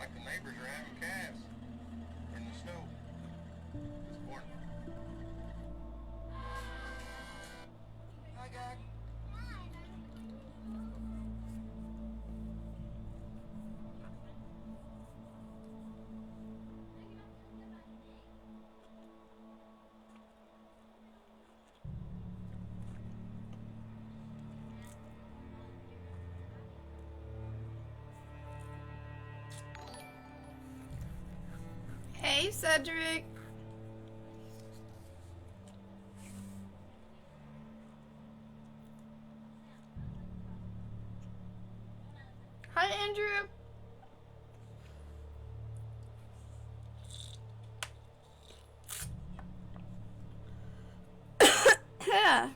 Like the neighbors are having calves in the snow this morning. Hi, Gag. Hey, Cedric. Hi, Andrew. Yeah.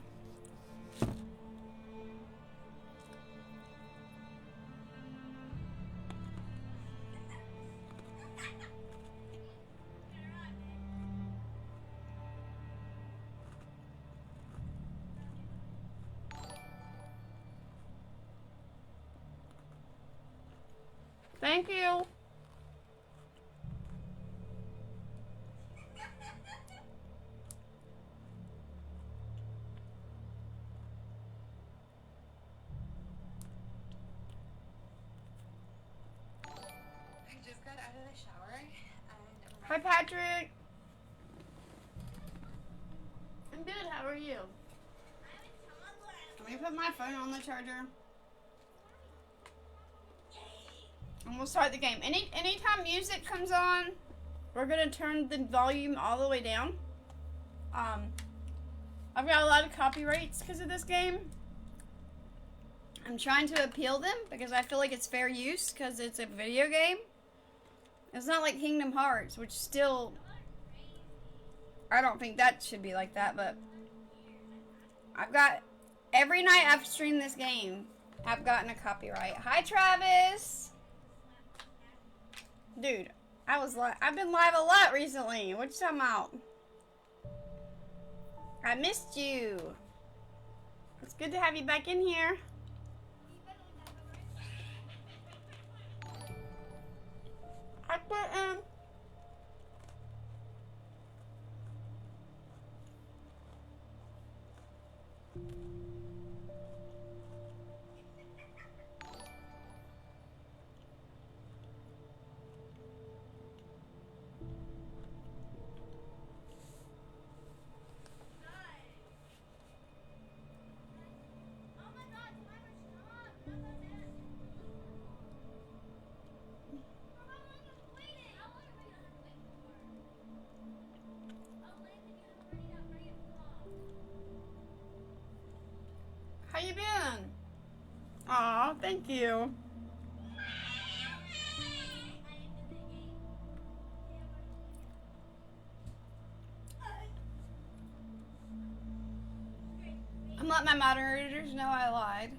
Thank you. I just got out of the shower and Hi, Patrick. I'm good. How are you? Let me put my phone on the charger. And we'll start the game. Anytime music comes on, we're gonna turn the volume all the way down. I've got a lot of copyrights because of this game. I'm trying to appeal them because I feel like it's fair use because it's a video game. It's not like Kingdom Hearts, which still, I don't think that should be like that, but I've got, every night I've streamed this game, I've gotten a copyright. Hi, Travis! Dude, I've been live a lot recently. What you talking about? I missed you. It's good to have you back in here. I put How you been? Aw, thank you. I'm letting my moderators know I lied.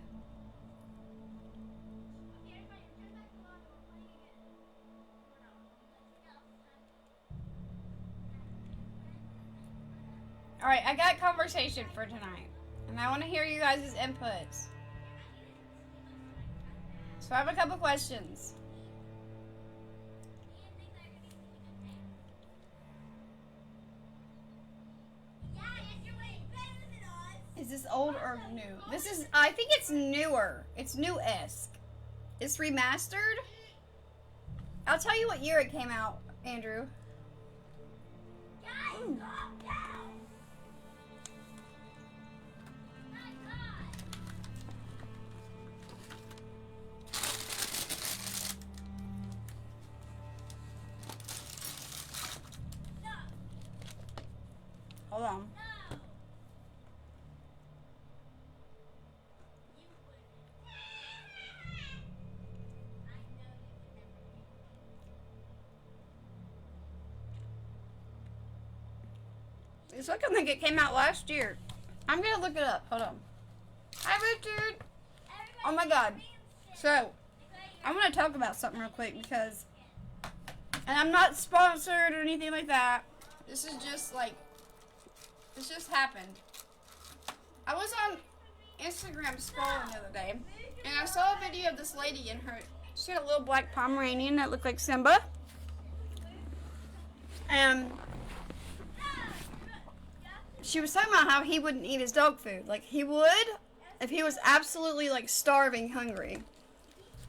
Alright, I got conversation for tonight. And I want to hear you guys' inputs. So I have a couple questions. Is this old or new? This is, I think it's newer. It's new-esque. It's remastered? I'll tell you what year it came out, Andrew. Ooh. Hold on. It's looking like it came out last year. I'm gonna look it up. Hold on. Hi, Richard. Oh my God. So, I want to talk about something real quick because, and I'm not sponsored or anything like that. This is just like, this just happened. I was on Instagram scrolling the other day, and I saw a video of this lady and She had a little black Pomeranian that looked like Simba. And she was talking about how he wouldn't eat his dog food. Like, he would if he was absolutely, like, starving hungry.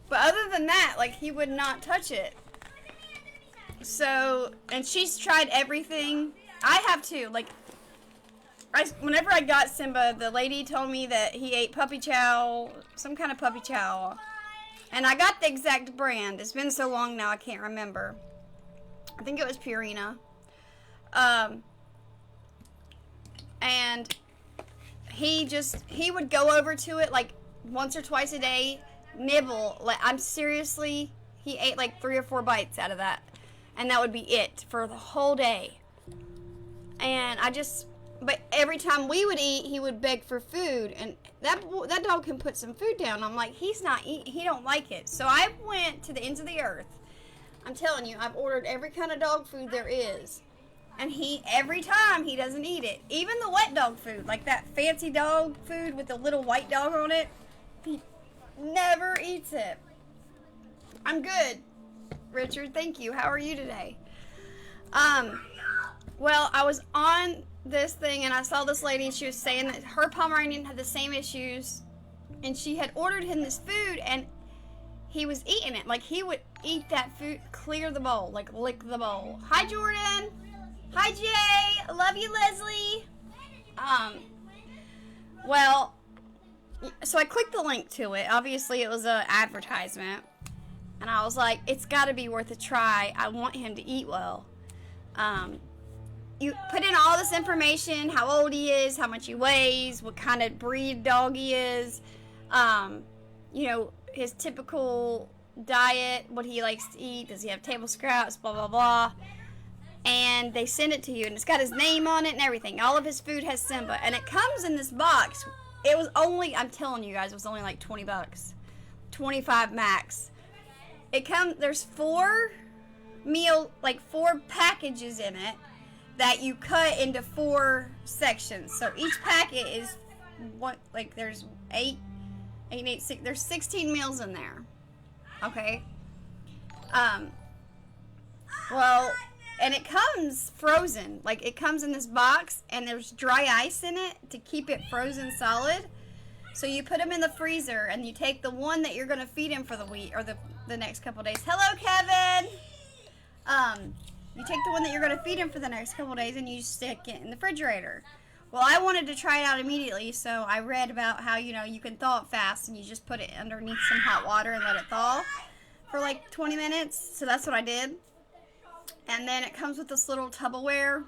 But other than that, like, he would not touch it. So, and she's tried everything. I have too. Like, whenever I got Simba, the lady told me that he ate puppy chow, some kind of puppy chow. And I got the exact brand. It's been so long now I can't remember. I think it was Purina. And he would go over to it like once or twice a day, nibble. Like, he ate like 3 or 4 bites out of that. And that would be it for the whole day. And but every time we would eat, he would beg for food. And that dog can put some food down. I'm like, he don't like it. So I went to the ends of the earth. I'm telling you, I've ordered every kind of dog food there is. And every time, he doesn't eat it. Even the wet dog food, like that fancy dog food with the little white dog on it, he never eats it. I'm good, Richard. Thank you. How are you today? Well, I was on this thing and I saw this lady and she was saying that her Pomeranian had the same issues and she had ordered him this food and he was eating it. Like, he would eat that food, clear the bowl, like lick the bowl. Hi, Jordan. Hi, Jay. I love you, Leslie. Well, so I clicked the link to it. Obviously, it was an advertisement. And I was like, it's got to be worth a try. I want him to eat well. You put in all this information, how old he is, how much he weighs, what kind of breed dog he is, his typical diet, what he likes to eat, does he have table scraps, blah, blah, blah. And they send it to you, and it's got his name on it and everything. All of his food has Simba, and it comes in this box. It was only, I'm telling you guys, it was only like $20, 25 max. There's 4 packages in it that you cut into 4 sections. So each packet is there's 8, 6, there's 16 meals in there. Okay. Well, and it comes frozen. Like, it comes in this box and there's dry ice in it to keep it frozen solid. So you put them in the freezer and you take the one that you're going to feed him for the week or the next couple days. Hello, Kevin. You take the one that you're going to feed him for the next couple days and you stick it in the refrigerator. Well, I wanted to try it out immediately, so I read about how, you can thaw it fast and you just put it underneath some hot water and let it thaw for like 20 minutes. So that's what I did. And then it comes with this little Tupperware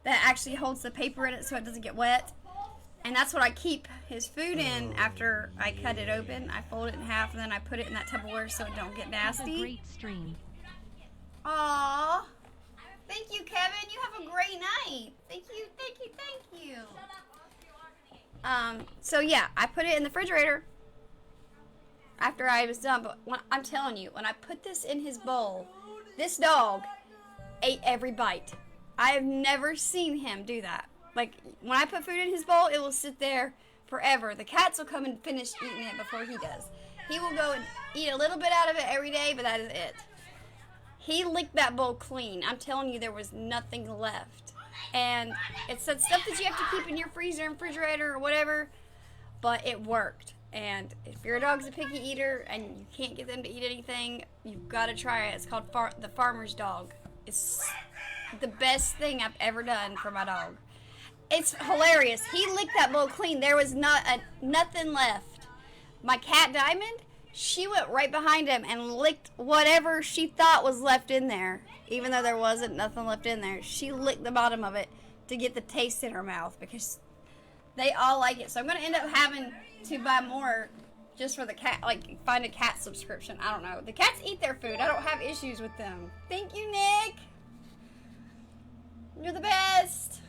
that actually holds the paper in it so it doesn't get wet. And that's what I keep his food in after I cut it open. I fold it in half and then I put it in that Tupperware so it don't get nasty. Great stream. Aww. Thank you, Kevin. You have a great night. Thank you, thank you, thank you. So yeah, I put it in the refrigerator after I was done. But I'm telling you, when I put this in his bowl, this dog ate every bite. I have never seen him do that. Like, when I put food in his bowl, it will sit there forever. The cats will come and finish eating it before he does. He will go and eat a little bit out of it every day, but that is it. He licked that bowl clean. I'm telling you, there was nothing left. And it said stuff that you have to keep in your freezer and refrigerator or whatever, but it worked. And if your dog's a picky eater and you can't get them to eat anything, you've got to try it. It's called the Farmer's Dog. It's the best thing I've ever done for my dog. It's hilarious. He licked that bowl clean. There was nothing left. My cat Diamond, she went right behind him and licked whatever she thought was left in there. Even though there wasn't nothing left in there. She licked the bottom of it to get the taste in her mouth because they all like it. So I'm going to end up having to buy more just for the cat, like find a cat subscription. I don't know. The cats eat their food. I don't have issues with them. Thank you, Nick. You're the best.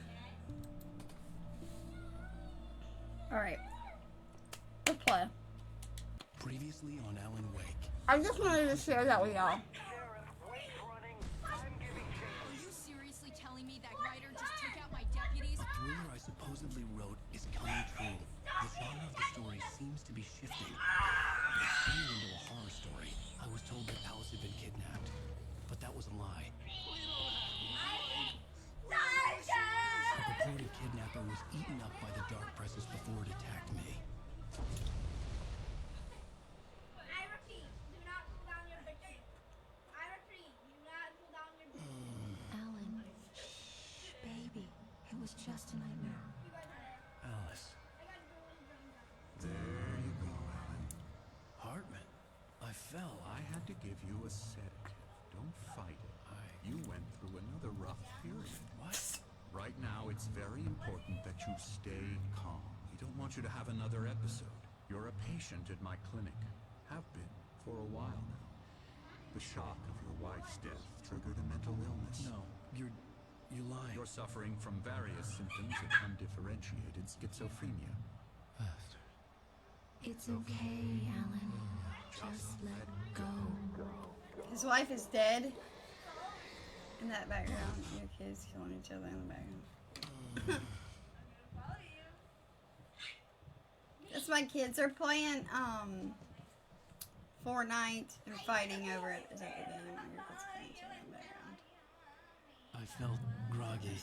All right. Let's play. Previously on Alan Wake. I just wanted to share that with y'all. Are you seriously telling me that writer just took out my deputies? The thriller I supposedly wrote is coming true. The genre of the story seems to be shifting. It's turning into a horror story. I want you to have another episode. You're a patient at my clinic. Have been for a while now. The shock of your wife's death triggered a mental illness. No, you're lying. You're suffering from various symptoms of undifferentiated schizophrenia. It's okay, Alan. Just let go. His wife is dead. In that background, your kids killing each other in the background. That's my kids. They're playing Fortnite and fighting over it. Is that the game? Your kids killing each other in the background. I felt groggy.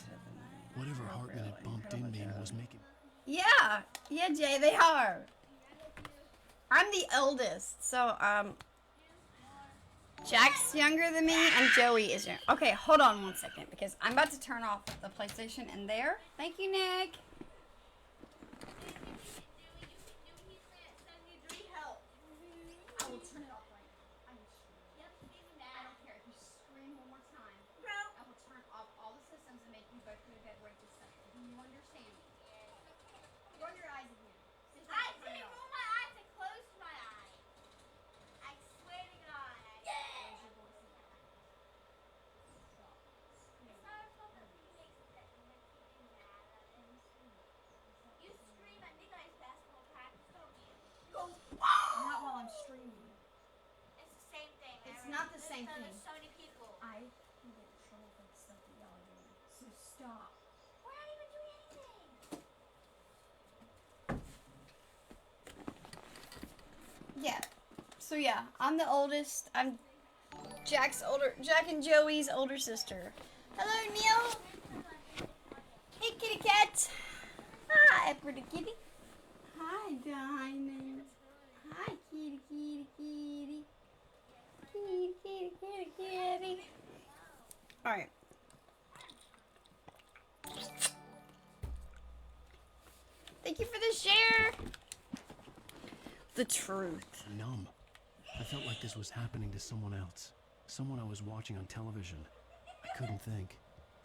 Whatever Hartman had bumped in me was making... Yeah, Jay, they are. I'm the eldest, so Jack's younger than me and Joey is younger. Okay, hold on one second because I'm about to turn off the PlayStation in there. Thank you, Nick. I will turn it off right now. I don't care if you scream one more time. I will turn off all the systems and make you both go to bed right this second. Do you understand me? Roll your eyes again. I didn't roll my eyes, I closed my eyes. I swear to God. It's not our fault that he makes that you mad at him. You scream at Nikolai's basketball practice, don't you? Not while I'm streaming. It's the same thing. It's not the same thing. There's so many people. I can get in trouble for the stuff that y'all are doing. So stop. We're not even doing anything. Yeah. So yeah, I'm the oldest. I'm Jack and Joey's older sister. Hello, Neil. Hey, kitty cat. Hi, pretty kitty. Hi, Diamond. Hi, kitty, kitty, kitty. Kitty, kitty, kitty, kitty. All right. Thank you for the share. The truth. numb. I felt like this was happening to someone else. Someone I was watching on television. I couldn't think.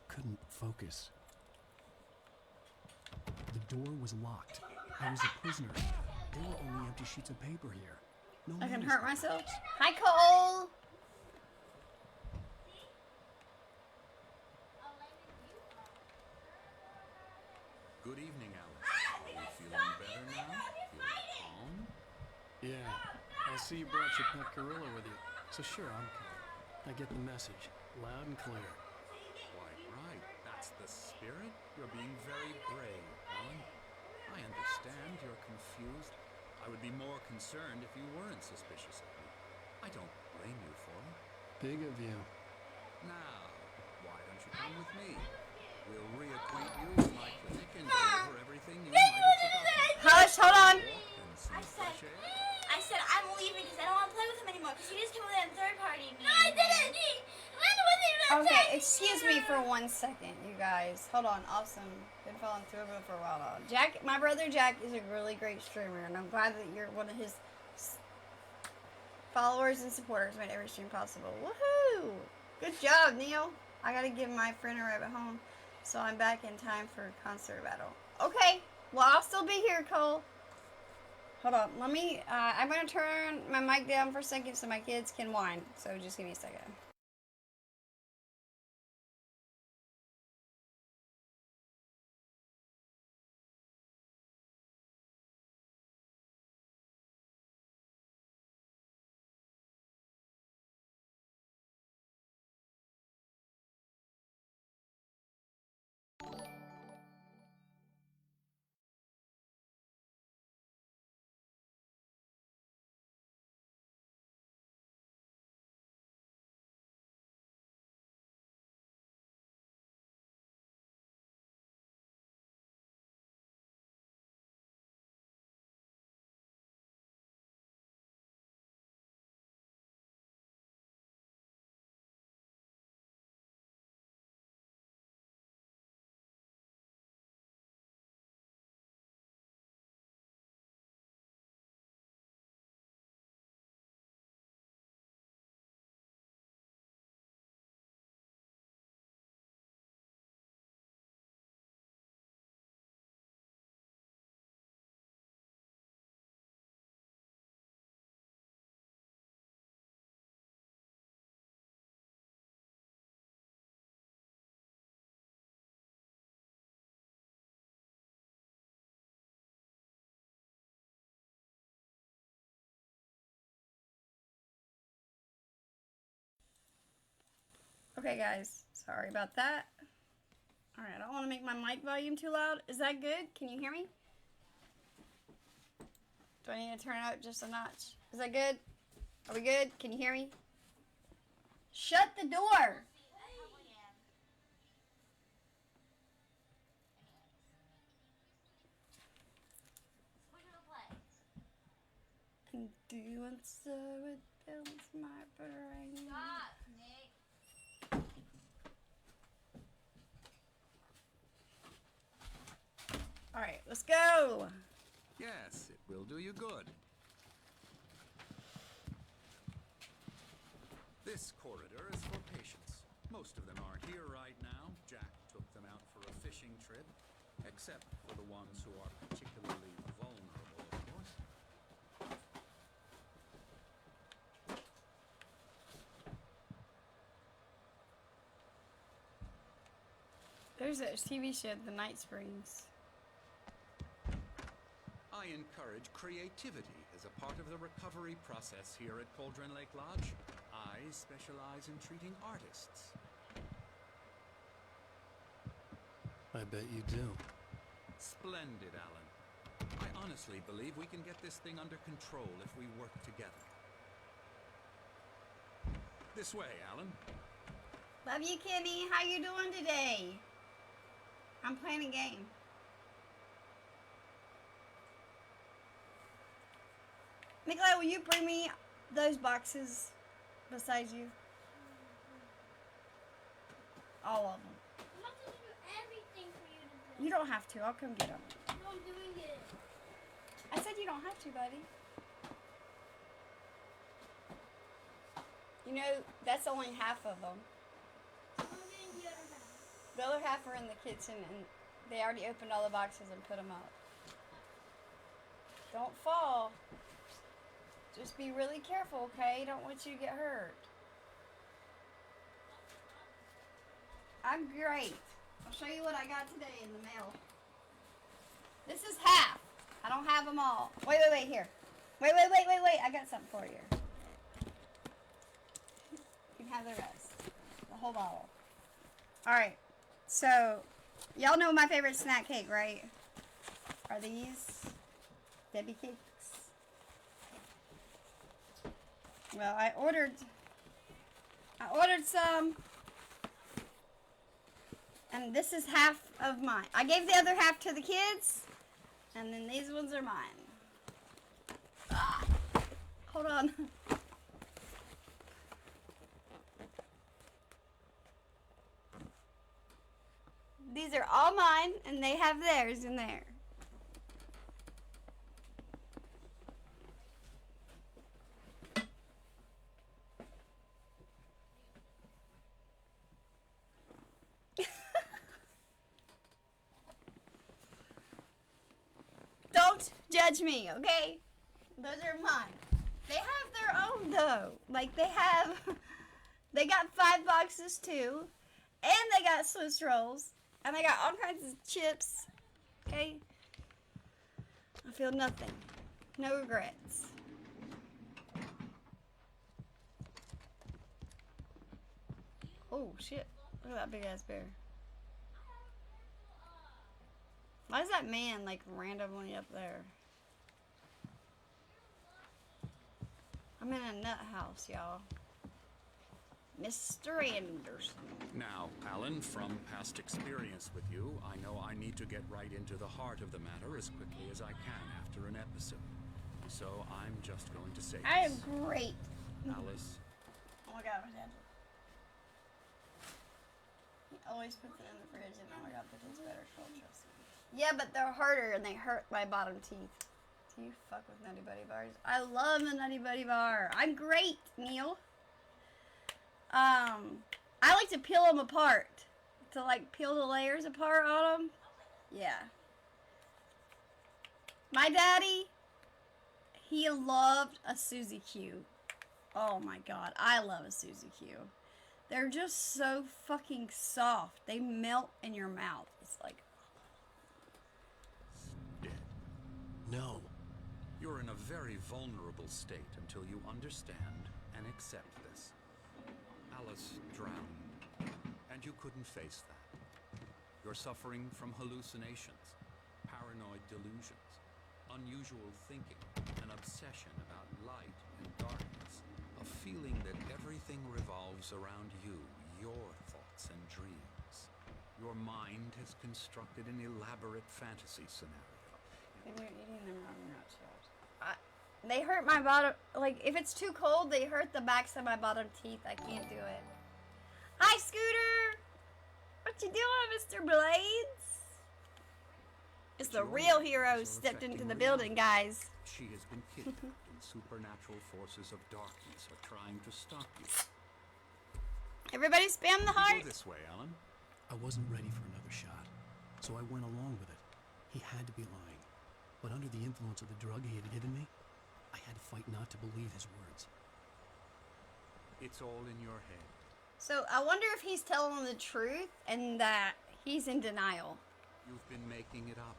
Couldn't focus. The door was locked. I was a prisoner. There were only empty sheets of paper here. No I can manuscript. hurt myself. Hi, Cole. Good evening, Alice. Are you feeling better now? Feeling calm? Yeah. I see you brought your pet gorilla with you. So sure, I'm calm. I get the message. Loud and clear. Quite right. That's the spirit. You're being very brave, Alan. I understand you're confused. I would be more concerned if you weren't suspicious of me. I don't blame you for it. Big of you. Now, why don't you come with me? We'll reacquaint you with my clinic and go over everything you might have forgotten. Hush, hold on. And some fresh air. I said I'm leaving because I don't want to play with him anymore because he just came with that third party. No, I didn't. Okay, excuse me for 1 second, you guys. Hold on, awesome. Been following through with it for a while now. Jack, my brother Jack is a really great streamer, and I'm glad that you're one of his followers and supporters. Made every stream possible. Woohoo! Good job, Neil. I gotta give my friend a ride home, so I'm back in time for concert battle. Okay, well I'll still be here, Cole. Hold on, let me. I'm gonna turn my mic down for a second so my kids can whine. So just give me a second. Okay, guys. Sorry about that. Alright, I don't want to make my mic volume too loud. Is that good? Can you hear me? Do I need to turn it up just a notch? Is that good? Are we good? Can you hear me? Shut the door! And doing so it builds my brain. Stop, Nick. Alright, let's go! Yes, it will do you good. This corridor is for patients. Most of them aren't here right now. Jack took them out for a fishing trip. Except for the ones who are particularly vulnerable, of course. There's a TV show, The Night Springs. I encourage creativity as a part of the recovery process here at Cauldron Lake Lodge. I specialize in treating artists. I bet you do. Splendid, Alan. I honestly believe we can get this thing under control if we work together. This way, Alan. Love you, Kimmy. How you doing today? I'm playing a game. Nikolai, will you bring me those boxes beside you? All of them. I'm not gonna do everything for you to do. You don't have to. I'll come get them. No, I'm doing it. I said you don't have to, buddy. You know, that's only half of them. I'm getting the other half. The other half are in the kitchen, and they already opened all the boxes and put them up. Don't fall. Just be really careful, okay? Don't want you to get hurt. I'm great. I'll show you what I got today in the mail. This is half. I don't have them all. Wait, here. Wait. I got something for you. You can have the rest. The whole bottle. Alright. So, y'all know my favorite snack cake, right? Are these Debbie cakes? Well, I ordered some, and this is half of mine. I gave the other half to the kids, and then these ones are mine. Ah, hold on. These are all mine, and they have theirs in there. Don't judge me, okay? Those are mine. They have their own though. Like they got 5 boxes too, and they got Swiss rolls, and they got all kinds of chips. Okay? I feel nothing. No regrets. Oh shit. Look at that big ass bear. Why is that man like randomly up there? I'm in a nut house, y'all. Mr. Anderson. Now, Alan, from past experience with you, I know I need to get right into the heart of the matter as quickly as I can after an episode. So I'm just going to say I am this. great. Alice, Oh my god, my dad. He always puts it in the fridge, and oh my god, but it's better. Don't trust me. Yeah, but they're harder and they hurt my bottom teeth. Do you fuck with Nutty Buddy bars? I love the Nutty Buddy bar. I'm great, Neil. I like to peel them apart. To like peel the layers apart on them. Yeah. My daddy, he loved a Suzy Q. Oh my god, I love a Suzy Q. They're just so fucking soft. They melt in your mouth. It's like... dead. No. You're in a very vulnerable state until you understand and accept this. Alice drowned. And you couldn't face that. You're suffering from hallucinations, paranoid delusions, unusual thinking, an obsession about light and darkness, a feeling that everything revolves around you, your thoughts and dreams. Your mind has constructed an elaborate fantasy scenario. And you're eating them wrong nachos. They hurt my bottom. Like, if it's too cold, they hurt the backs of my bottom teeth. I can't do it. Hi, Scooter! What you doing, Mr. Blades? It's the real hero stepped into the building, guys. She has been kidnapped and supernatural forces of darkness are trying to stop you. Everybody spam the heart. Go this way, Alan. I wasn't ready for another shot, so I went along with it. He had to be lying. But under the influence of the drug he had given me, I had to fight not to believe his words. It's all in your head. So I wonder if he's telling the truth and that he's in denial. You've been making it up.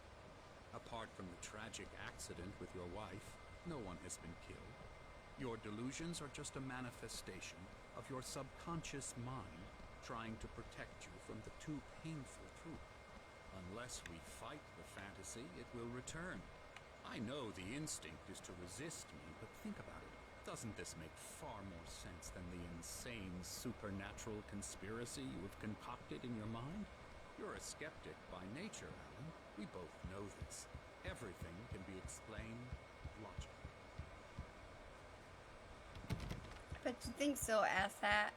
Apart from the tragic accident with your wife, no one has been killed. Your delusions are just a manifestation of your subconscious mind trying to protect you from the too painful truth. Unless we fight the fantasy, it will return. I know the instinct is to resist me, but think about it. Doesn't this make far more sense than the insane supernatural conspiracy you have concocted in your mind? You're a skeptic by nature, Alan. We both know this. Everything can be explained logically. But you think so, asshat.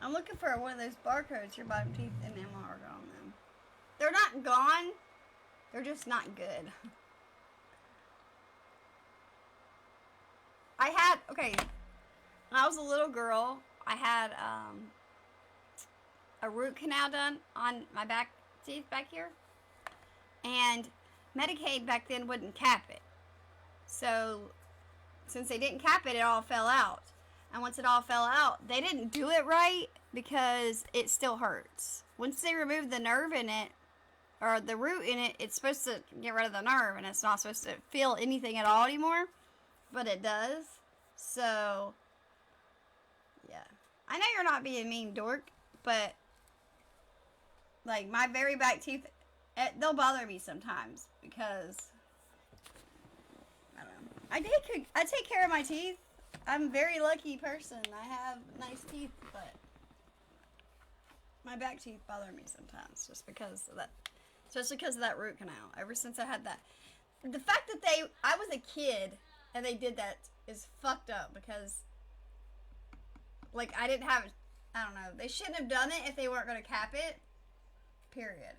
I'm looking for one of those barcodes your bottom teeth and them are on them. They're not gone. They're just not good. Okay, when I was a little girl, I had a root canal done on my back teeth back here. And Medicaid back then wouldn't cap it. So, since they didn't cap it, it all fell out. And once it all fell out, they didn't do it right because it still hurts. Once they remove the nerve in it, or the root in it, it's supposed to get rid of the nerve, and it's not supposed to feel anything at all anymore. But it does. So, yeah. I know you're not being mean, dork, but, like, my very back teeth, they'll bother me sometimes because, I don't know. I take care of my teeth. I'm a very lucky person. I have nice teeth, but my back teeth bother me sometimes just because of that. Especially because of that root canal. Ever since I had that. The fact that I was a kid and they did that is fucked up because, like, I didn't have, I don't know. They shouldn't have done it if they weren't going to cap it. Period.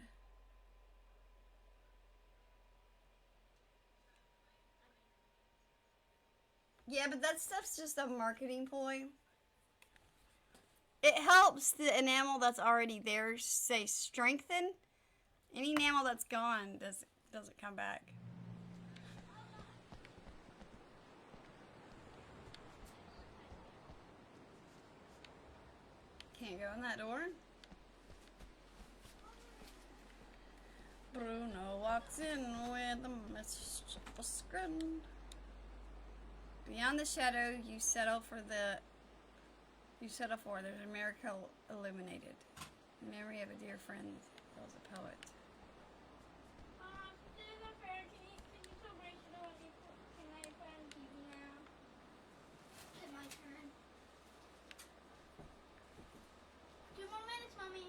Yeah, but that stuff's just a marketing ploy. It helps the enamel that's already there stay strengthened. Any enamel that's gone doesn't come back. Can't go in that door. Bruno walks in with a message of scrutiny. Beyond the shadow you settle for there's a miracle illuminated. In memory of a dear friend who was a poet. It's my turn. 2 more minutes, Mommy.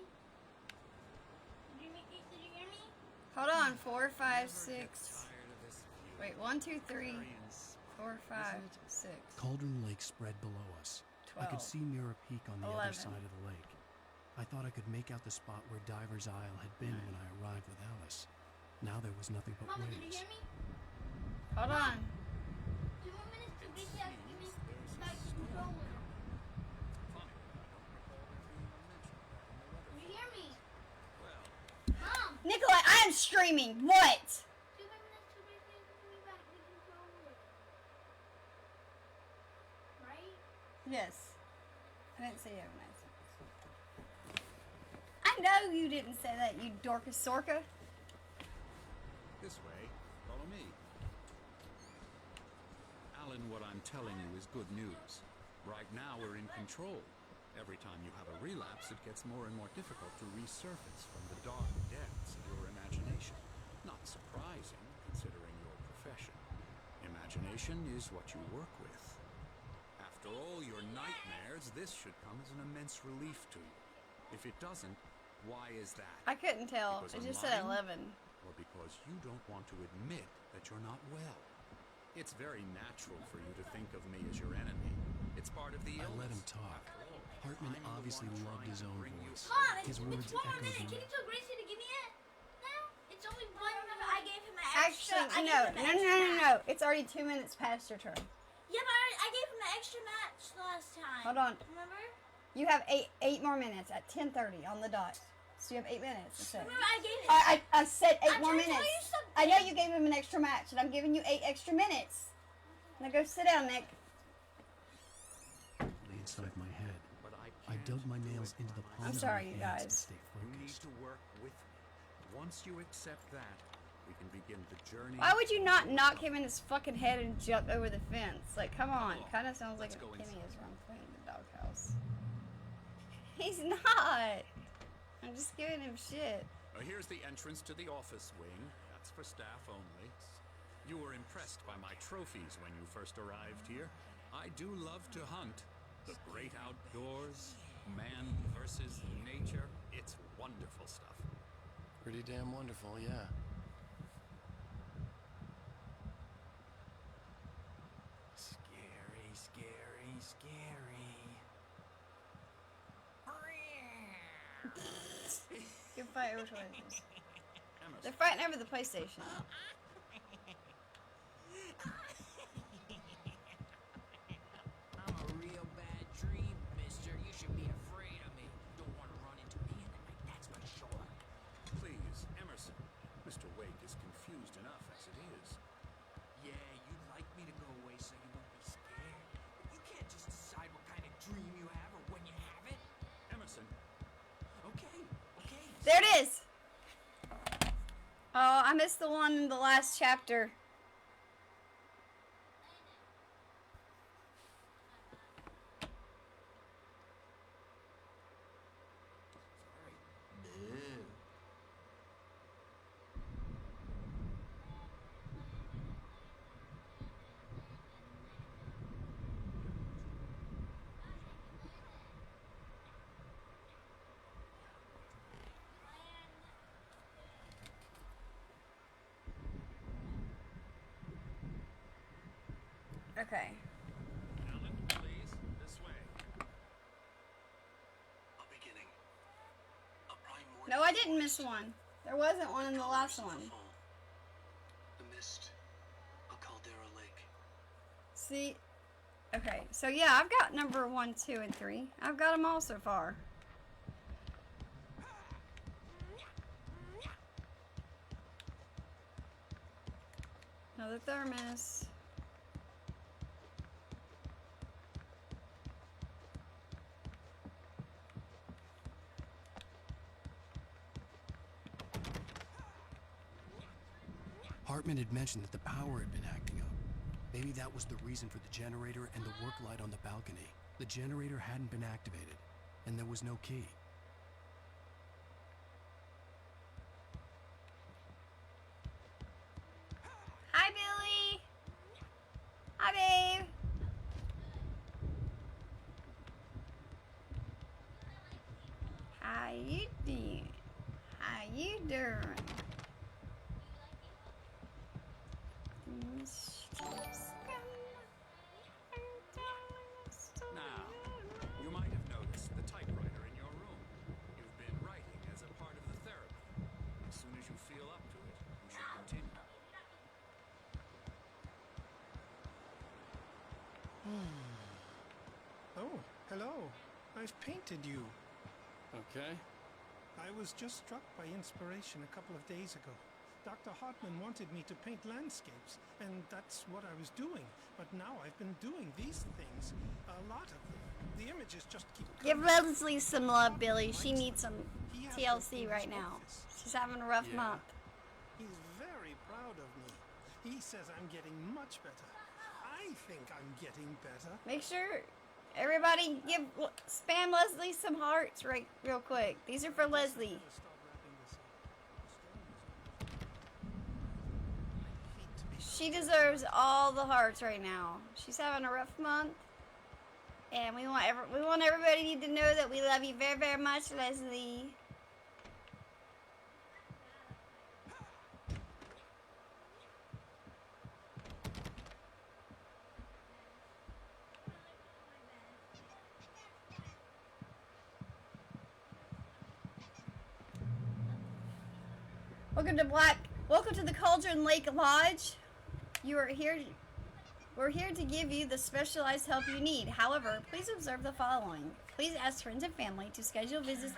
Did you hear me? Hold on, 4, 5, 6. Wait, 1, 2, 3, 4, 5, 6. Cauldron Lake spread below us. 12. I could see Mirror Peak on the 11. other side of the lake. I thought I could make out the spot where Diver's Isle had been when I arrived with Alice. Now there was nothing but Mama, did you waves. hear me? Hold on. 2 more minutes to get that. Give me back the controller. Did you hear me? Mom! Nikolai, I am streaming. What? 2 more minutes to give me back the controller. Right? Yes. I didn't say you have a nice. I know you didn't say that, you Dorcas Sorka. This way. Follow me. Alan, what I'm telling you is good news. Right now we're in control. Every time you have a relapse, it gets more and more difficult to resurface from the dark depths of your imagination. Not surprising, considering your profession. Imagination is what you work with. After all your nightmares, this should come as an immense relief to you. If it doesn't, why is that? I couldn't tell. Because It just I'm said lying? 11. Or because you don't want to admit that you're not well? It's very natural for you to think of me as your enemy. It's part of the I illness. let him talk. After all, Hartman I'm the obviously one loved trying his to own bring you voice. Come on, His it's words one more echoed minute. in Can you tell Gracie to give me it now? It's only one. Remember, I gave him an extra. Actually, I no, gave him no, an no, extra no, no. match. It's already 2 minutes past your turn. Yeah, but I gave him an extra match last time. Hold on. Remember? You have eight more minutes at 10:30 on the dot. So you have 8 minutes. That's it. Remember, I gave him. I said 8 I'm more trying to tell minutes. you something. I know you gave him an extra match, and I'm giving you 8 extra minutes. Now go sit down, Nick. inside my head. But I dug my nails into the palms sorry, of you my hands to guys. stay You need focused. to work with me. Once you accept that, we can begin the journey. Why would you not knock him in his fucking head and jump over the fence? Like, come on. Kind of sounds like Let's go Kenny inside. is wrong playing the doghouse. He's not. I'm just giving him shit. Here's the entrance to the office wing. That's for staff only. You were impressed by my trophies when you first arrived here. I do love to hunt. The great outdoors, man versus nature. It's wonderful stuff. Pretty damn wonderful, yeah. Scary, scary, scary. Good fight over toys. Emerson, They're fighting over the PlayStation. I'm a real bad dream, mister. You should be afraid of me. Don't want to run into me in the night, that's for sure. please, Emerson. Mr. Wake is confused enough as it is. Yeah, you'd like me to go away so you won't be scared. But you can't just decide what kind of dream you have or when you have it. Emerson, Okay, okay. There it is! Oh, I missed the one in the last chapter. Okay. Alan, please, this way. A beginning. A primordial No, I didn't miss one. There wasn't one in the last one. The mist. A caldera lake. See? Okay, so yeah, I've got number 1, 2, and 3. I've got them all so far. Another thermos. Hartman had mentioned that the power had been acting up. Maybe that was the reason for the generator and the work light on the balcony. The generator hadn't been activated, and there was no key. Hi, Billy. Hi, babe. How you doing? How you doing? Now, you might have noticed the typewriter in your room. You've been writing as a part of the therapy. As soon as you feel up to it, you should continue. Oh, hello. I've painted you. Okay. I was just struck by inspiration a couple of days ago. Dr. Hartman wanted me to paint landscapes, and that's what I was doing. But now I've been doing these things. A lot of them. The images just keep Give coming. Leslie some love, Billy. She needs some He has TLC them in right his now. office. She's having a rough Yeah. month. He's very proud of me. He says I'm getting much better. I think I'm getting better. Make sure Everybody spam Leslie some hearts real quick. These are for Leslie. She deserves all the hearts right now. She's having a rough month. And we want everybody to know that we love you very, very much, Leslie. Welcome to the Cauldron Lake Lodge. We're here to give you the specialized help you need. However, please observe the following. Please ask friends and family to schedule visits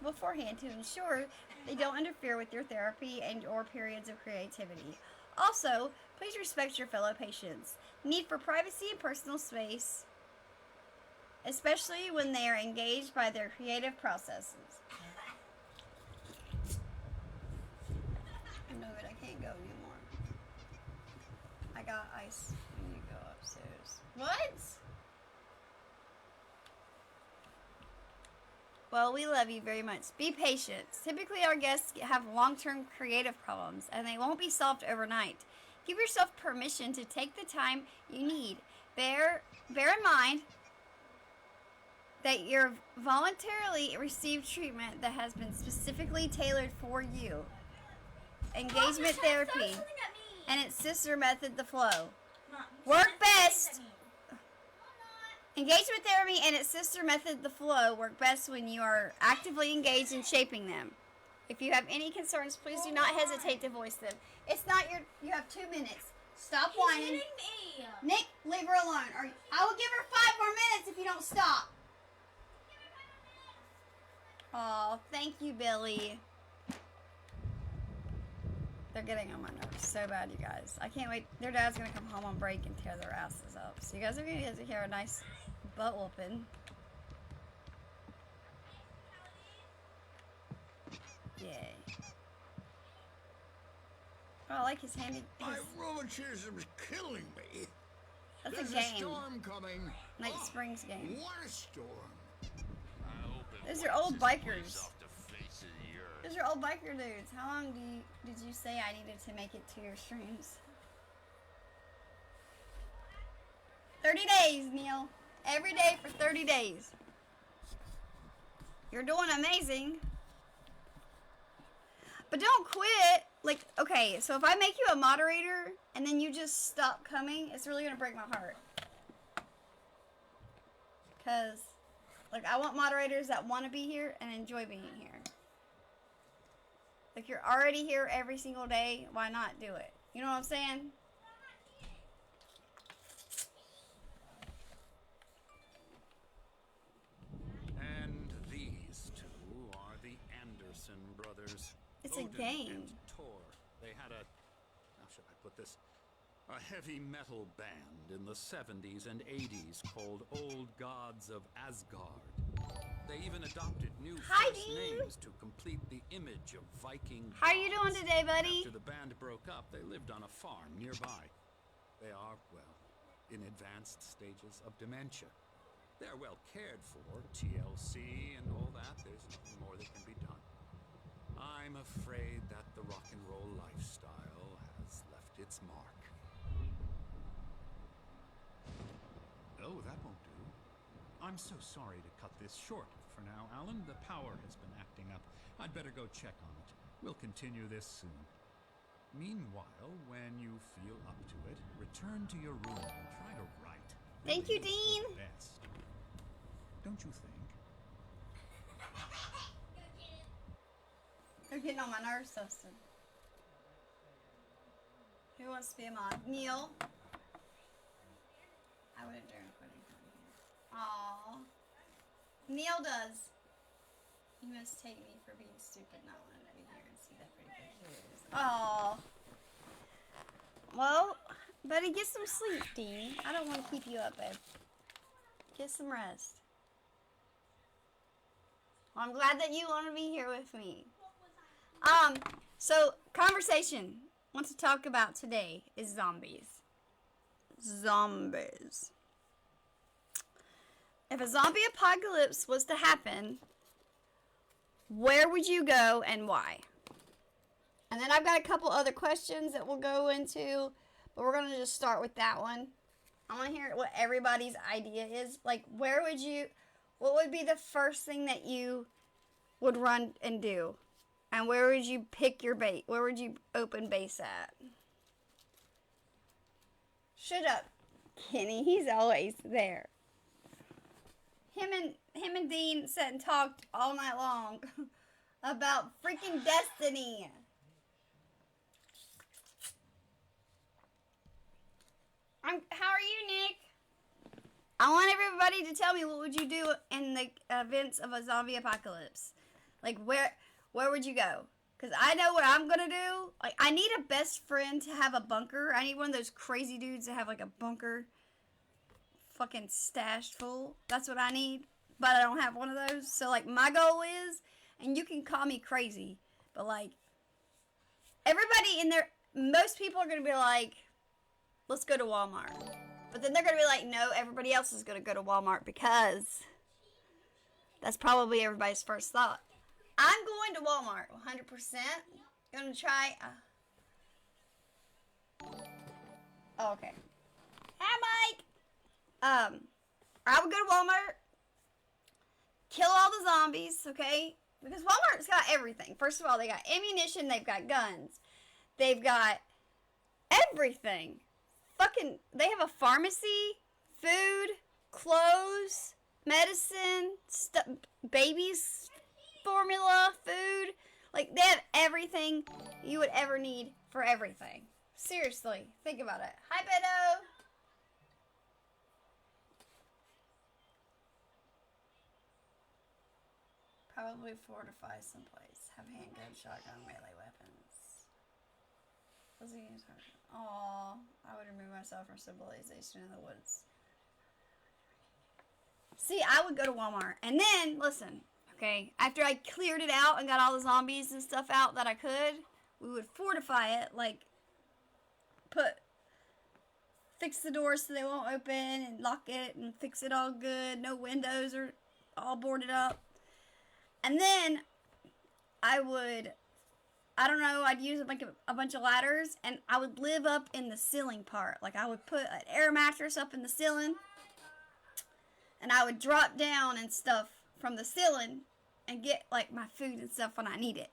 beforehand to ensure they don't interfere with your therapy and or periods of creativity. Also, please respect your fellow patients' need for privacy and personal space, especially when they are engaged by their creative processes. No, but I can't go anymore. I got ice when you go upstairs. What? Well, we love you very much. Be patient. Typically, our guests have long-term creative problems, and they won't be solved overnight. Give yourself permission to take the time you need. Bear in mind that you're voluntarily received treatment that has been specifically tailored for you. Engagement therapy and its sister method, the flow. Work best. Engagement therapy and its sister method, the flow, work best when you are actively engaged in shaping them. If you have any concerns, please do not hesitate to voice them. It's not you have 2 minutes. Stop whining. Nick, leave her alone. Or I will give her 5 more minutes if you don't stop. Oh, thank you, Billy. They're getting on my nerves so bad, you guys. I can't wait. Their dad's going to come home on break and tear their asses up. So you guys are going to get to hear a nice butt whooping. Yay. Oh, I like his handy. My rheumatism's killing me. That's There's a game. A storm coming. Night Springs game. What a storm. Those are old bikers. Those are old biker dudes. How long did you say I needed to make it to your streams? 30 days, Neil. Every day for 30 days. You're doing amazing. But don't quit. Like, okay, so if I make you a moderator and then you just stop coming, it's really going to break my heart. Because, like, I want moderators that want to be here and enjoy being here. Like, you're already here every single day, why not do it? You know what I'm saying? And these two are the Anderson brothers. It's Odin a game. And Thor. They had how should I put this? A heavy metal band in the 70s and 80s called Old Gods of Asgard. They even adopted new first names to complete the image of Viking gods. How you doing today, buddy? After the band broke up, they lived on a farm nearby. They are, well, in advanced stages of dementia. They're well cared for, TLC and all that. There's nothing more that can be done. I'm afraid that the rock and roll lifestyle has left its mark. Oh, that won't do. I'm so sorry to cut this short for now, Alan. The power has been acting up. I'd better go check on it. We'll continue this soon. Meanwhile, when you feel up to it, return to your room and try to write. Thank you, Dean. Best. Don't you think? They're getting on my nerves, Dustin. Who wants to be a mod? Neil. I wouldn't dare put him here. Aww. Neil does. You must take me for being stupid, not wanting to be here and see that pretty picture. Aww. Well, buddy, get some sleep, Dean. I don't want to keep you up, babe. Get some rest. Well, I'm glad that you want to be here with me. So, conversation I want to talk about today is zombies. Zombies. if a zombie apocalypse was to happen, where would you go and why? And then I've got a couple other questions that we'll go into, but we're going to just start with that one. I want to hear what everybody's idea is. Like, what would be the first thing that you would run and do? And where would you pick your bait? Where would you open base at? Shut up, Kenny. He's always there. Him and Dean sat and talked all night long about freaking Destiny. How are you, Nick? I want everybody to tell me, what would you do in the events of a zombie apocalypse? Like, where would you go? Because I know what I'm going to do. Like, I need a best friend to have a bunker. I need one of those crazy dudes to have, like, a bunker fucking stashed full. That's what I need. But I don't have one of those. So, like, my goal is, and you can call me crazy, but, like, everybody in there, most people are going to be like, let's go to Walmart. But then they're going to be like, no, everybody else is going to go to Walmart because that's probably everybody's first thought. I'm going to Walmart, 100%. Going to try. Oh, okay. Hi, Mike. I would go to Walmart, kill all the zombies, okay? Because Walmart's got everything. First of all, they got ammunition, they've got guns, they've got everything. Fucking, they have a pharmacy, food, clothes, medicine, babies, formula, food. Like, they have everything you would ever need for everything. Seriously, think about it. Hi, Beto. Probably fortify someplace. Have handgun, shotgun, melee weapons. What's he use? Aw, I would remove myself from civilization in the woods. See, I would go to Walmart. And then, listen, okay, after I cleared it out and got all the zombies and stuff out that I could, we would fortify it, like, fix the doors so they won't open and lock it and fix it all good. No windows are all boarded up. And then I would, I don't know, I'd use like a bunch of ladders and I would live up in the ceiling part. Like, I would put an air mattress up in the ceiling and I would drop down and stuff from the ceiling and get like my food and stuff when I need it.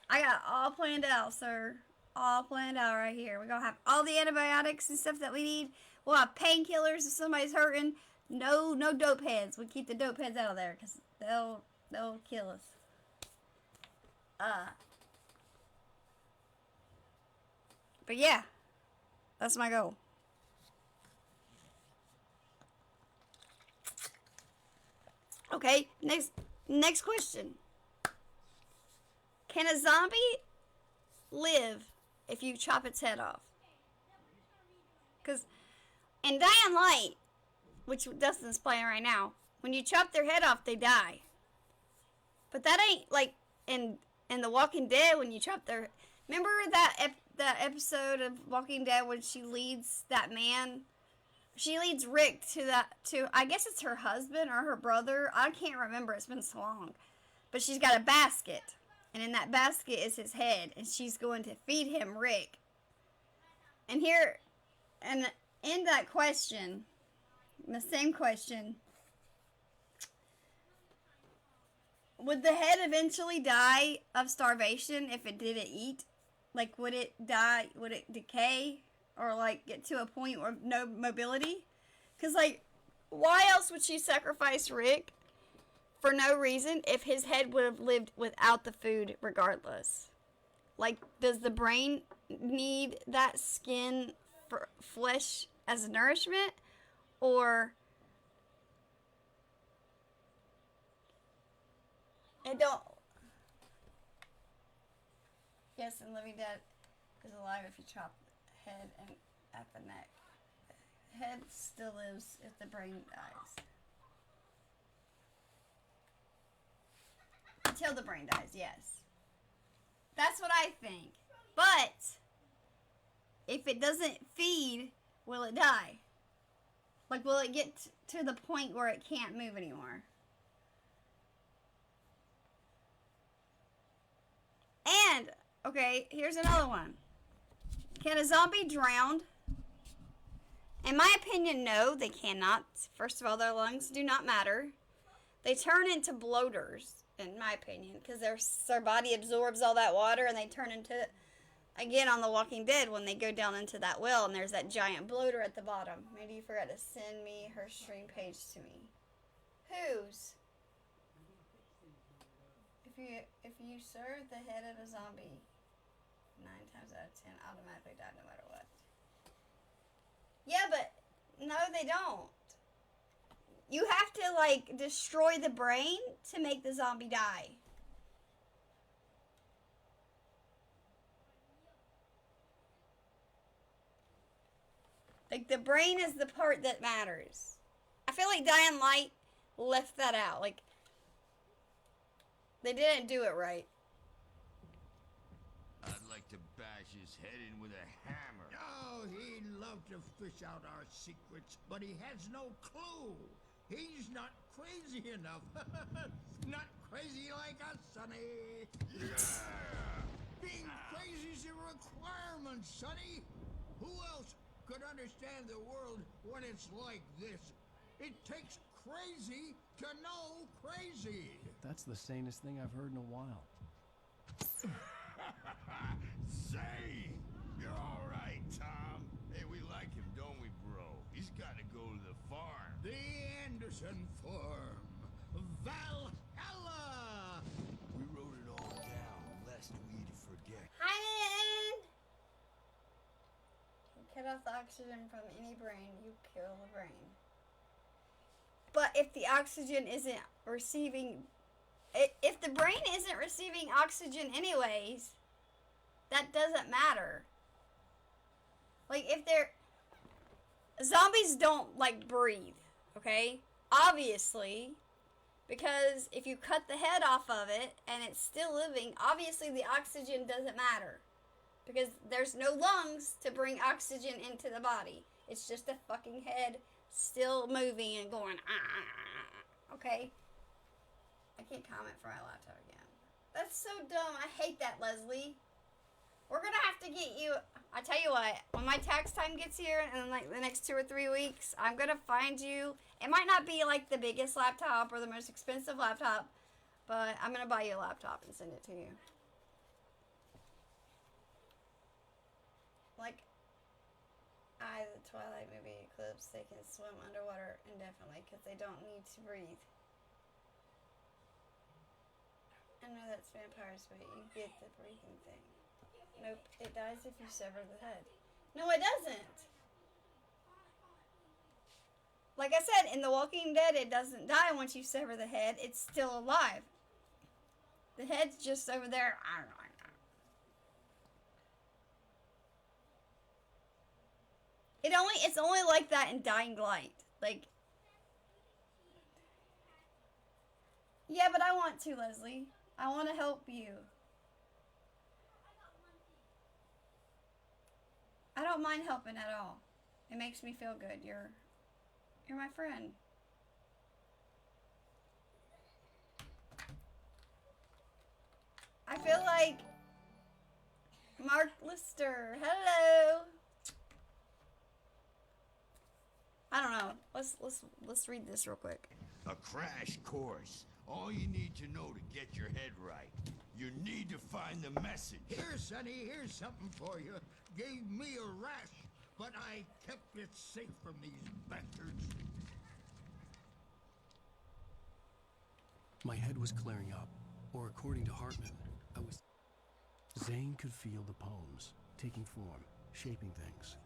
I got it all planned out, sir. All planned out right here. We're going to have all the antibiotics and stuff that we need. We'll have painkillers if somebody's hurting. No dope heads. We keep the dope heads out of there because they'll kill us. But yeah, that's my goal. Okay, next question. Can a zombie live if you chop its head off? Because in Dying Light, which Dustin's playing right now, when you chop their head off, they die. But that ain't like in The Walking Dead when you chop their... Remember that episode of Walking Dead when she leads that man? She leads Rick to I guess it's her husband or her brother. I can't remember. It's been so long. But she's got a basket. And in that basket is his head. And she's going to feed him Rick. And here, and in that question, the same question, would the head eventually die of starvation if it didn't eat? Like, would it die? Would it decay? Or, like, get to a point of no mobility? Because, like, why else would she sacrifice Rick for no reason if his head would have lived without the food regardless? Like, does the brain need that skin for flesh as nourishment? Or it don't... Yes, and Living Dead is alive if you chop the head and at the neck. Head still lives if the brain dies. Until the brain dies, yes. That's what I think. But if it doesn't feed, will it die? Like, will it get to the point where it can't move anymore? And, okay, here's another one. Can a zombie drown? In my opinion, no, they cannot. First of all, their lungs do not matter. They turn into bloaters, in my opinion, because their body absorbs all that water, and they turn into, again, on The Walking Dead, when they go down into that well, and there's that giant bloater at the bottom. Maybe you forgot to send me her stream page to me. Whose? If you serve the head of a zombie, 9 times out of 10 automatically die no matter what. Yeah, but no, they don't. You have to, like, destroy the brain to make the zombie die. Like, the brain is the part that matters. I feel like Dying Light left that out. Like, they didn't do it right. I'd like to bash his head in with a hammer. Oh, he'd love to fish out our secrets, but he has no clue. He's not crazy enough. Not crazy like us, Sonny. Yeah! Being crazy's a requirement, Sonny. Who else could understand the world when it's like this? It takes crazy to know crazy. That's the sanest thing I've heard in a while. Say, you're all right, Tom. Hey, we like him, don't we, bro? He's got to go to the farm. The Anderson farm. Valhalla! We wrote it all down, lest we'd forget. Hi, man! Cut off the oxygen from any brain, you kill the brain. But if the oxygen isn't receiving... If the brain isn't receiving oxygen anyways, that doesn't matter. Like, if they're... Zombies don't, like, breathe, okay? Obviously. Because if you cut the head off of it and it's still living, obviously the oxygen doesn't matter. Because there's no lungs to bring oxygen into the body. It's just a fucking head still moving and going, ah, okay? I can't comment for my laptop again. That's so dumb. I hate that, Leslie. We're gonna have to get you... I tell you what, when my tax time gets here in like the next 2 or 3 weeks, I'm gonna find you... It might not be like the biggest laptop or the most expensive laptop, but I'm gonna buy you a laptop and send it to you. Like, the Twilight movie Eclipse, they can swim underwater indefinitely because they don't need to breathe. I know that's vampires, but you get the breathing thing. Nope, it dies if you sever the head. No, it doesn't! Like I said, in The Walking Dead, it doesn't die once you sever the head. It's still alive. The head's just over there. I don't know. It's only like that in Dying Light. Like, yeah, but I want to, Leslie. I want to help you. I don't mind helping at all. It makes me feel good. You're my friend. I feel like Mark Lister. Hello. I don't know. Let's read this real quick. A crash course. All you need to know to get your head right. You need to find the message. Here, Sonny, here's something for you. Gave me a rash, but I kept it safe from these bastards. My head was clearing up, or according to Hartman, I was... Zane could feel the poems, taking form, shaping things.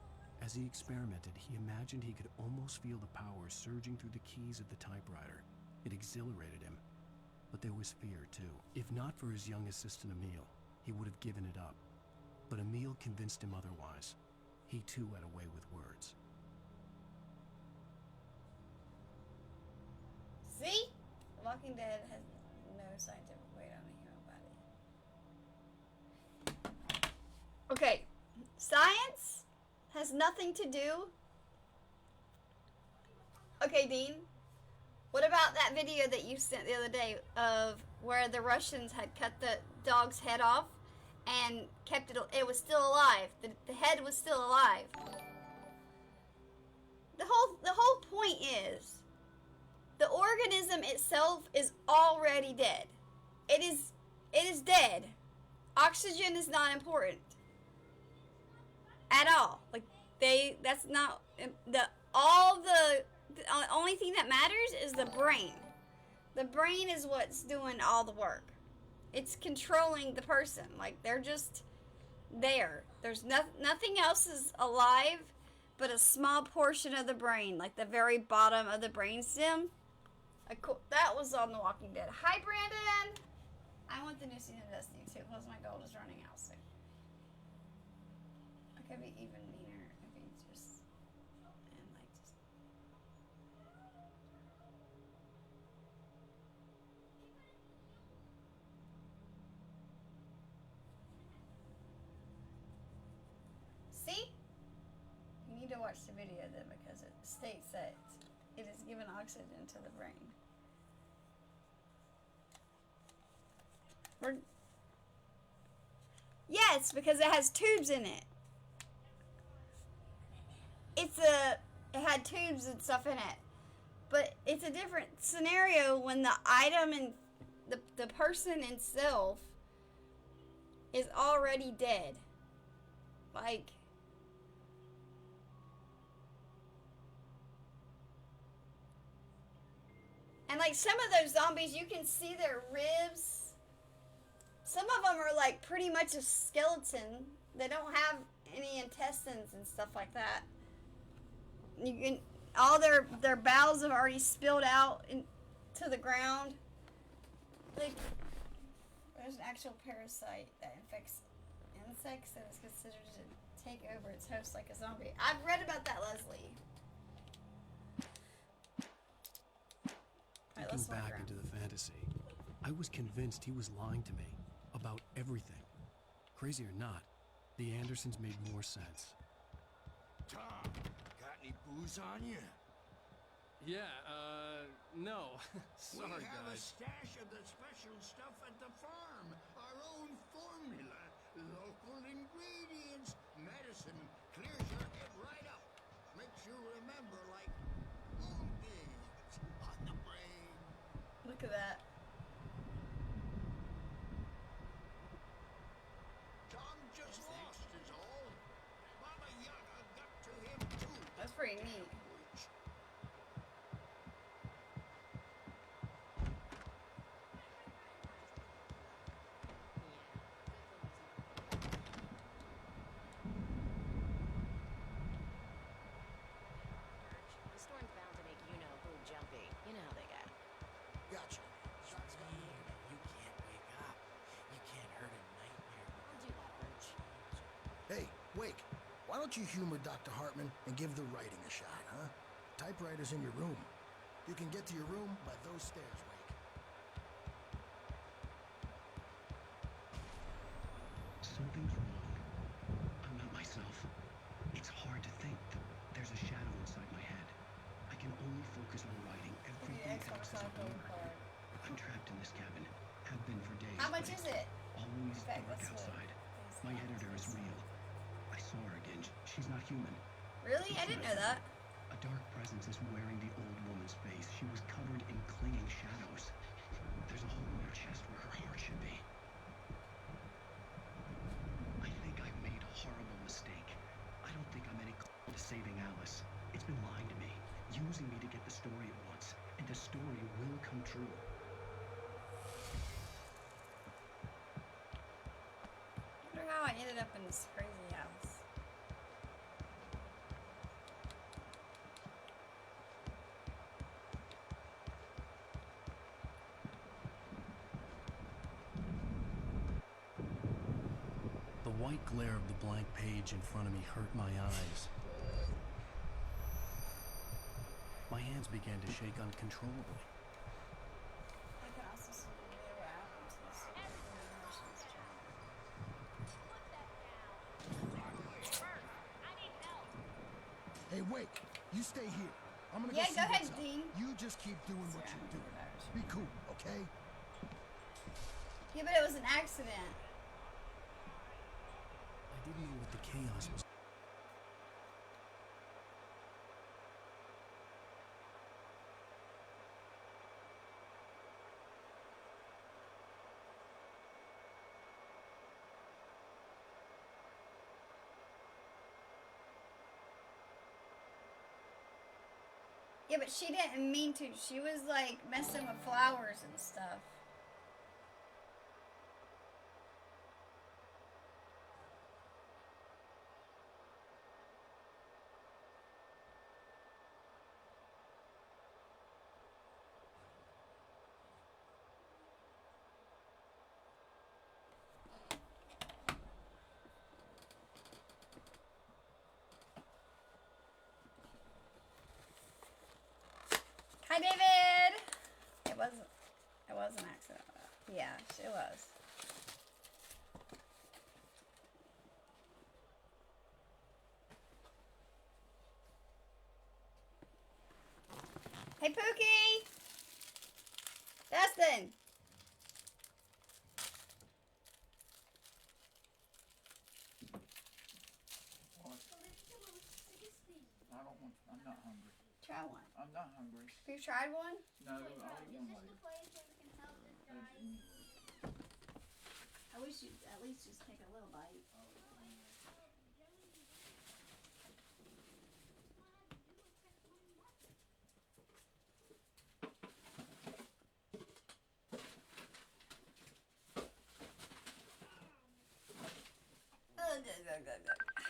As he experimented, he imagined he could almost feel the power surging through the keys of the typewriter. It exhilarated him. But there was fear, too. If not for his young assistant Emil, he would have given it up. But Emil convinced him otherwise. He, too, had a way with words. See? The Walking Dead has no scientific weight on a human body. Okay. Science has nothing to do Okay, Dean. What about that video that you sent the other day of where the Russians had cut the dog's head off and kept it? It was still alive. The head was still alive. The whole point is the organism itself is already dead. It is dead. Oxygen is not important at all. Like that's not the only thing that matters is the brain. The brain is what's doing all the work. It's controlling the person. Like they're just there. There's nothing else is alive but a small portion of the brain, like the very bottom of the brain stem. That was on The Walking Dead. Hi, Brandon. I want the new season of Destiny too, because my gold is running out soon. I could be even meaner if he just See? You need to watch the video then, because it states that it is giving oxygen to the brain. Yes, because it has tubes in it. It had tubes and stuff in it. But it's a different scenario when the item and the person itself is already dead. Like, and like some of those zombies, you can see their ribs. Some of them are like pretty much a skeleton. They don't have any intestines and stuff like that. You can, all their bowels have already spilled out into the ground. Like, there's an actual parasite that infects insects that is considered to take over its host like a zombie. I've read about that, Leslie. Right, Looking back into the fantasy, I was convinced he was lying to me about everything. Crazy or not, the Andersons made more sense. Tom, got any booze on you? Yeah, no. Sorry, we have guys. a stash of the special stuff at the farm. Our own formula. Local ingredients. Medicine clears your head right up. Makes you remember like moonbeams on the brain. Look at that. Tom just lost is all. Baba Yaga got to him too. That's pretty neat. The storm's bound to make you-know-who jumpy. You know how they get. Gotcha. You can't wake up. You can't hurt a nightmare. I'll do that, Birch. Hey, Wake, why don't you humor Dr. Hartman and give the writing a shot, huh? Typewriter's in your room. You can get to your room by those stairs, Wake. Something's wrong. I'm not myself. It's hard to think. There's a shadow inside my head. I can only focus on writing. Everything else is a blur. I'm trapped in this cabin. Have been for days. How much is it? Always Okay, dark that's outside. My editor is real. I saw her again. She's not human. Really? I didn't know that. A dark presence is wearing the old woman's face. She was covered in clinging shadows. There's a hole in her chest where her heart should be. I think I've made a horrible mistake. I don't think I'm any closer to saving Alice. It's been lying to me, using me to get the story it wants, and the story will come true. I wonder how I ended up in this crazy house. The white glare of the blank page in front of me hurt my eyes. My hands began to shake uncontrollably. I can also see the video what happens to this emotions Hey, Wake, you stay here. I'm gonna Yeah, go see go ahead, what's up. Dean. You just keep doing what you're doing. Be cool, okay? Yeah, but it was an accident. I didn't know what the chaos was. Yeah, but she didn't mean to. She was like messing with flowers and stuff. Hi, David. It was an accident. Yeah, it was. Hey, Pookie. Dustin. I'm not hungry. Try one. I'm not hungry. Have you tried one? No, I'll eat one later. I wish you'd at least just take a little bite.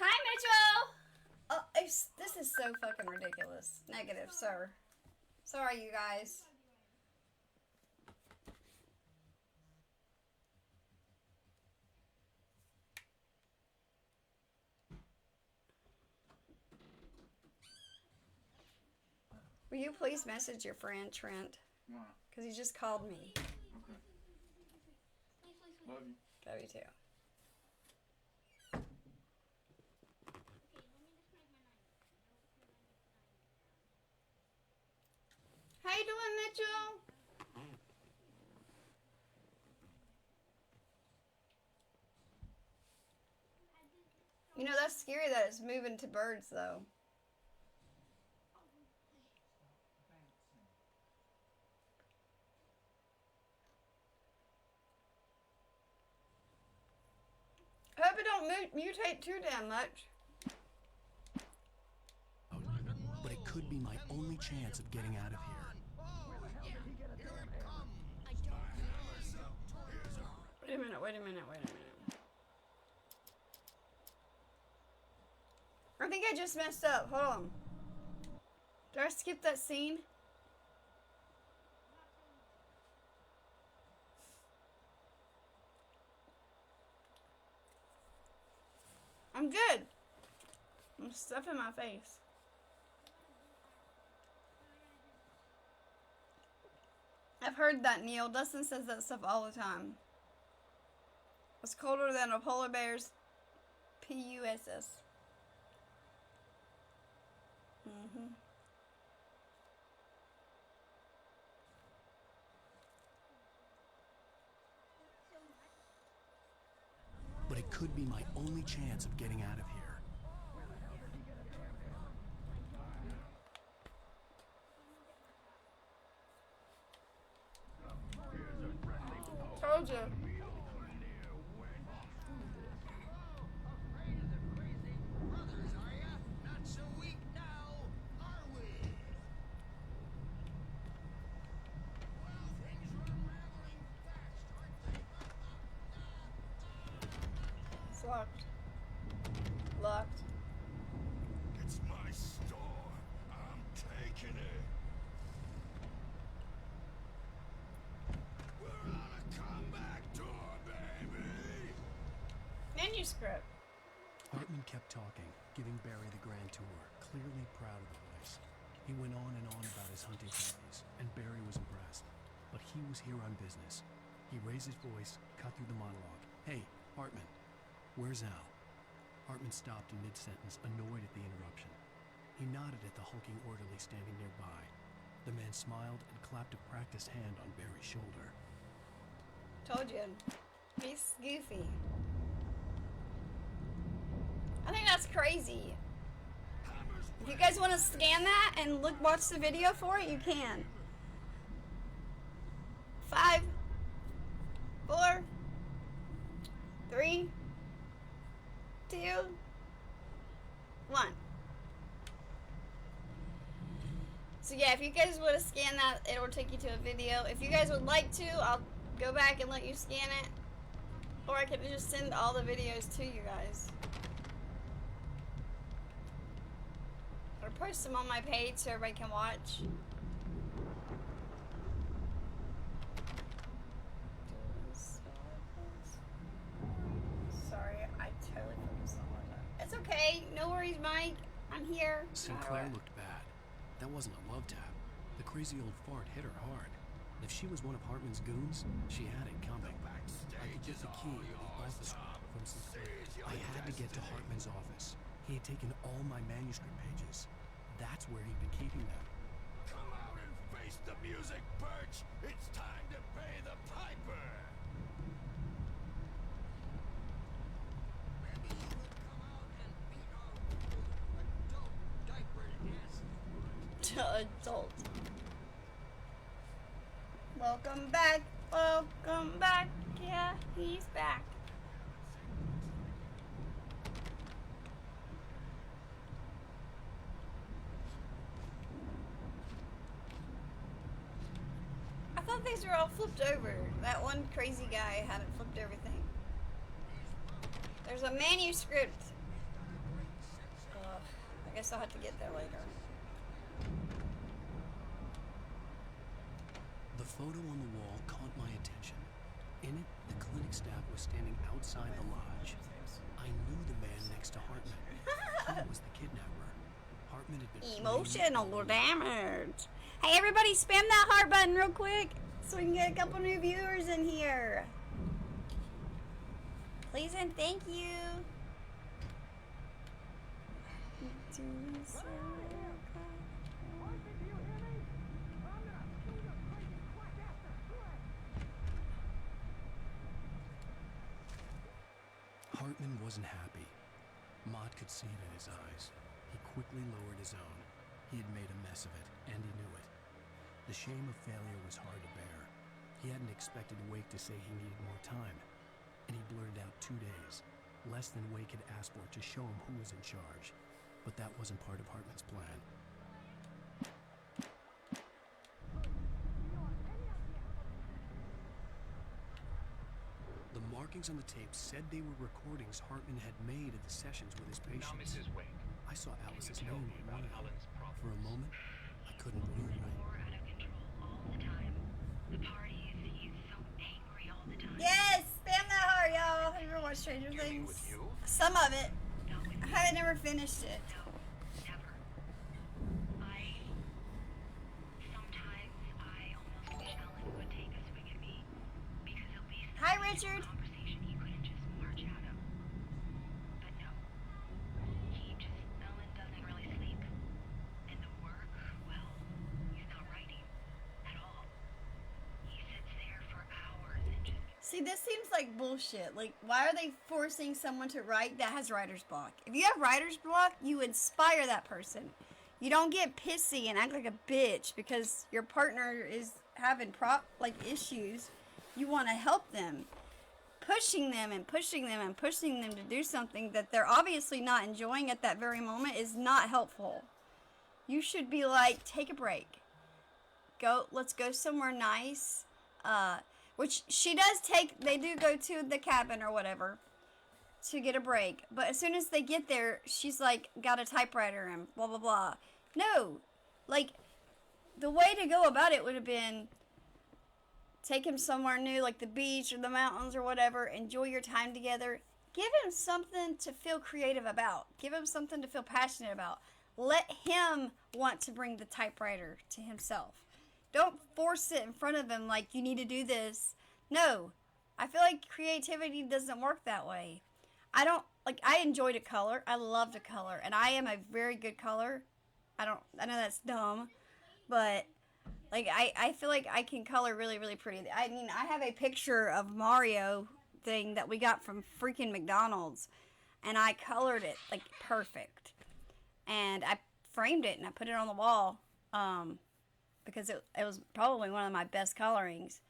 Hi, Mitchell! Oh, this is so fucking ridiculous. Negative, sir. Sorry, you guys. Will you please message your friend Trent? Why? Because he just called me. Okay. Love you. Love you too. How you doing, Mitchell? You know, that's scary that it's moving to birds, though. I hope it don't mutate too damn much. But it could be my only chance of getting out of here. Wait a minute, wait a minute, wait a minute. I think I just messed up. Hold on. Did I skip that scene? I'm good. I'm stuffing my face. I've heard that, Neil. Dustin says that stuff all the time. It's colder than a polar bear's PUSS. But it could be my only chance of getting out of here. Told you. Not so weak now, are we? Well, things are unraveling fast, aren't they? It's locked. Locked. It's my store. I'm taking it. We're on a comeback tour, baby. Manuscript. Hartman kept talking, giving Barry the grand tour, clearly proud of the place. He went on and on about his hunting parties, and Barry was impressed. But he was here on business. He raised his voice, cut through the monologue. Hey, Hartman, where's Al? Hartman stopped in mid-sentence, annoyed at the interruption. He nodded at the hulking orderly standing nearby. The man smiled and clapped a practiced hand on Barry's shoulder. Told you. He's goofy. I think that's crazy. If you guys want to scan that and watch the video for it, you can. 5, 4, 3, 2, 1. So yeah, if you guys want to scan that, it will take you to a video. If you guys would like to, I'll go back and let you scan it. Or I can just send all the videos to you guys. Or post them on my page so everybody can watch. Sorry, I totally focused on that. It's okay. No worries, Mike. I'm here. Sinclair looked bad. That wasn't a love tap. The crazy old fart hit her hard. And if she was one of Hartman's goons, she had it coming. I could get the key to the office from Sinclair. I had to get to Hartman's office. He had taken all my manuscript pages. That's where he'd been keeping them. Come out and face the music, Birch! It's time to pay the piper! Maybe you would come out and beat our adult diapered ass. Adult. Welcome back. Welcome back. Yeah, he's back. I thought these were all flipped over. That one crazy guy hadn't flipped everything. There's a manuscript. I guess I'll have to get there later. The photo on the wall caught my attention. In it, the clinic staff was standing outside the lodge. I knew the man next to Hartman. He was the kidnapper. Hartman had been Emotional damage. Hey, everybody, spam that heart button real quick so we can get a couple new viewers in here. Please and thank you. Hartman wasn't happy. Mott could see it in his eyes. He quickly lowered his own. He had made a mess of it, and he knew it. The shame of failure was hard to bear. He hadn't expected Wake to say he needed more time, and he blurted out 2 days, less than Wake had asked for to show him who was in charge. But that wasn't part of Hartman's plan. The markings on the tape said they were recordings Hartman had made at the sessions with his patients. Now, Mrs. Wake, I saw Alice's tell name me on about one of them. Alan's problems? For a moment, I couldn't believe it. Yes, spam that heart, y'all. Have you ever watched Stranger Things? Some of it. I haven't never finished it. Hi, Richard. See, this seems like bullshit. Like, why are they forcing someone to write that has writer's block? If you have writer's block, you inspire that person. You don't get pissy and act like a bitch because your partner is having issues. You want to help them. Pushing them and pushing them and pushing them to do something that they're obviously not enjoying at that very moment is not helpful. You should be like, take a break. Let's go somewhere nice. Which she does take, they do go to the cabin or whatever to get a break. But as soon as they get there, she's like, got a typewriter and blah, blah, blah. No. Like, the way to go about it would have been take him somewhere new, like the beach or the mountains or whatever. Enjoy your time together. Give him something to feel creative about. Give him something to feel passionate about. Let him want to bring the typewriter to himself. Don't force it in front of him like you need to do this. No. I feel like creativity doesn't work that way. I enjoy to color. I love to color. And I am a very good color. I know that's dumb, but like I feel like I can color really, really pretty. I mean, I have a picture of Mario thing that we got from freaking McDonald's, and I colored it like perfect, and I framed it and I put it on the wall, because it was probably one of my best colorings.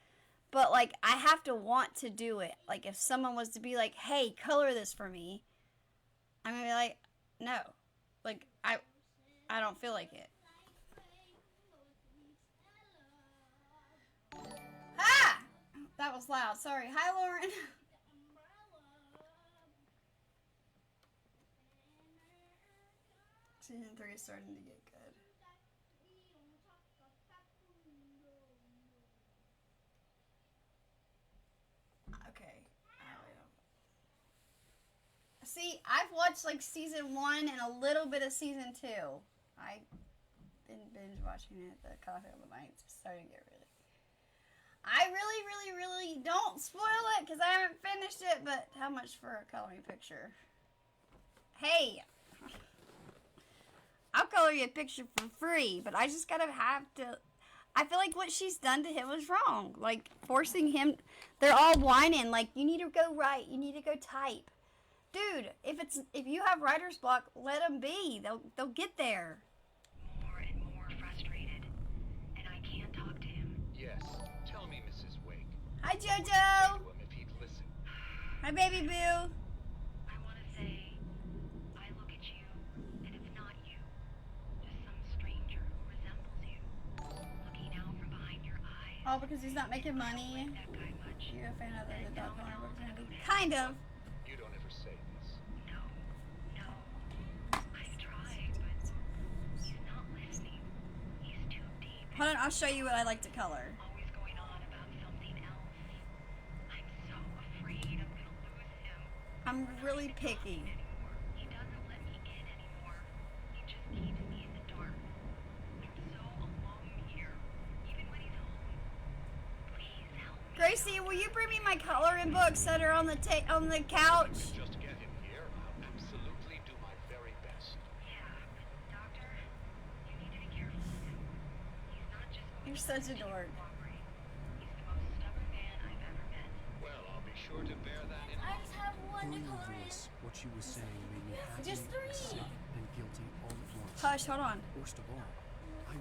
But like I have to want to do it. Like if someone was to be like, "Hey, color this for me," I'm gonna be like, "No," like I don't feel like it. Ah! That was loud. Sorry. Hi, Lauren. Season 3 is starting to get good. Okay. See, I've watched like season 1 and a little bit of season 2. I've been binge watching it. The Coffee of the Nights is starting to get really. I really don't spoil it because I haven't finished it, but how much for a coloring picture? Hey! I'll color you a picture for free, but I just gotta have to. I feel like what she's done to him was wrong. Like, forcing him. They're all whining, like, you need to go write, you need to go type. Dude, if you have writer's block, let them be. They'll get there. More and more frustrated, and I can't talk to him. Yes, tell me, Mrs. Wake. Hi, What would you Jojo. say to him if he'd listen? Hi, baby boo. I want to say, I look at you, and it's not you. Just some stranger who resembles you. Looking out from behind your eyes. Oh, because he's not making money. That guy much. You're a fan of the dog coloring books, Andy? Kind of. You don't ever say this. No. I tried, but he's not listening. He's too deep. Hold on, I'll show you what I like to color. Always going on about something else. I'm so afraid I'm gonna lose him. I'm really picky. He doesn't let me in anymore. He just keeps me in the dark. I'm so alone here, even when he's home. Please help me. Gracie, will you bring me my coloring books that are on the couch? Just get him here. I'll absolutely do my very best. Yeah, but doctor, you need to be careful of him. He's not just going You're to such a let you dork. cooperate. He's the most stubborn man I've ever met. Well, I'll be sure to bear that in I mind. just have one to Hearing her color in. voice, what she was saying made me happy, Just 3. sick, and guilty all at once. Hush, hold on. Worst of all, I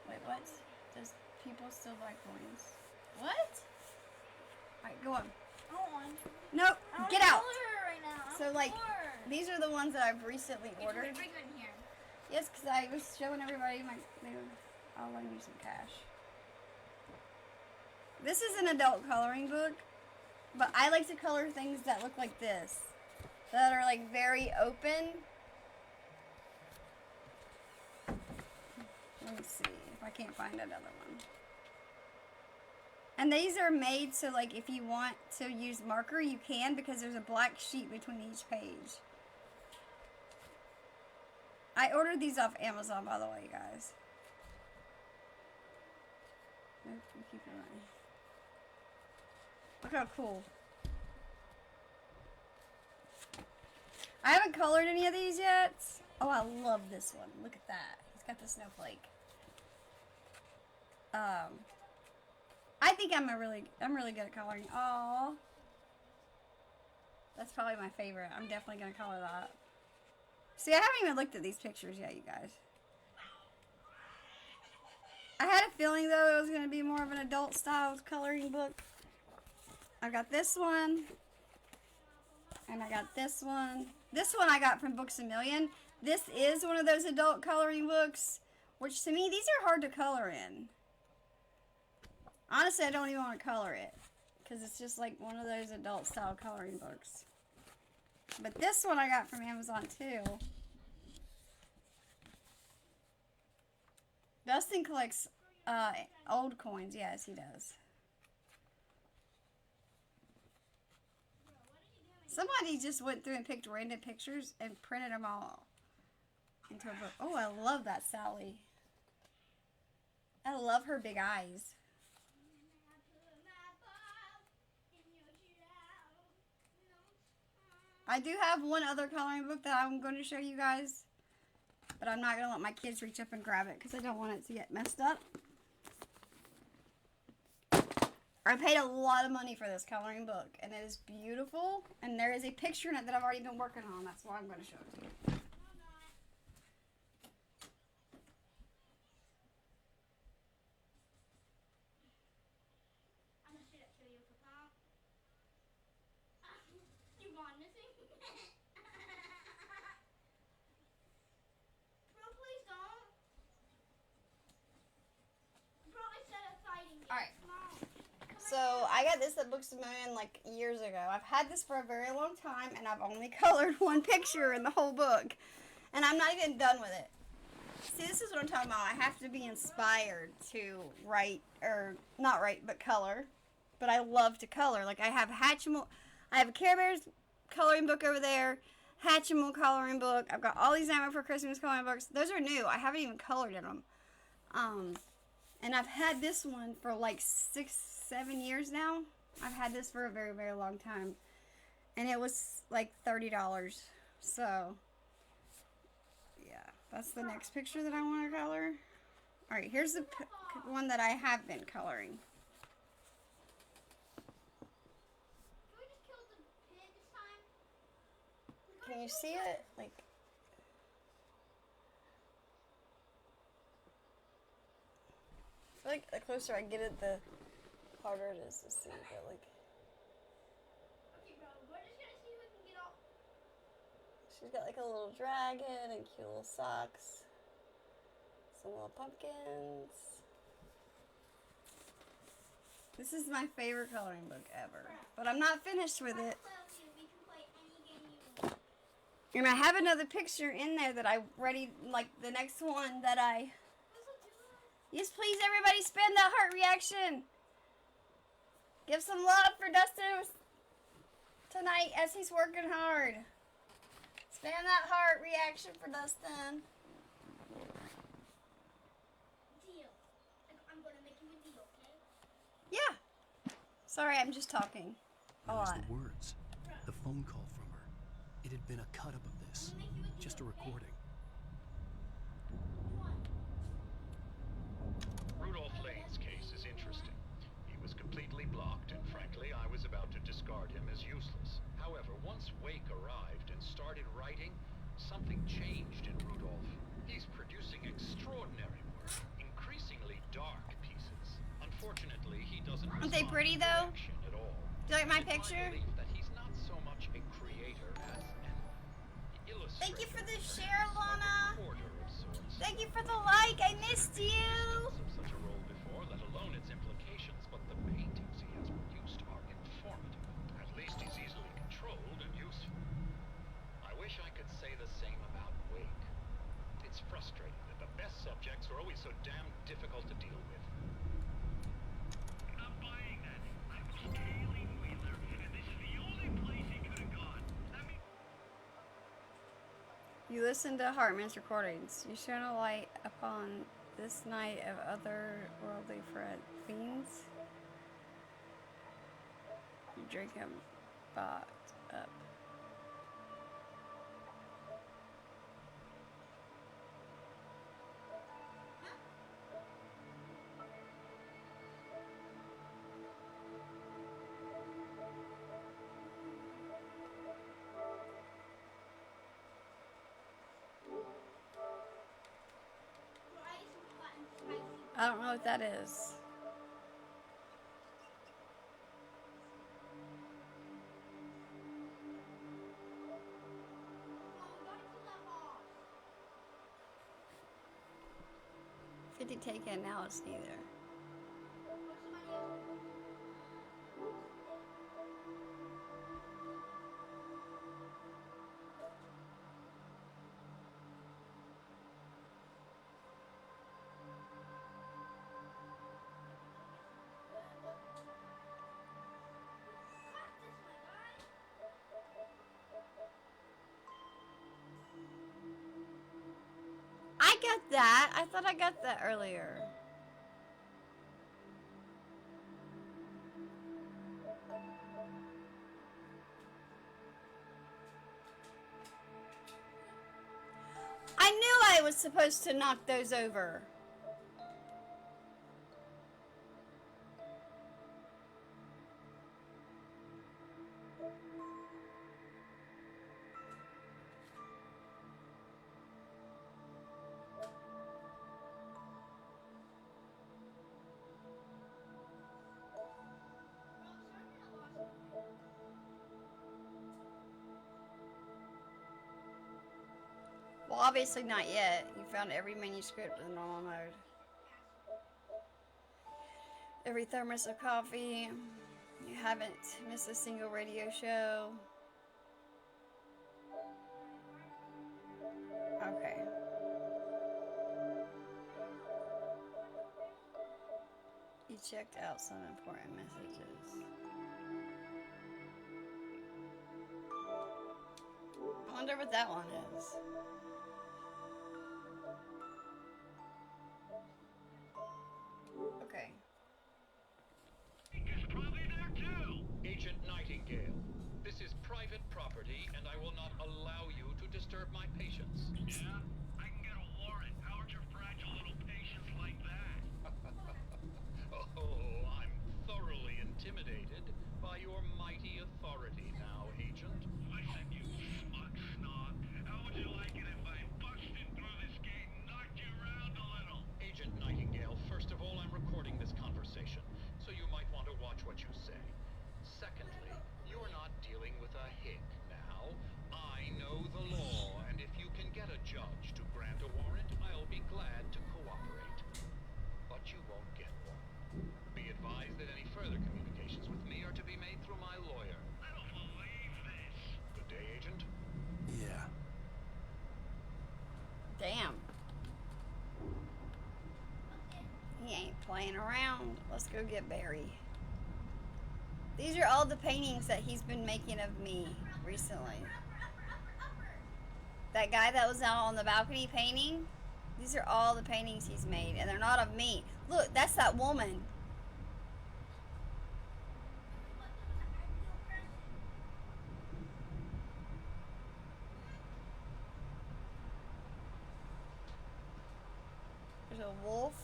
Wait, what? There's people still buy coins. What? Alright, go on. I don't want. Nope, I don't get wanna out. color her right now. I'm So, like, bored. these are the ones that I've recently ordered. Bring in here. Yes, because I was showing everybody I'll lend you some cash. This is an adult coloring book, but I like to color things that look like this. That are like very open. Let me see if I can't find another one. And these are made so like if you want to use marker, you can because there's a black sheet between each page. I ordered these off Amazon, by the way, guys. Nope, we keep it running. Look how cool. I haven't colored any of these yet. Oh, I love this one. Look at that. He's got the snowflake. I think I'm really good at coloring. Oh, that's probably my favorite. I'm definitely gonna color that. See, I haven't even looked at these pictures yet, you guys. I had a feeling though it was gonna be more of an adult style coloring book. I got this one, and I got this one. This one I got from Books A Million. This is one of those adult coloring books, which to me these are hard to color in. Honestly, I don't even want to color it because it's just like one of those adult style coloring books. But this one I got from Amazon too. Dustin collects old coins. Yes, he does. Somebody just went through and picked random pictures and printed them all into a book. Oh, I love that Sally. I love her big eyes. I do have one other coloring book that I'm going to show you guys, but I'm not going to let my kids reach up and grab it because I don't want it to get messed up. I paid a lot of money for this coloring book, and it is beautiful, and there is a picture in it that I've already been working on. That's why I'm going to show it to you. I'm gonna shoot it to you, Papa. You gone missing? Bro, please don't. Bro, I said a fighting game. Alright. Come on. So, I got this at Books A Million like years ago. I've had this for a very long time, and I've only colored one picture in the whole book. And I'm not even done with it. See, this is what I'm talking about. I have to be inspired to write, or not write, but color. But I love to color. Like, I have I have a Care Bears coloring book over there, Hatchimal coloring book. I've got all these Nightmare Before Christmas coloring books. Those are new. I haven't even colored in them. And I've had this one for like 6-7 years now. I've had this for a very, very long time. And it was like $30. So, yeah. That's the next picture that I want to color. Alright, here's the one that I have been coloring. Can you see it? Like, I feel like the closer I get it, the harder it is to see. But like, Okay, bro, we're just gonna see who can get off. she's got like a little dragon and cute little socks, some little pumpkins. This is my favorite coloring book ever, but I'm not finished with it. We can play any game you want. And I have another picture in there that I ready, like the next one that I... Yes, please, everybody, spam that heart reaction. Give some love for Dustin tonight as he's working hard. Spam that heart reaction for Dustin. Deal. I'm gonna make you a deal, okay? Yeah. Sorry, I'm just talking a lot. The words, the phone call from her. It had been a cut-up of this, just a recording. Rudolph Lane's case is interesting. He was completely blocked, and frankly, I was about to discard him as useless. However, once Wake arrived and started writing, something changed in Rudolph. He's producing extraordinary work, increasingly dark pieces. Unfortunately, he doesn't Aren't they pretty, respond to though? direction at all. Do you like my It's my picture? belief that he's not so much a creator as an illustrator. Thank you for the share, Lana. Reporter of sorts. Thank you for the like. I missed you. Of such a role before, let alone its implications, but the paintings he has produced are informative. At least he's easily controlled and useful. I wish I could say the same about Wake. It's frustrating that the best subjects are always so damn difficult to deal with. Not buying that. I was tailing Wheeler, and this is the only place he could have gone. That means You listen to Hartman's recordings. You shine a light upon this night of otherworldly fiends. You drink them bought up. I don't know what that is. $50 taken, now it's neither. I got that. I thought I got that earlier. I knew I was supposed to knock those over. Well, obviously not yet. You found every manuscript in normal mode. Every thermos of coffee. You haven't missed a single radio show. Okay. You checked out some important messages. I wonder what that one is. Okay. Is probably there too. Agent Nightingale, this is private property, and I will not allow you to disturb my patients. Yeah, I can get a warrant. Howard your fragile little patients like that. Oh, I'm thoroughly intimidated by your mighty authority now, Agent. Listen, you smug snob. How would you like it if I busted through this gate and knocked you around a little? Agent Nightingale, first of all, I'm recording this conversation, so you might want to watch what you say. Secondly, you're not dealing with a hick now. I know the law, and if you can get a judge to grant a warrant, I'll be glad to cooperate. But you won't get one. Be advised that any further communications with me are to be made through my lawyer. I don't believe this. Good day, Agent. Yeah. Damn. He ain't playing around. Let's go get Barry. These are all the paintings that he's been making of me recently. That guy that was out on the balcony painting, these are all the paintings he's made, and they're not of me. Look, that's that woman. There's a wolf.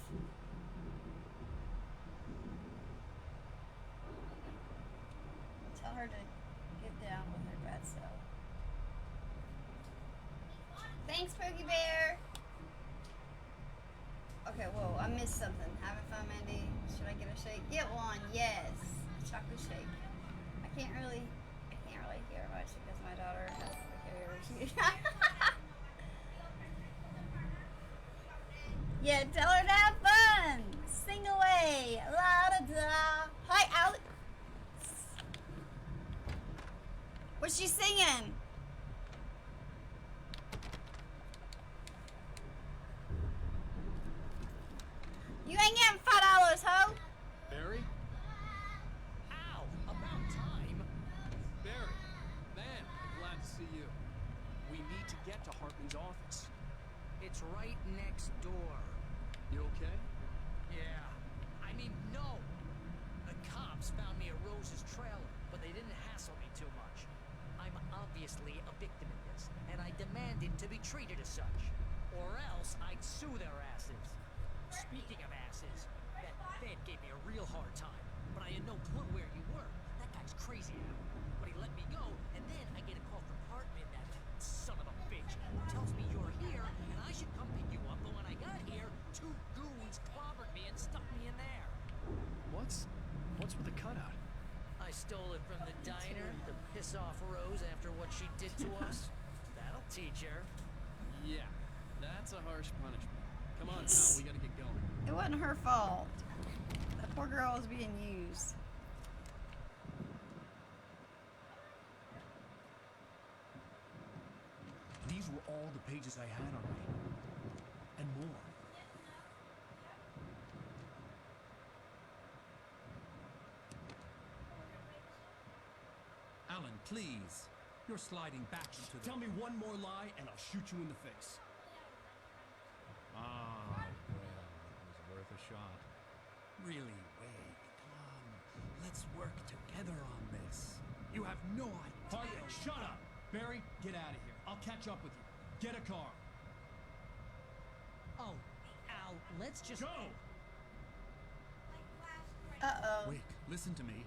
Tell her to get down with her bad self. Thanks, Pokey Bear. Okay, whoa, I missed something. Having fun, Mandy? Should I get a shake? Get one, yes. Chocolate shake. I can't really hear much because my daughter has the carrier. Yeah, tell her to have fun. Sing away. La da da. Hi, Alex. What's she singing? You ain't getting $5, ho. Barry? Ow! About time! Barry! Man, I'm glad to see you. We need to get to Hartman's office. It's right next door. You okay? Yeah. I mean, no! The cops found me at Rose's trailer, but they didn't hassle me too much. I'm obviously a victim in this, and I demanded to be treated as such. Or else I'd sue their asses. Speaking of asses, that Fed gave me a real hard time, but I had no clue where you were. That guy's crazy. But he let me go, and then I get a call from Hartman, that son of a bitch, who tells me you're here, and I should come pick you up, but when I got here, two goons clobbered me and stuck me in there. What's with the cutout? I stole it from the diner to piss off Rose after what she did to us. That'll teach her. Yeah, that's a harsh punishment. Come on, pal, we gotta get going. It wasn't her fault. That poor girl was being used. These were all the pages I had on me. And more. Alan, please. You're sliding back into the... Tell me one more lie and I'll shoot you in the face. Ah, well, it was worth a shot. Really, Wade, come. Let's work together on this. You have no idea. Hartman, shut up! Barry, get out of here. I'll catch up with you. Get a car. Let's just go. Uh-oh. Wake, listen to me.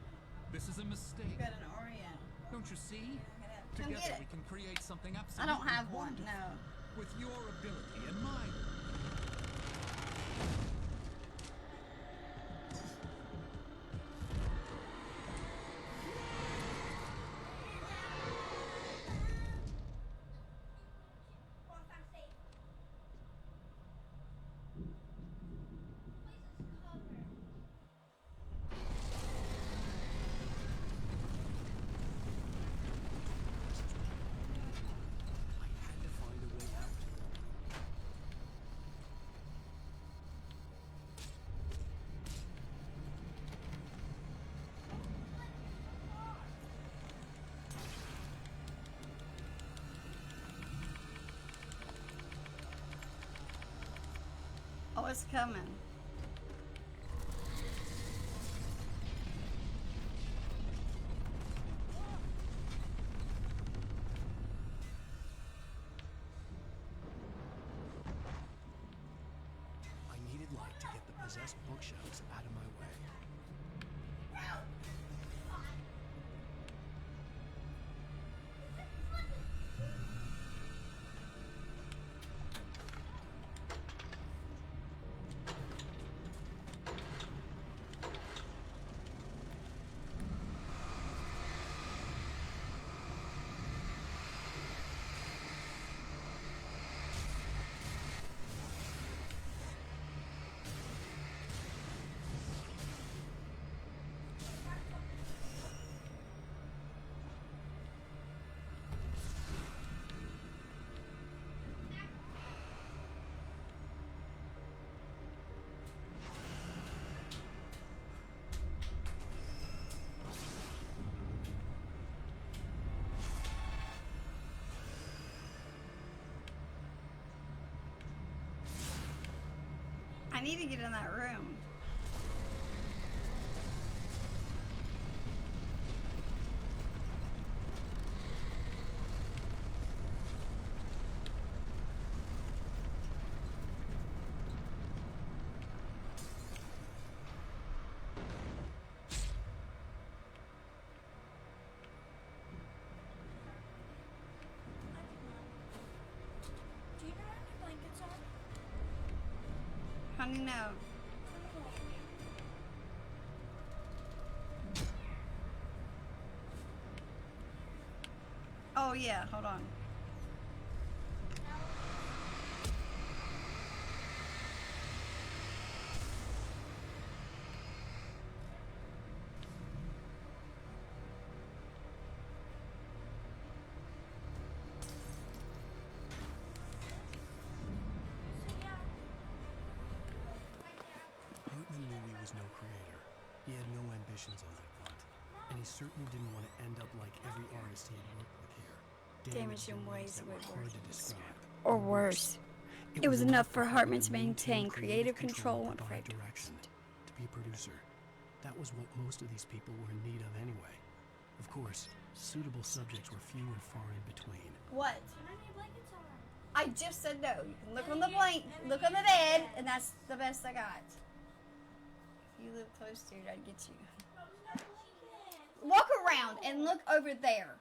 This is a mistake. Got an Orient. Don't you see? Come Together get it. we can create something I absolutely don't have one, wonderful. no. With your ability and mine. Oh, it's coming. I needed light to get the possessed bookshelves out of my way. I need to get in that room. Do you know how many blankets are? Honey, no. Oh yeah, hold on. Hartman knew he was no creator. He had no ambitions on that front. And he certainly didn't want to end up like every artist he had worked with here. Damaged in ways that were were hard to describe. Or worse. It was enough for Hartman to maintain creative control and provide direction. To be a producer. That was what most of these people were in need of anyway. Of course, suitable subjects were few and far in between. What? How many blankets are? I just said no. You can look on the look on the bed, and that's the best I got. If you live close to it, I'd get you. Walk around and look over there.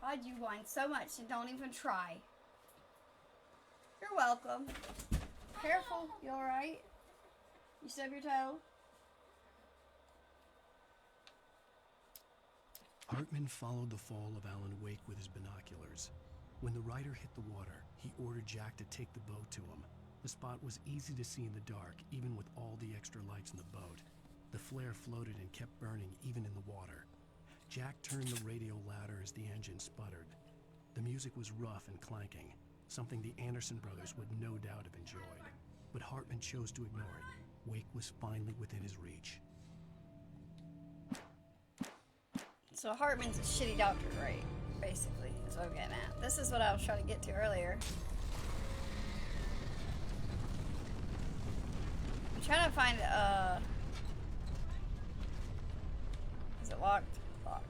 God, you whine so much and don't even try. You're welcome. Careful, you alright? You stub your toe? Hartman followed the fall of Alan Wake with his binoculars. When the rider hit the water, he ordered Jack to take the boat to him. The spot was easy to see in the dark, even with all the extra lights in the boat. The flare floated and kept burning even in the water. Jack turned the radio louder as the engine sputtered. The music was rough and clanking, something the Anderson brothers would no doubt have enjoyed. But Hartman chose to ignore it. Wake was finally within his reach. So Hartman's a shitty doctor, right? Basically, is what I'm getting at. This is what I was trying to get to earlier. I'm trying to find, is it locked? Locked.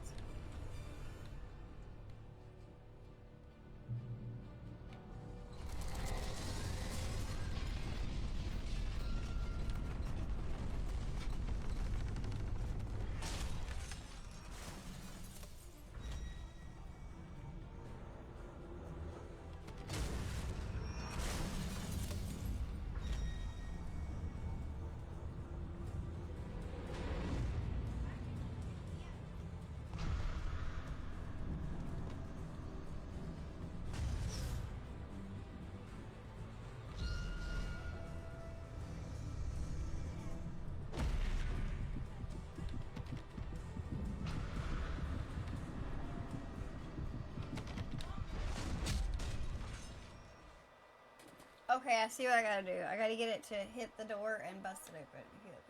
Okay, I see what I gotta do. I gotta get it to hit the door and bust it open. Okay, that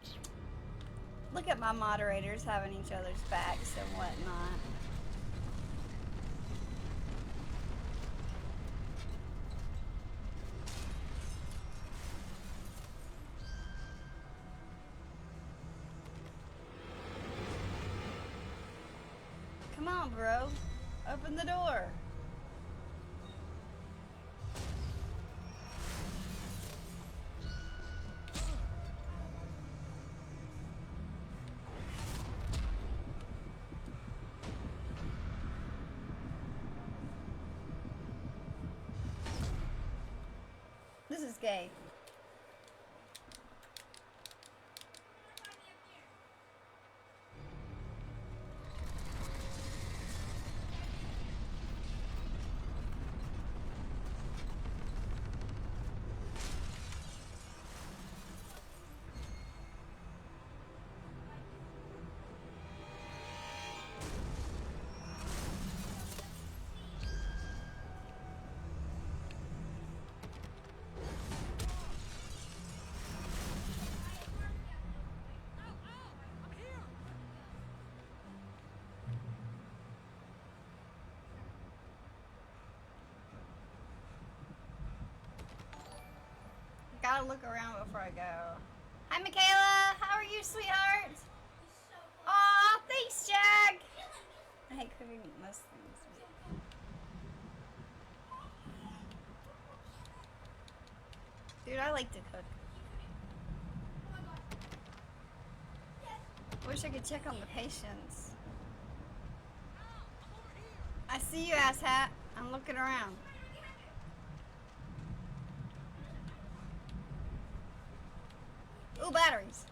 goes. Look at my moderators having each other's backs and whatnot. Come on, bro. Open the door. This is gay. Gotta look around before I go. Hi, Michaela. How are you, sweetheart? Aw, thanks, Jag. I hate cooking most things. Dude, I like to cook. Wish I could check on the patients. I see you, asshat. I'm looking around. Ooh, batteries.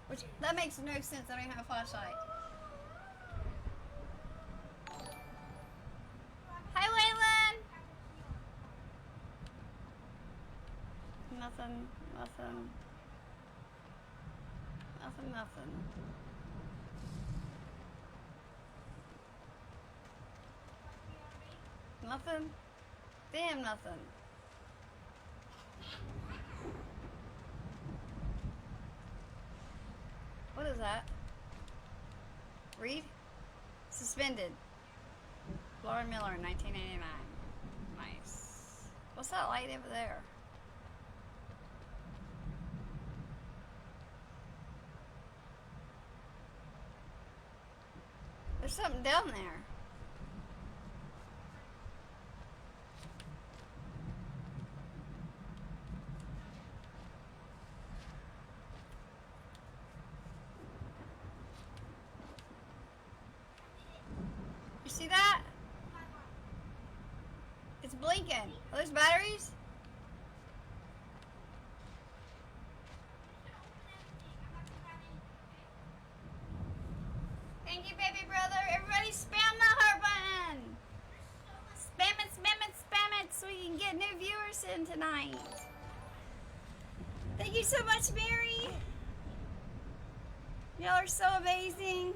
Which, that makes no sense. I don't even have a flashlight. Hi, Waylon! Nothing, nothing. Nothing, nothing. Nothing? Damn, nothing. What is that? Read? Suspended. Laura Miller, 1989. Nice. What's that light over there? There's something down there. You see that? It's blinking. Are those batteries? Thank you, baby brother. Everybody spam the heart button. Spam it, spam it, spam it so we can get new viewers in tonight. Thank you so much, Mary. Y'all are so amazing.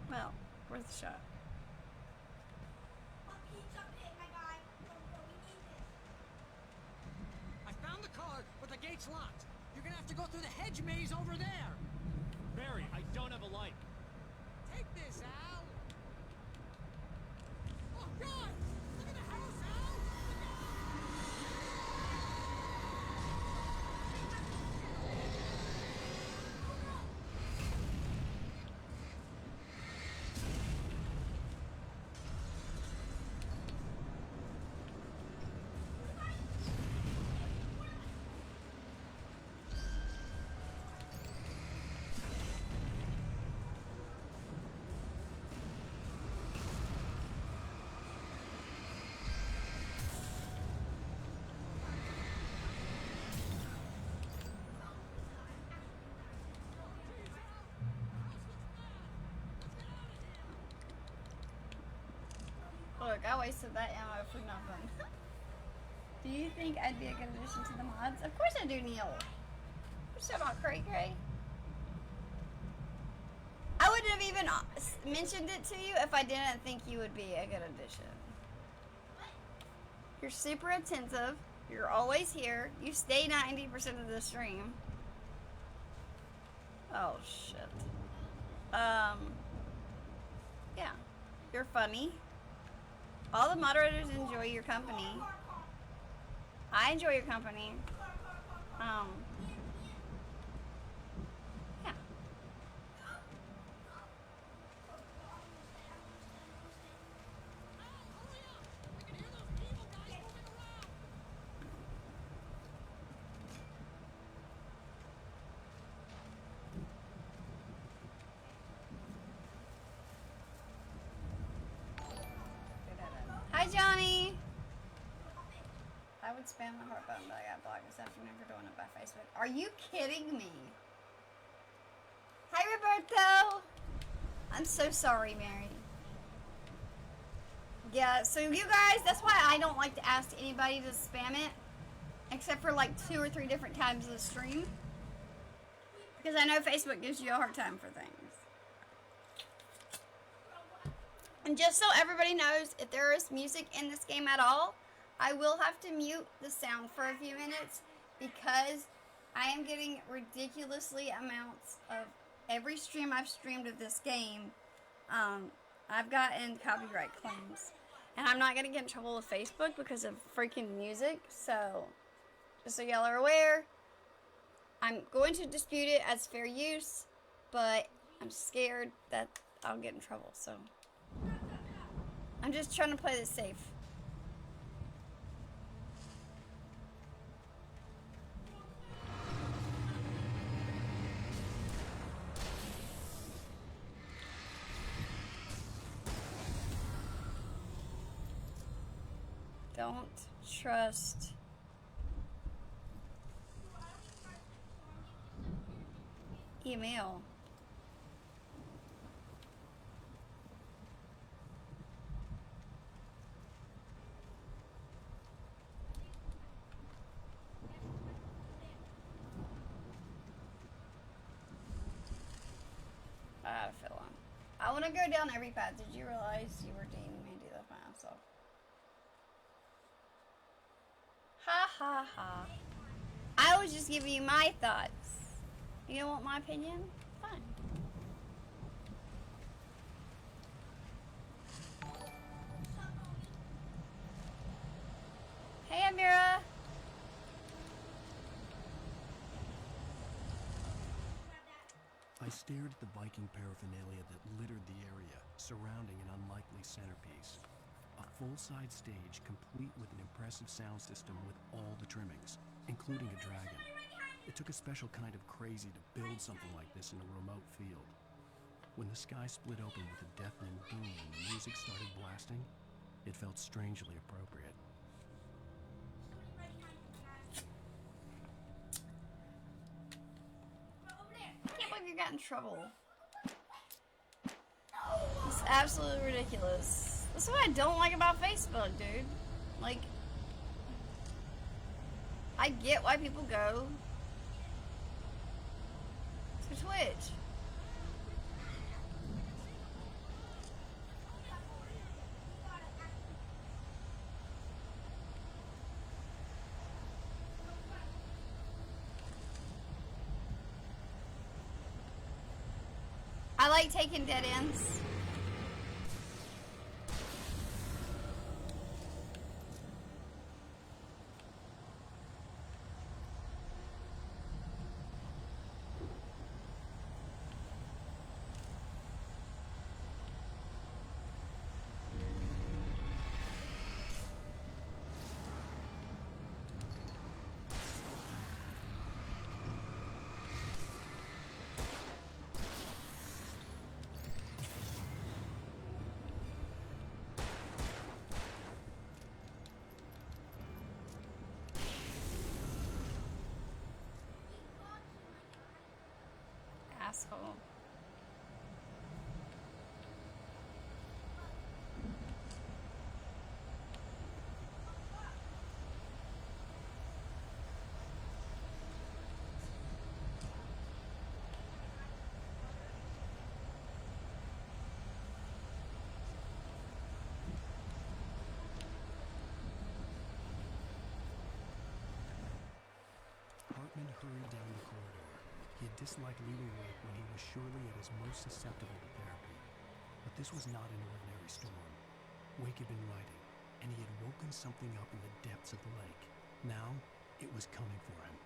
Well, worth a shot. I found the car, but the gate's locked. You're gonna have to go through the hedge maze over there. Barry, I don't have a light. Take this, Al. Oh, God! Look at the house, Al! Look, I wasted that ammo for nothing. Do you think I'd be a good addition to the mods? Of course I do, Neil. Of course So not cray cray. I wouldn't have even mentioned it to you if I didn't think you would be a good addition. You're super attentive. You're always here. You stay 90% of the stream. Oh, shit. Yeah. You're funny. All the moderators enjoy your company. I enjoy your company. Yeah. Hi, Johnny. I would spam the heart button, but I got blocked this afternoon for doing it by Facebook. Are you kidding me? Hi, Roberto. I'm so sorry, Mary. Yeah, so you guys, that's why I don't like to ask anybody to spam it, except for like 2 or 3 different times of the stream, because I know Facebook gives you a hard time for things. And just so everybody knows, if there is music in this game at all, I will have to mute the sound for a few minutes because I am getting ridiculously amounts of every stream I've streamed of this game. I've gotten copyright claims. And I'm not going to get in trouble with Facebook because of freaking music. So, just so y'all are aware, I'm going to dispute it as fair use, but I'm scared that I'll get in trouble, so I'm just trying to play this safe. Don't trust email. I had a feeling. I want to go down every path. Did you realize you were deeming me to do that by myself? Ha ha ha. I was just giving you my thoughts. You don't want my opinion? Fine. Hey, Amira. I stared at the Viking paraphernalia that littered the area, surrounding an unlikely centerpiece. A full-size stage complete with an impressive sound system with all the trimmings, including a dragon. It took a special kind of crazy to build something like this in a remote field. When the sky split open with a deafening boom and the music started blasting, it felt strangely appropriate. I can't believe you got in trouble. It's absolutely ridiculous. That's what I don't like about Facebook, dude. Like, I get why people go to Twitch. I like taking dead ends. Asshole. hurried down the corridor. He had disliked leaving Wake when he was surely at his most susceptible to therapy. But this was not an ordinary storm. Wake had been writing, and he had woken something up in the depths of the lake. Now, it was coming for him.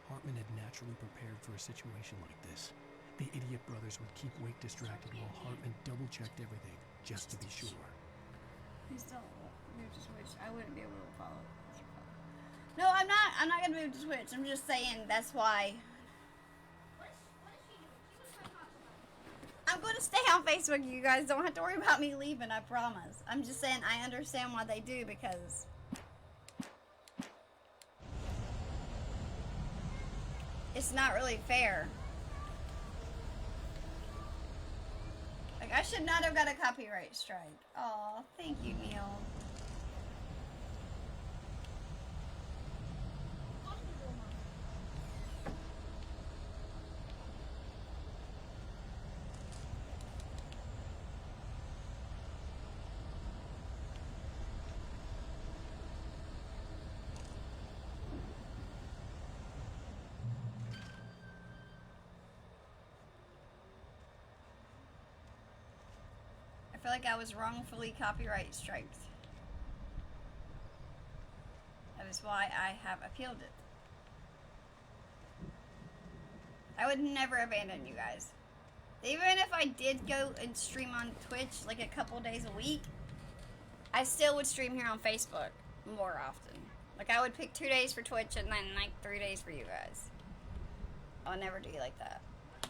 Hartman had naturally prepared for a situation like this. The idiot brothers would keep Wake distracted while Hartman double-checked everything, just to be sure. Please don't move to Switch. I wouldn't be able to follow. No, I'm not. I'm not gonna move to Switch. I'm just saying that's why. I'm going to stay on Facebook. You guys don't have to worry about me leaving, I promise. I'm just saying I understand why they do, because it's not really fair. Like, I should not have got a copyright strike. Oh, thank you, Neil. I feel like I was wrongfully copyright striked. That is why I have appealed it. I would never abandon you guys. Even if I did go and stream on Twitch like a couple days a week, I still would stream here on Facebook more often. Like, I would pick 2 days for Twitch and then like 3 days for you guys. I'll never do you like that.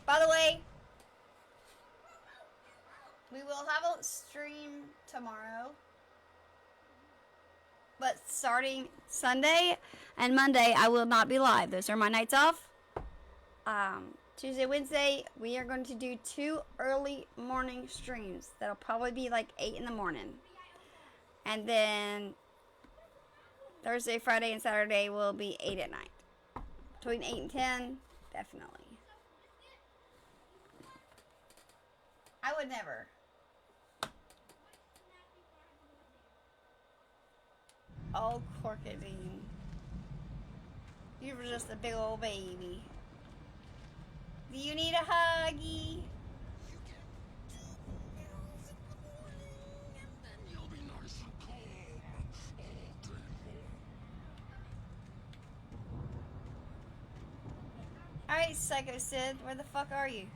By the way, we will have a stream tomorrow, but starting Sunday and Monday, I will not be live. Those are my nights off. Tuesday, Wednesday, we are going to do 2 early morning streams. That'll probably be like 8 in the morning. And then Thursday, Friday, and Saturday will be 8 at night. Between 8 and 10, definitely. I would never. Oh, Corkadine. You were just a big old baby. Do you need a huggy? Alright, Psycho Sid, where the fuck are you?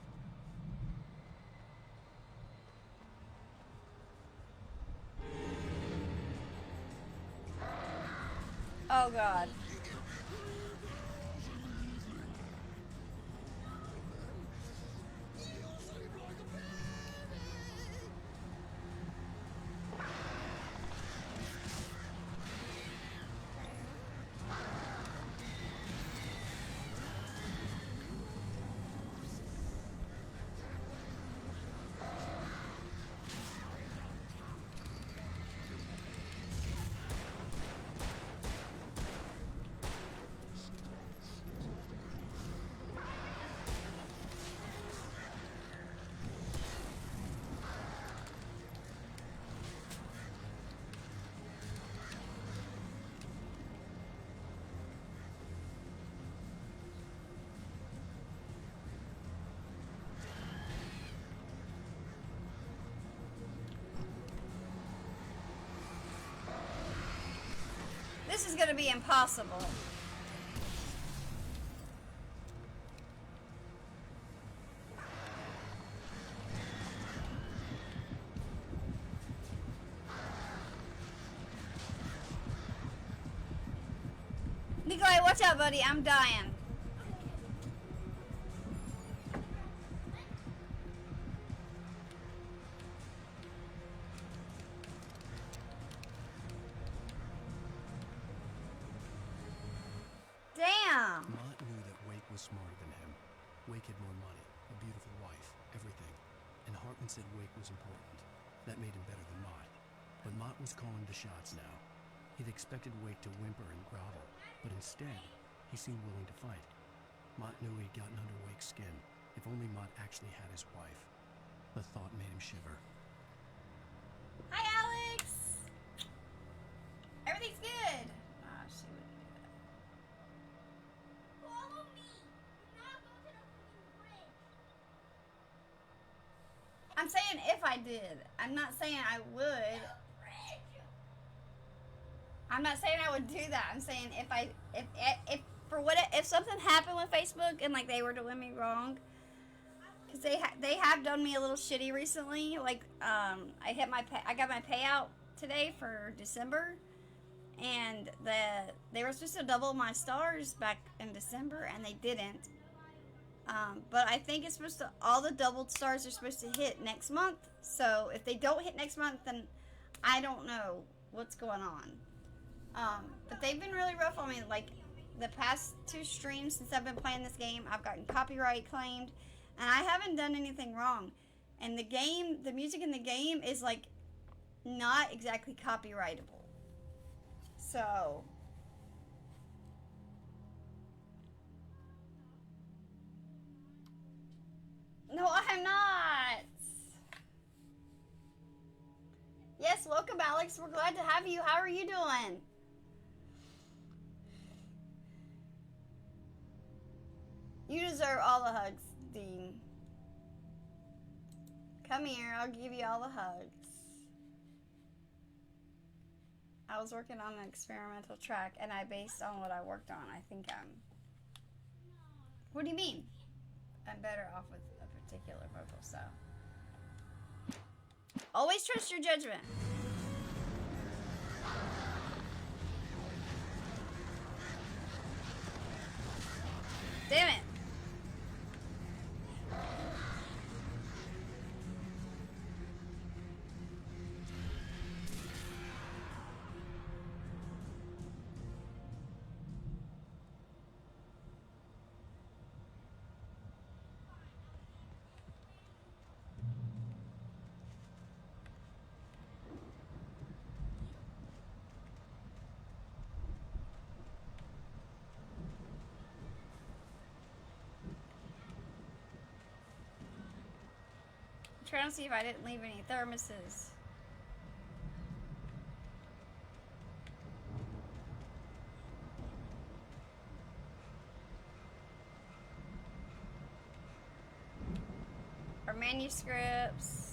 Oh god. This is gonna be impossible. Nikolai, watch out, buddy. I'm dying. Damn. Mott knew that Wake was smarter than him. Wake had more money, a beautiful wife, everything. And Hartman said Wake was important. That made him better than Mott. But Mott was calling the shots now. He'd expected Wake to whimper and grovel, but instead, he seemed willing to fight. Mott knew he'd gotten under Wake's skin. If only Mott actually had his wife. The thought made him shiver. Hi, Alex. Everything's good. Ah, she wouldn't do that. Follow me. saying if I did. I'm not saying I would. I'm not saying I would do that. I'm saying if something happened with Facebook and like they were doing me wrong, because they have done me a little shitty recently. Like I got my payout today for December, and they were supposed to double my stars back in December, and they didn't. But I think it's supposed to, all the doubled stars are supposed to hit next month. So if they don't hit next month, then I don't know what's going on. But they've been really rough on me. Like the past 2 streams since I've been playing this game, I've gotten copyright claimed, and I haven't done anything wrong. And the music in the game is like not exactly copyrightable. So no, I'm not. Yes, welcome, Alex. We're glad to have you. How are you doing? You deserve all the hugs, Dean. Come here, I'll give you all the hugs. I was working on an experimental track, and based on what I worked on, I think I'm... What do you mean? I'm better off with a particular vocal style. Always trust your judgment. Damn it. Trying to see if I didn't leave any thermoses. Or manuscripts.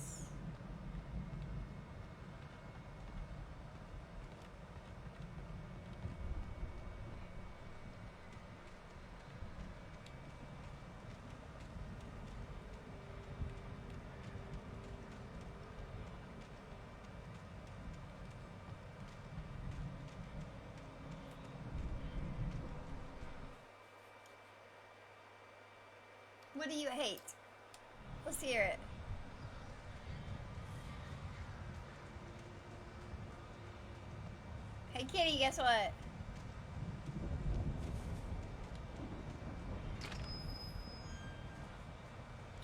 What do you hate? Let's hear it. Hey kitty, guess what?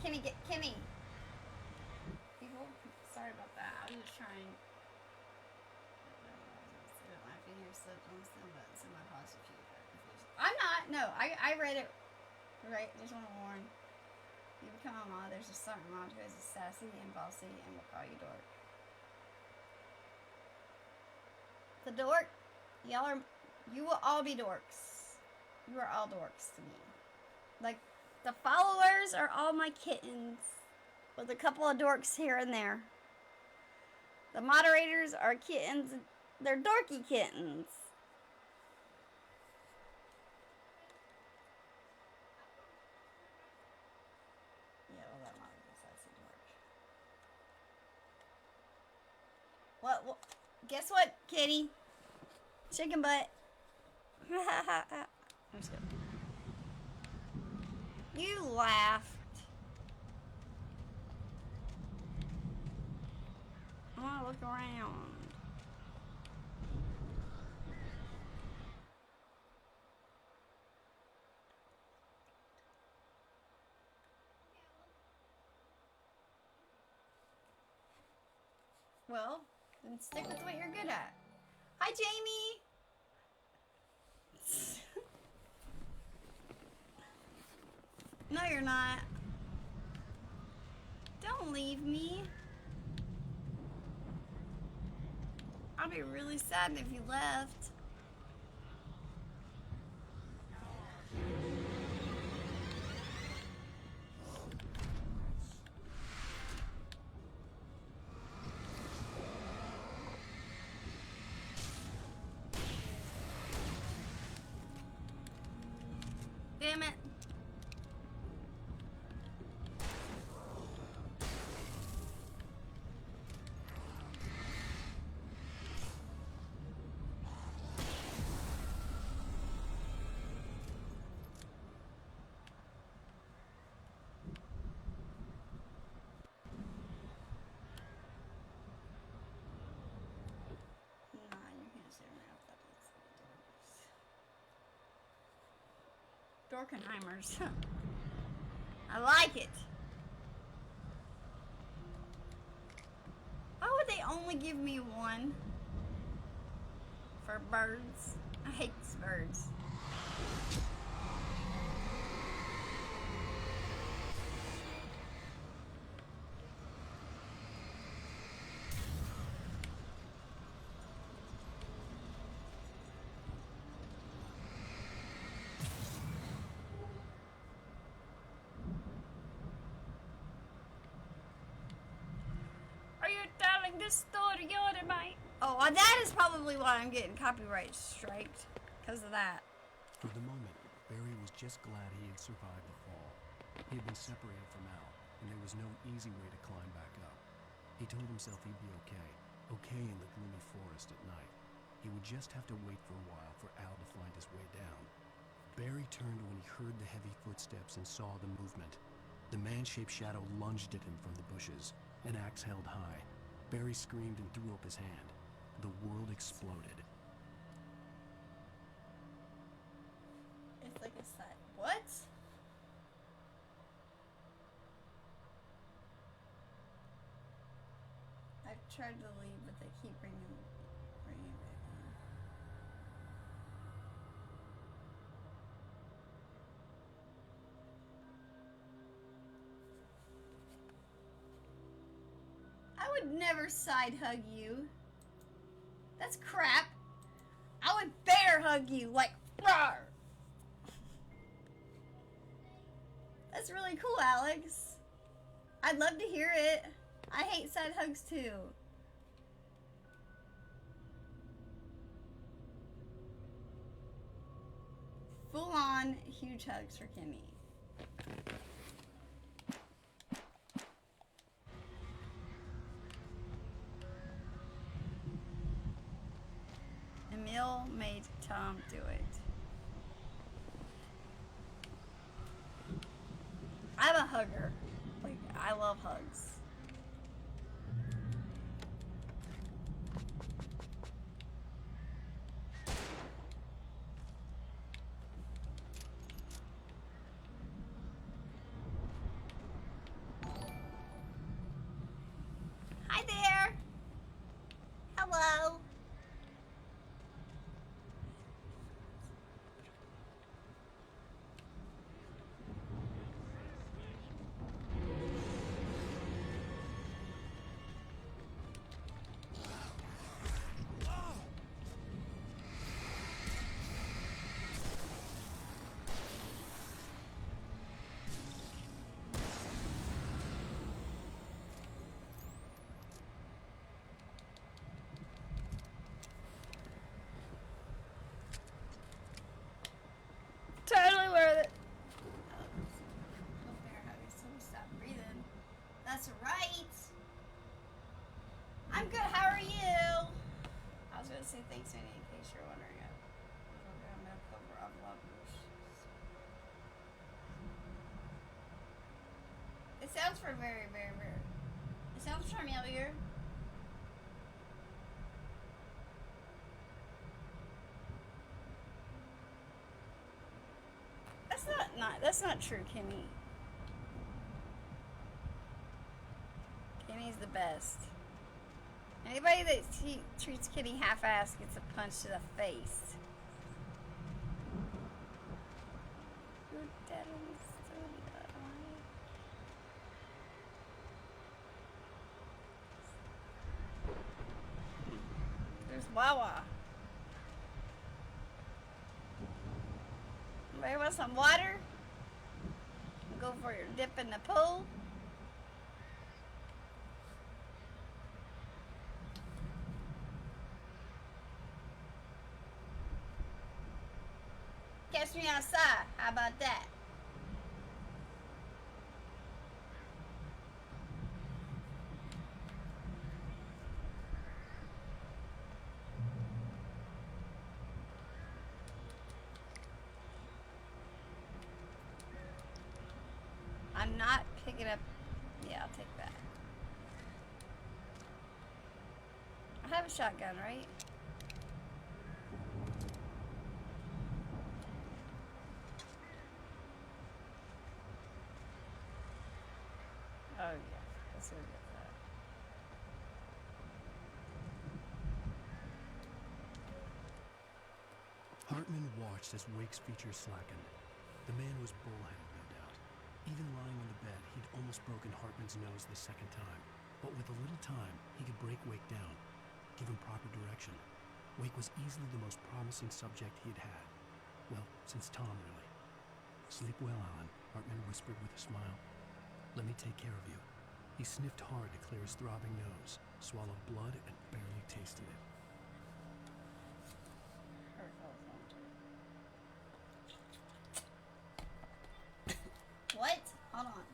Kenny. People, sorry about that. I was just trying. My finger slipped on the stem button, so my pause if you got confused. I'm not. No, I read it. Right, just want to warn. You become a mod, there's a certain mod who is sassy and bossy and will call you dork. The dork, you will all be dorks. You are all dorks to me. Like, the followers are all my kittens, with a couple of dorks here and there. The moderators are kittens, they're dorky kittens. What? Guess what, kitty? Chicken butt. I'm just kidding. You laughed. I want to look around. Well, then stick with what you're good at. Hi, Jamie! No, you're not. Don't leave me. I'll be really sad if you left. Damn it. Dorkenheimers. I like it. Why would they only give me one for birds? I hate these birds. This story on my. Oh, that is probably why I'm getting copyright striked. Because of that. For the moment, Barry was just glad he had survived the fall. He had been separated from Al, and there was no easy way to climb back up. He told himself he'd be okay. Okay in the gloomy forest at night. He would just have to wait for a while for Al to find his way down. Barry turned when he heard the heavy footsteps and saw the movement. The man-shaped shadow lunged at him from the bushes, an axe held high. Barry screamed and threw up his hand. The world exploded. It's like a set. What? I've tried to leave, but they keep bringing it back on. I would never side hug you. That's crap. I would bear hug you, like, rawr. That's really cool, Alex. I'd love to hear it. I hate side hugs too. Full on huge hugs for Kimmy. Emil made Tom do it. I'm a hugger. Like, I love hugs. Hi there. Hello. Totally worth it. Stop breathing. That's right. I'm good. How are you? I was gonna say thanks, Annie, in case you're wondering. I'm gonna cover up lovers. It sounds for very, very rare. It sounds familiar. That's not true, Kimmy. Kimmy's the best. Anybody that treats Kitty half-assed gets a punch to the face. Your dad is so alive. There's Wawa. Anybody want some water? Go for your dip in the pool. Guess catch me outside. How about that? I'm not picking up. Yeah, I'll take that. I have a shotgun, right? Oh yeah, let's go get that. Hartman watched as Wake's features slackened. The man was bullheaded, no doubt. Even lying on the bed, he'd almost broken Hartman's nose the second time. But with a little time, he could break Wake down, give him proper direction. Wake was easily the most promising subject he'd had. Well, since Tom, really. Sleep well, Alan, Hartman whispered with a smile. Let me take care of you. He sniffed hard to clear his throbbing nose, swallowed blood, and barely tasted it. What? Hold on.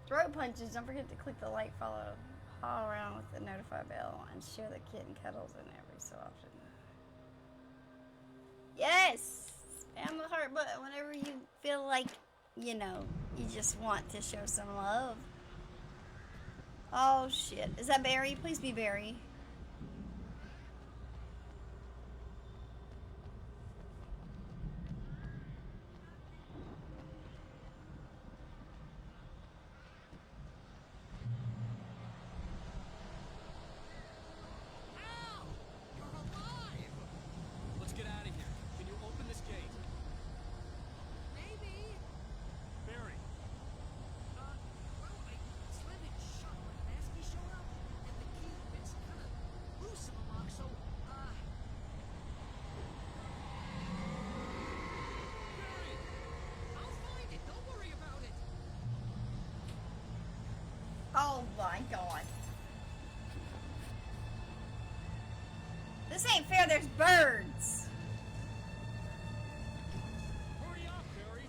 Throat punches. Don't forget to click the like, follow, all around with the notify bell, and share the kitten cuddles in every so often. Yes! Spam the heart button whenever you feel like, you know, you just want to show some love. Oh shit. Is that Barry? Please be Barry. Let's get out of here. Can you open this gate? Maybe. Barry. Well, I slammed it shut when Lasky showed up, and the key fits kind of loose in the lock, so, Barry, I'll find it. Don't worry about it. Oh my god. This ain't fair, there's birds. Hurry up, Barry.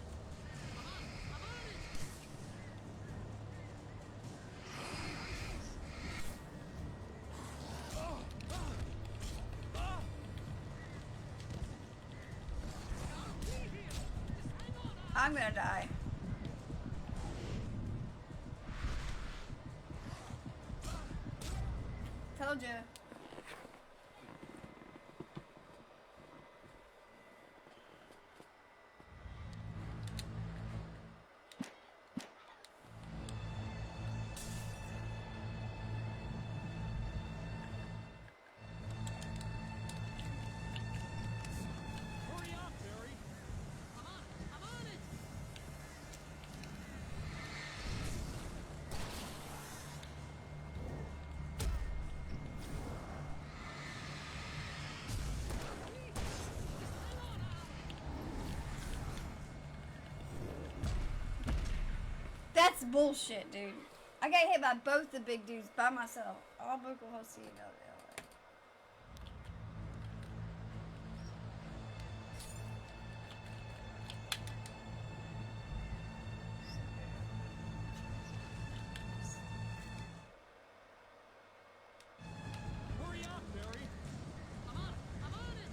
I'm gonna die. Told you. Hurry up, Barry. I'm on it. That's bullshit, dude. I got hit by both the big dudes by myself. All Boca Jose and LA. Hurry up, Barry. I'm on it.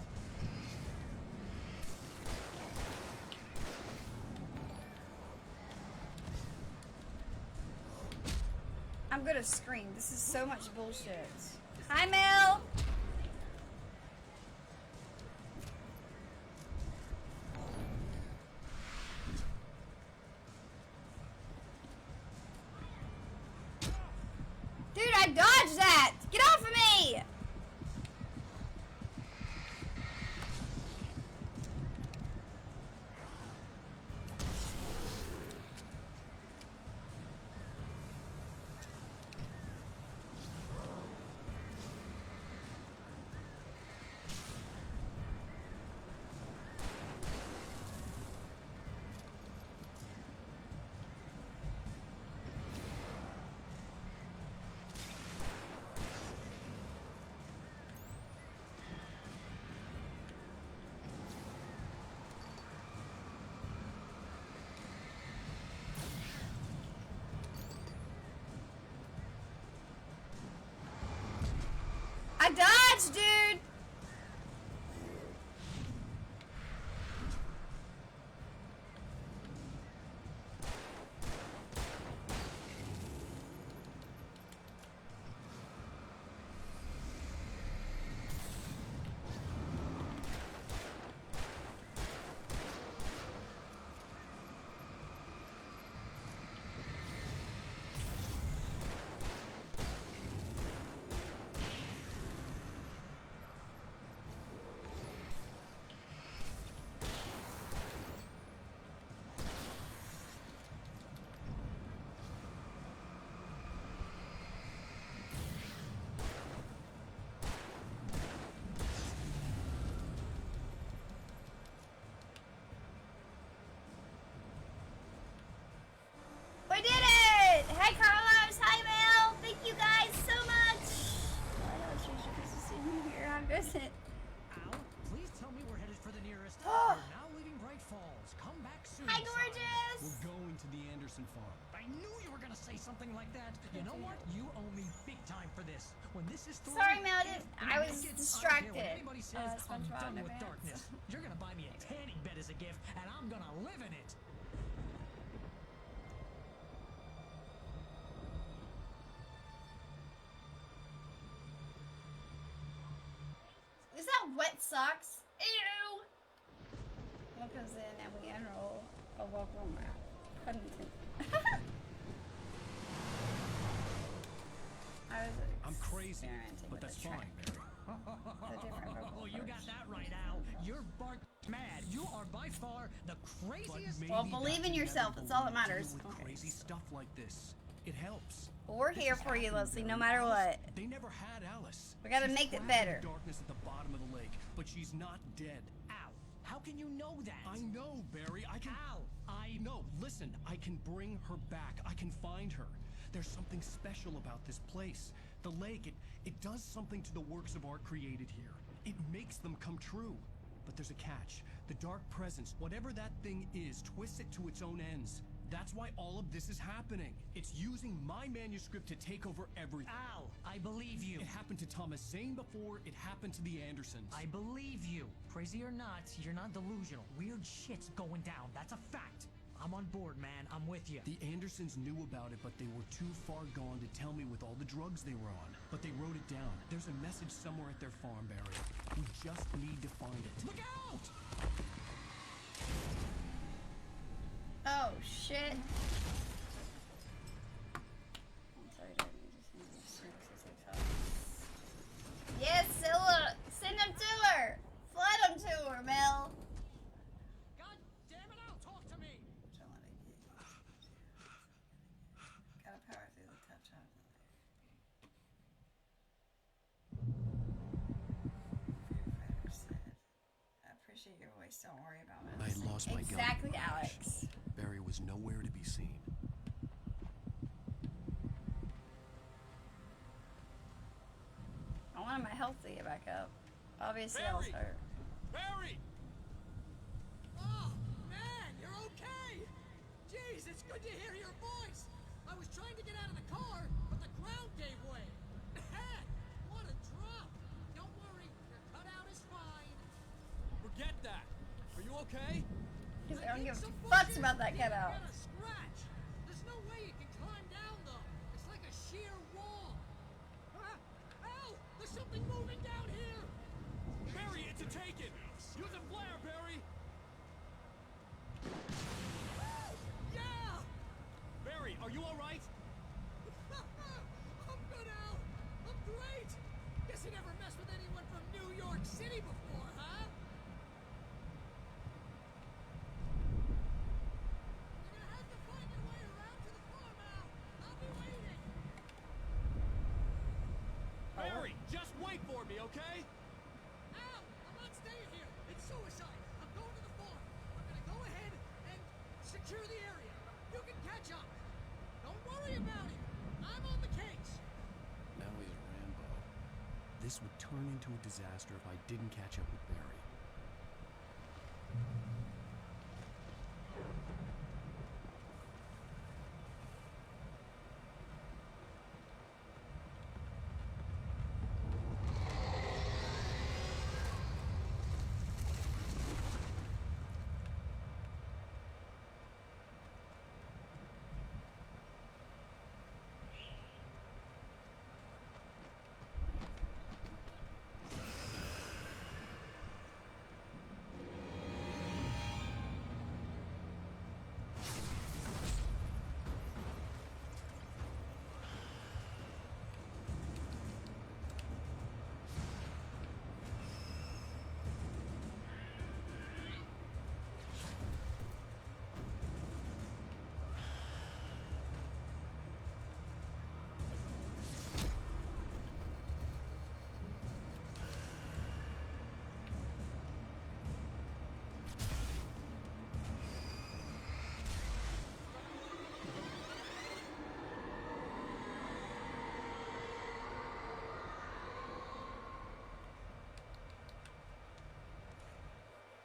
I'm gonna scream. This is so much bullshit. Hi, Mel. Dude, I dodged that. Get off of me. You know what? You owe me big time for this. When this is through, Sorry, Meldon. I was I don't care what distracted. anybody says, I'm SpongeBob done in with advance. darkness. You're gonna buy me a tanning bed as a gift, and I'm gonna live in it. Is that wet socks? Ew! What comes in and we enroll a welcome map. I'm crazy, but that's fine. Oh, you got that right, Al. You're bark mad. You are by far the craziest. Well, believe in yourself. That's all that matters. With crazy stuff like this, it helps. We're here for you, Leslie, no matter what. They never had Alice. We gotta She's make it trapped in better. the darkness at the bottom of the lake, but she's not dead. Al, how can you know that? I know, Barry. I can. Al, No, listen. I can bring her back. I can find her. There's something special about this place. The lake, it does something to the works of art created here. It makes them come true. But there's a catch. The dark presence, whatever that thing is, twists it to its own ends. That's why all of this is happening. It's using my manuscript to take over everything. Al, I believe you. It happened to Thomas Zane before. It happened to the Andersons. I believe you. Crazy or not, you're not delusional. Weird shit's going down. That's a fact. I'm on board, man. I'm with you. The Andersons knew about it, but they were too far gone to tell me with all the drugs they were on. But they wrote it down. There's a message somewhere at their farm, Barry. We just need to find it. Look out! Oh, shit. Yes, Scylla! Send him to her! Flood him to her, Mel! God damn it, Al, talk to me! Gotta power through the touch on. I appreciate your voice, don't worry about it. I had lost my gun. Exactly, Alex. Barry was nowhere to be seen. I wanted my health to get back up. Obviously, I was hurt. Barry! Oh, man, you're okay! Jeez, it's good to hear your voice! I was trying to get out of the car, but the ground gave way. Man, what a drop! Don't worry, your cutout is fine. Forget that. Are you okay? Because I don't give a fucks about that cutout. Got a scratch. There's no way you can climb down, though. It's like a sheer wall. Al, there's something moving down here. Barry, it's a taken. Use a flare, Barry. Yeah! Barry, are you all right? I'm good, Al. I'm great. Guess you never messed with anyone from New York City before, huh? You're gonna have to find your way around to the farm, Al. I'll be waiting. Barry, just wait for me, okay? Al, I'm not staying here. It's suicide. I'm going to the farm. I'm gonna go ahead and secure the area. You can catch up. Don't worry about it. I'm on the case. Now he's Rambo. This would turn into a disaster if I didn't catch up with Barry.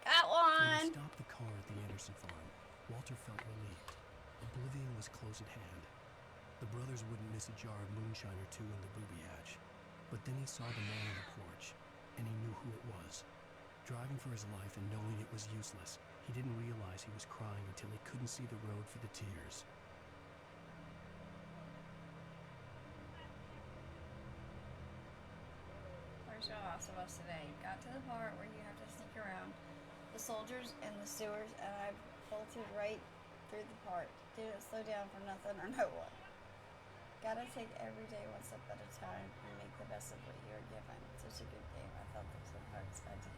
Got one! Stopped the car at the Anderson farm. Walter felt relieved. Oblivion was close at hand. The brothers wouldn't miss a jar of moonshine or two in the booby hatch. But then he saw the man on the porch, and he knew who it was. Driving for his life and knowing it was useless, he didn't realize he was crying until he couldn't see the road for the tears. Where's the Last of Us today? Got to the part where you have to sneak around the soldiers and the sewers, and I bolted right through the part. Didn't slow down for nothing or no one. Gotta take every day one step at a time and make the best of what you're given. Such a good game. I felt this so hard as I did.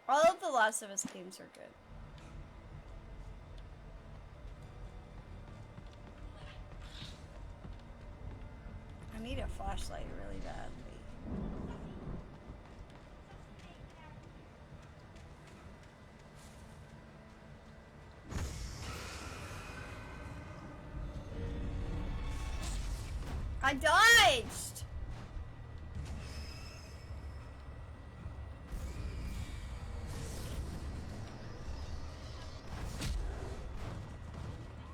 All of the Last of Us games are good. I need a flashlight really badly. I dodged!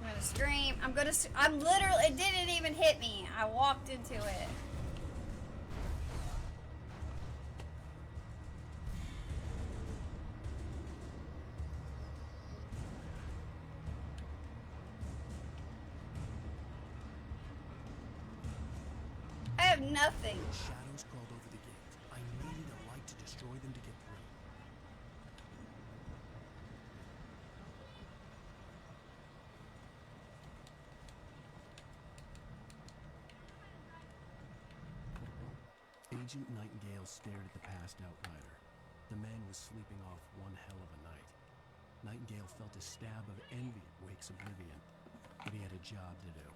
I'm gonna scream. I'm literally, it didn't even hit me. I walked into it. I have nothing. Shadows crawled over the gate. I needed a light to destroy them to get through. Agent Nightingale stared at the passed-out rider. The man was sleeping off one hell of a night. Nightingale felt a stab of envy at Wake's oblivion, but he had a job to do.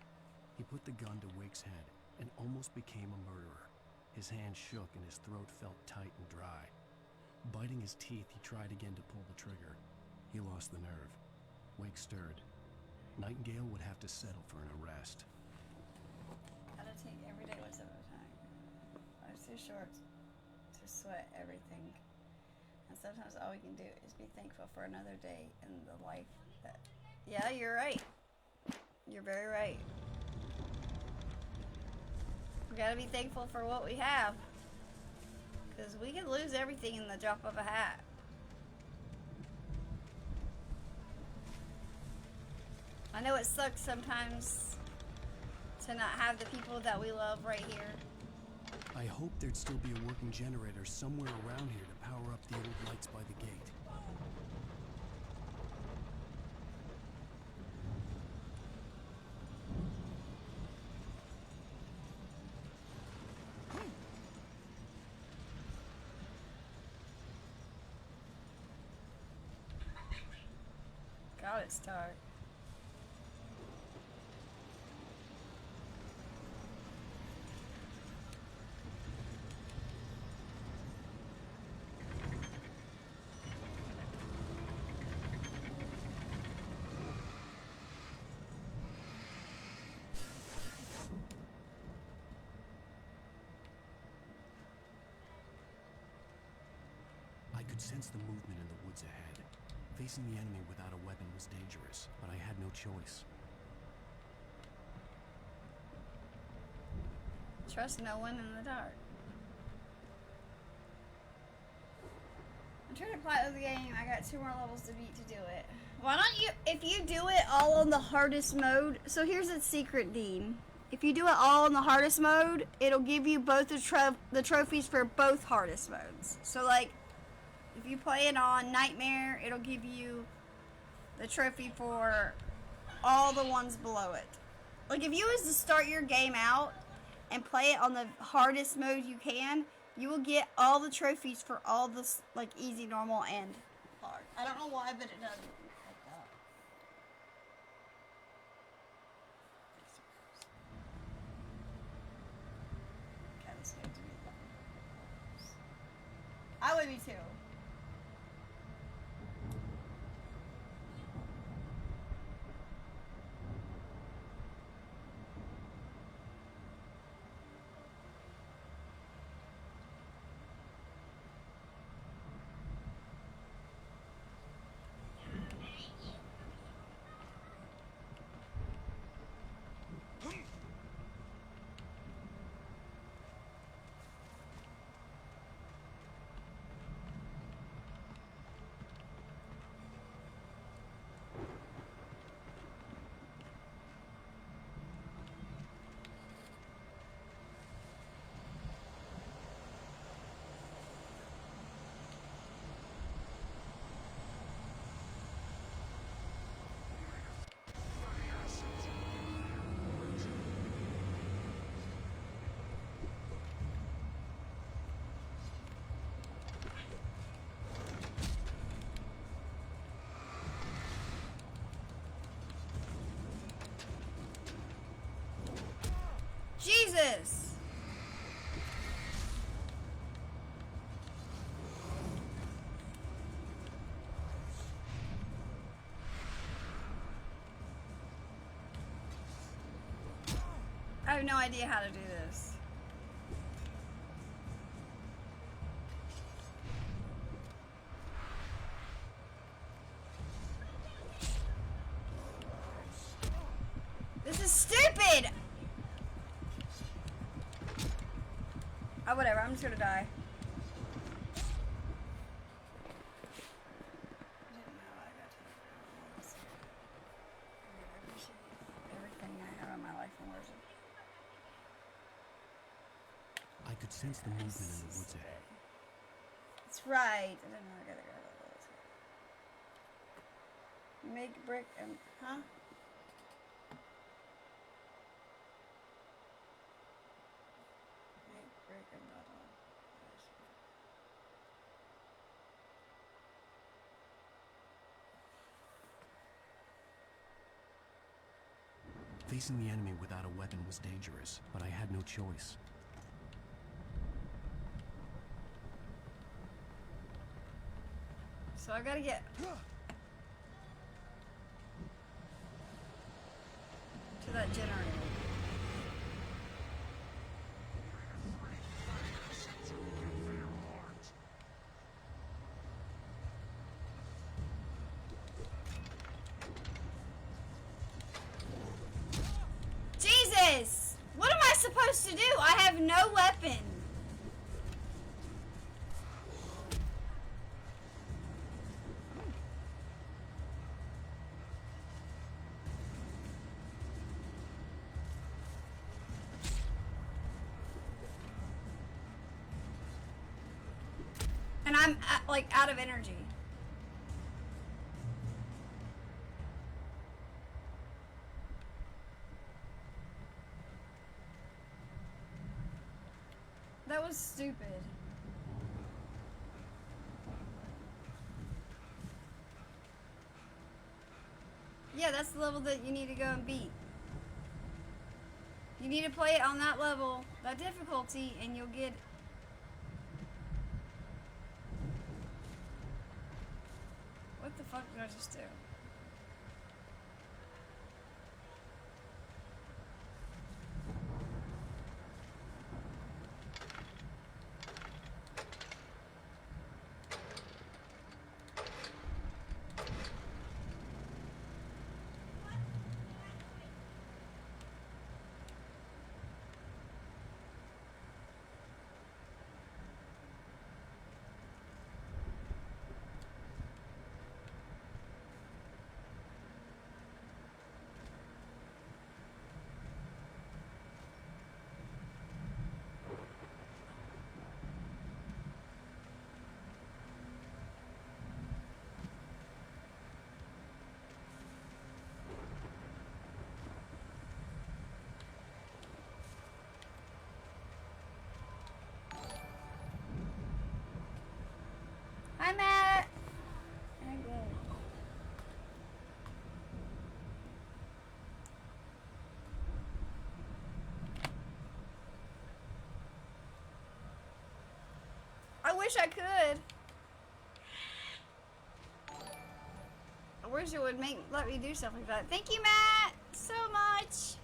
He put the gun to Wake's head and almost became a murderer. His hand shook and his throat felt tight and dry. Biting his teeth, he tried again to pull the trigger. He lost the nerve. Wake stirred. Nightingale would have to settle for an arrest. Gotta take every day one step at a time. Life's too short to sweat everything. And sometimes all we can do is be thankful for another day in the life that... Yeah, you're right. You're very right. We gotta be thankful for what we have. Because we can lose everything in the drop of a hat. I know it sucks sometimes to not have the people that we love right here. I hoped there'd still be a working generator somewhere around here to power up the old lights by the gate. God, it's dark. I could sense the movement in the woods ahead. Facing the enemy without a weapon was dangerous, but I had no choice. Trust no one in the dark. I'm trying to play the game. I got 2 more levels to beat to do it. Why don't you, if you do it all on the hardest mode, so here's a secret, Dean. If you do it all on the hardest mode, it'll give you both the trophies for both hardest modes. So like, if you play it on Nightmare, it'll give you the trophy for all the ones below it. Like, if you was to start your game out and play it on the hardest mode you can, you will get all the trophies for all the, like, easy, normal, and hard. I don't know why, but it does like that. Okay, this needs to be fun. I would be too. Jesus! I have no idea how to do this. This is stupid! Oh, whatever. I'm just gonna die. Everything I have in my life and where's it? I could sense the movement in the woods ahead. That's right. I didn't know I gotta go to those. Make brick and huh? Make brick and metal. Facing the enemy without a weapon was dangerous, but I had no choice. So I gotta get to that generator. Jesus! What am I supposed to do? I have no weapon. And I'm like out of energy. That was stupid. Yeah, that's the level that you need to go and beat. You need to play it on that level, that difficulty, and you'll get... What the fuck did I just do? Hi, Matt. I'm good. I wish I could. I wish it would let me do stuff like that. Thank you, Matt, so much.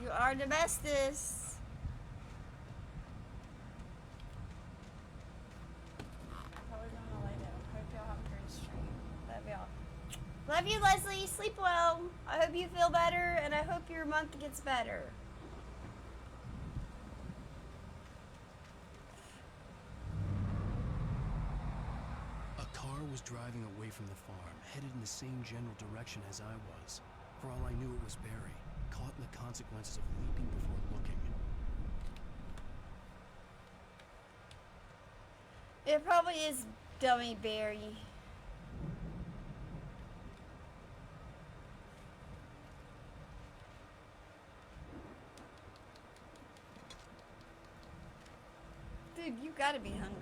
You are the bestest. Probably gonna lay down. Hope y'all have a great stream. Love y'all. Love you, Leslie. Sleep well. I hope you feel better, and I hope your month gets better. A car was driving away from the farm, headed in the same general direction as I was. For all I knew, it was Barry, caught in the consequences of leaping before looking. It probably is Dummy Barry. Dude, you gotta be hungry.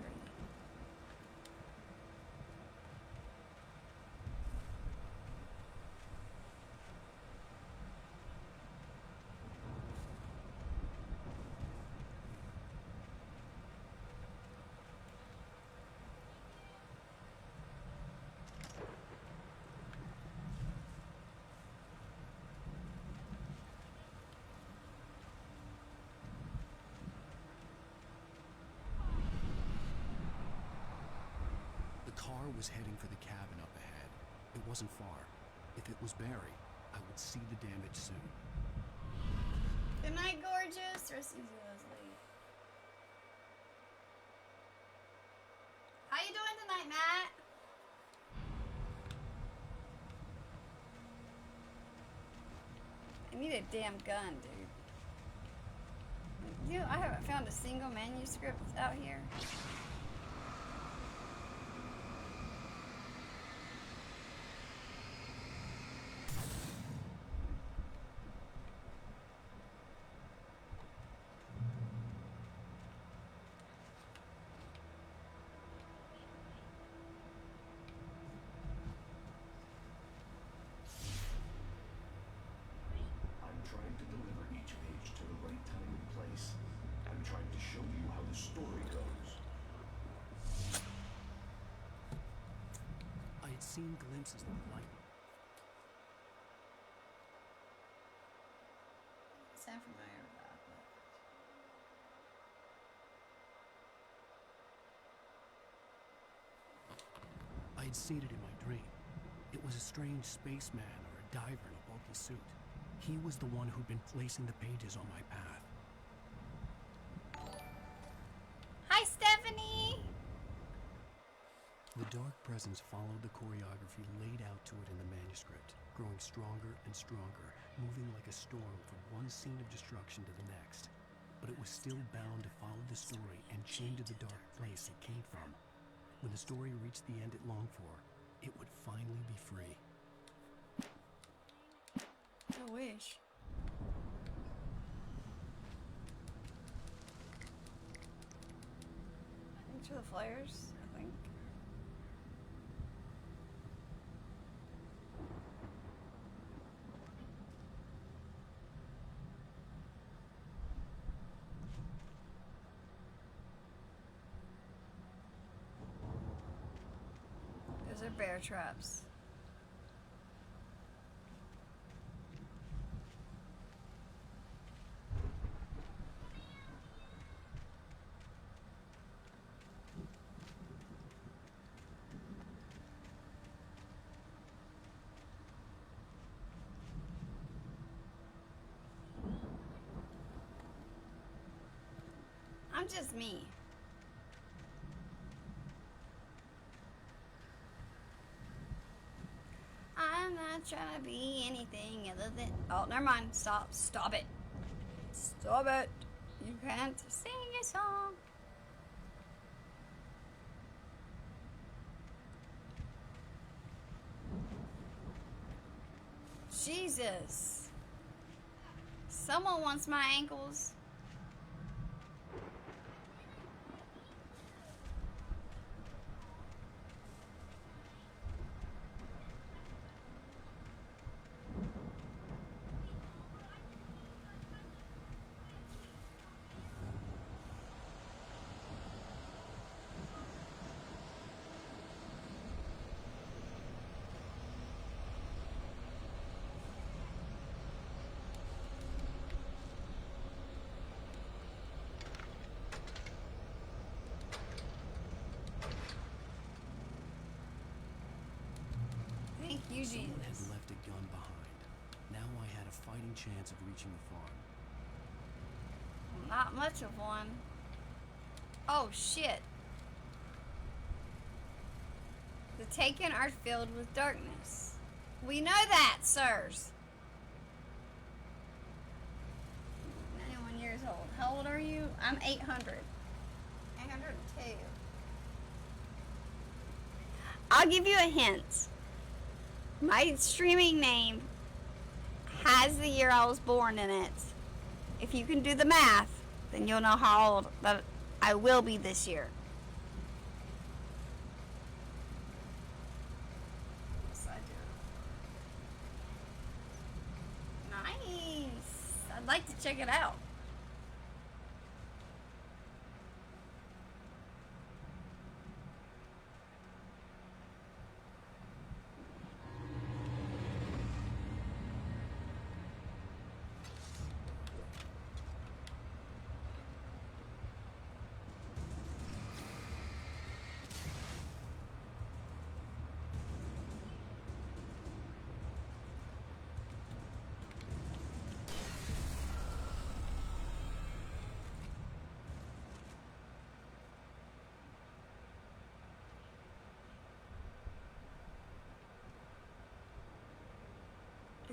car was heading for the cabin up ahead. It wasn't far. If it was Barry, I would see the damage soon. Good night, gorgeous. Rest easy, Leslie. How you doing tonight, Matt? I need a damn gun, dude. You know, I haven't found a single manuscript out here. I'm trying to deliver each page to the right time and place. I'm trying to show you how the story goes. I had seen glimpses of the light. Sound familiar with that, but... I had seen it in my dream. It was a strange spaceman or a diver in a bulky suit. He was the one who'd been placing the pages on my path. Hi, Stephanie! The dark presence followed the choreography laid out to it in the manuscript, growing stronger and stronger, moving like a storm from one scene of destruction to the next. But it was still bound to follow the story and chained to the dark place it came from. When the story reached the end it longed for, it would finally be free. I wish. Thanks for the flares, I think. Those are bear traps. I'm just me. I'm not trying to be anything other than... Oh, never mind. Stop. Stop it. Stop it. You can't sing a song. Jesus. Someone wants my ankles. Thank you, Someone Jesus. had left a gun behind. Now I had a fighting chance of reaching the farm. Not much of one. Oh, shit. The Taken are filled with darkness. We know that, sirs. 91 years old. How old are you? I'm 800. 802. I'll give you a hint. My streaming name has the year I was born in it. If you can do the math, then you'll know how old that I will be this year. Yes, I do. Nice. I'd like to check it out.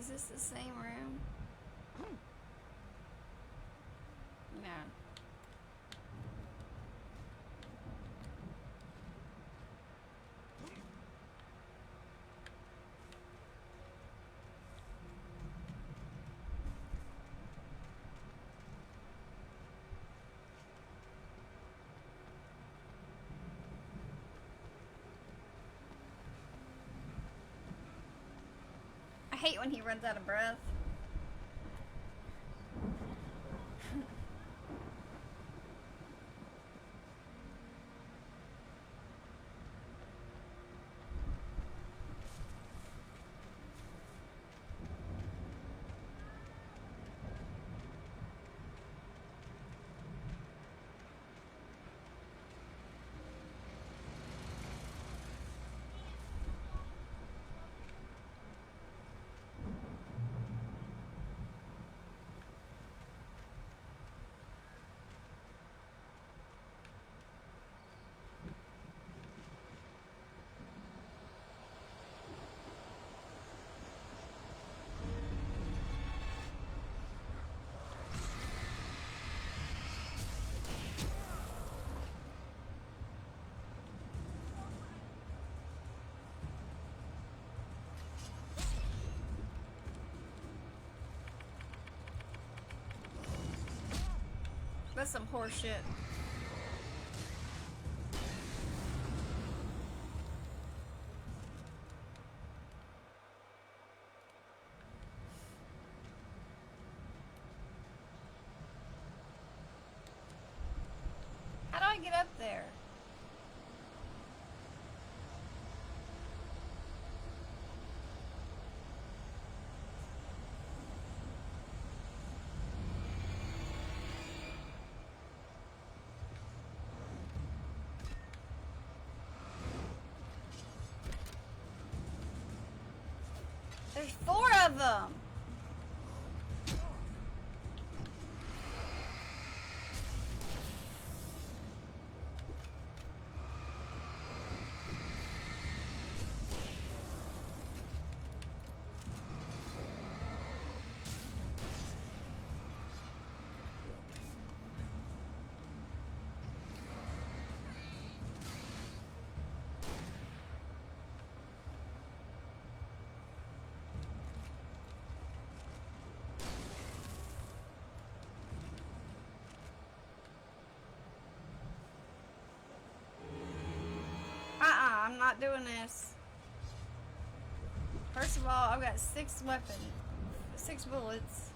Is this the same room? No. I hate when he runs out of breath. That's some horse shit. How do I get up there? There's 4 of them. I'm not doing this. First of all, I've got 6 weapons. 6 bullets.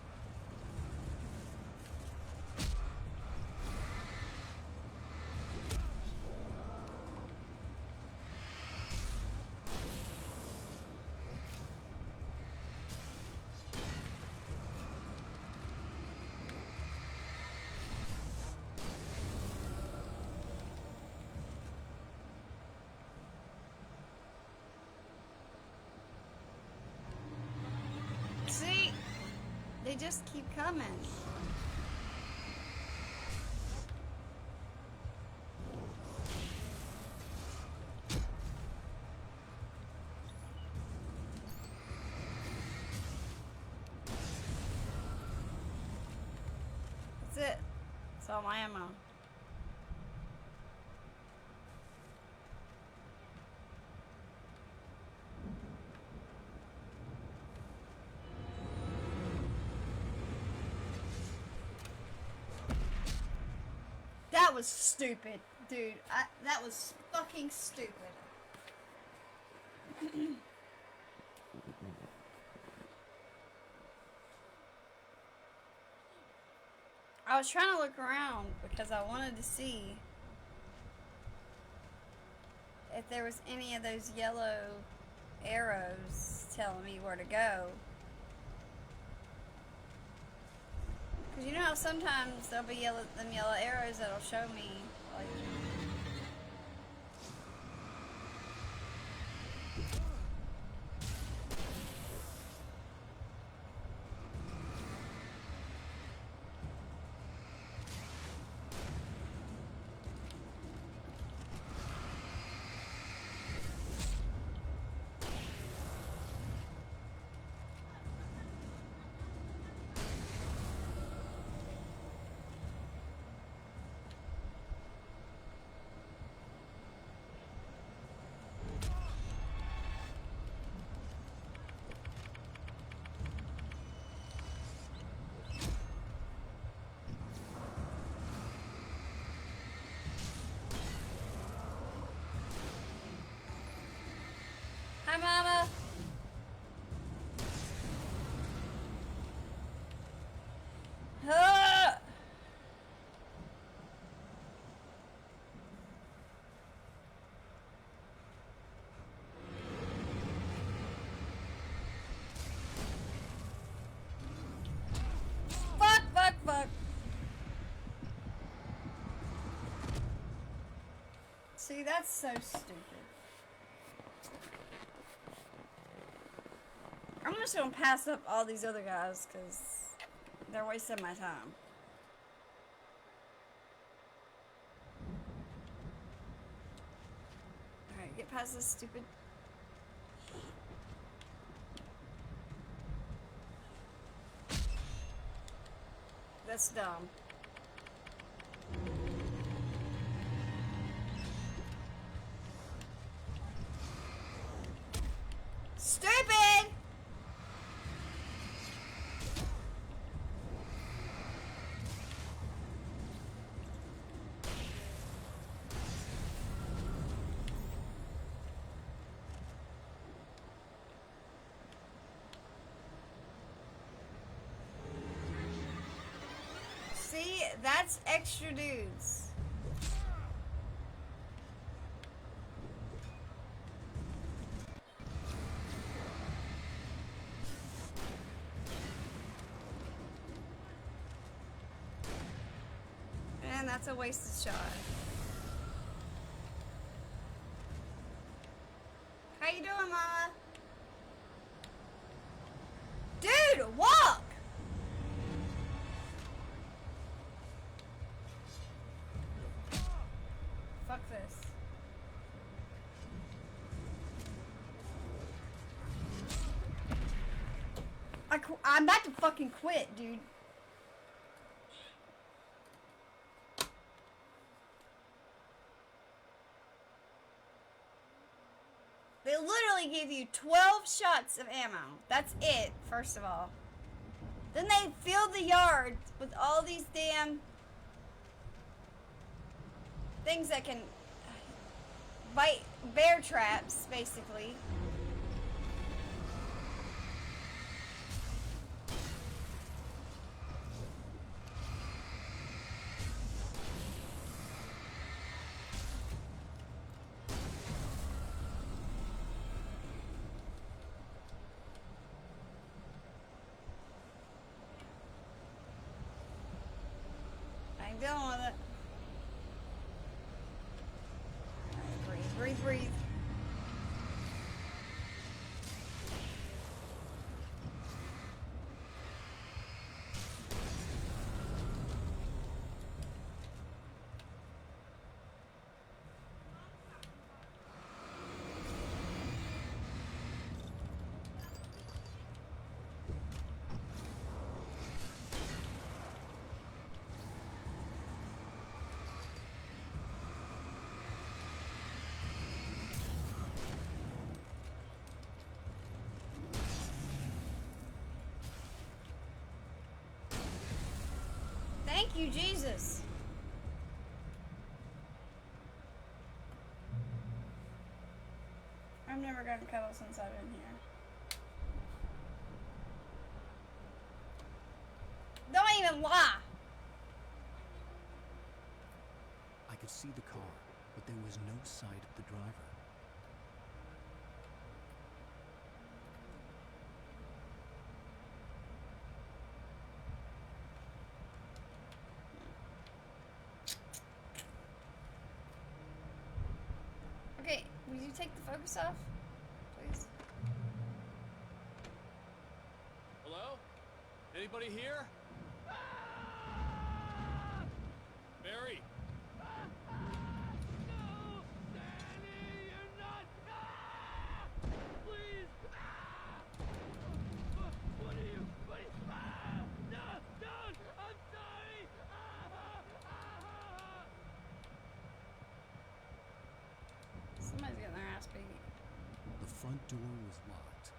See? They just keep coming. That's it. That's all my ammo. That was stupid, dude. That was fucking stupid. I was trying to look around because I wanted to see if there was any of those yellow arrows telling me where to go. Because you know how sometimes there'll be them yellow arrows that'll show me, like... See, that's so stupid. I'm just gonna pass up all these other guys because they're wasting my time. Alright, get past this stupid. That's dumb. Stupid! See, that's extra dudes. And that's a wasted shot. How you doing, Mama? Dude, walk! Fuck this. I'm about to fucking quit, dude. They literally give you 12 shots of ammo. That's it, first of all. Then they fill the yard with all these damn things that can bite bear traps, basically. I ain't dealing with it. Breathe, breathe. Thank you, Jesus. I've never gotten cuddle since I've been here. Don't even lie. I could see the car, but there was no sight of the driver. Okay, will you take the focus off, please? Hello? Anybody here? Barry? Somebody's getting their ass beat. The front door was locked.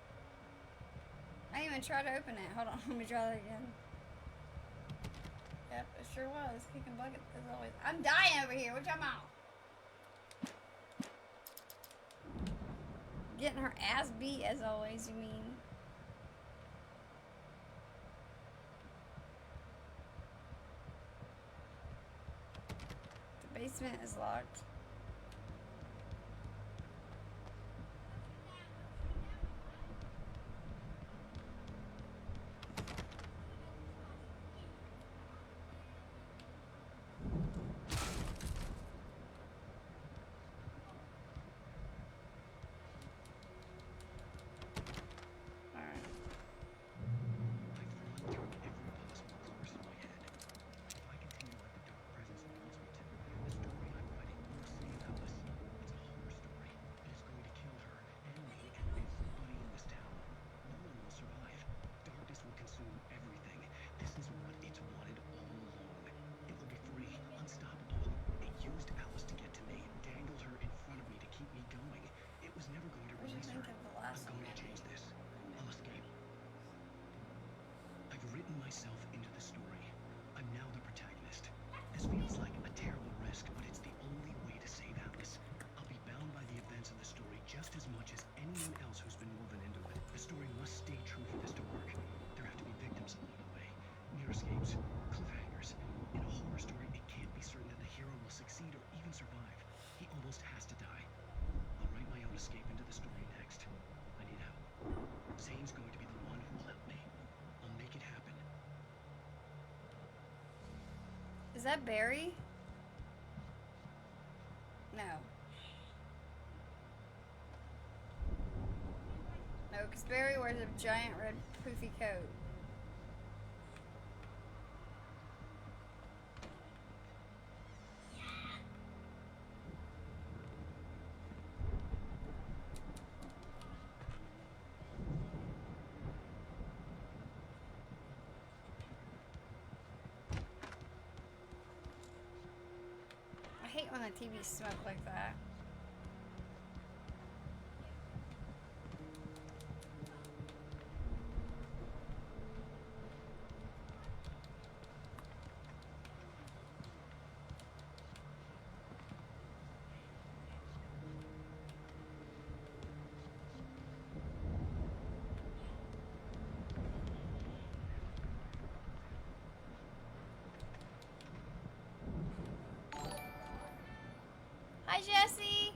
I didn't even try to open it. Hold on, let me try that again. Yep, it sure was. Kicking bucket as always. I'm dying over here. What y'all about? Getting her ass beat as always, you mean? The basement is locked. Is that Barry? No. No, because Barry wears a giant red poofy coat. I hate when the TVs smoke like that. Hi, Jesse.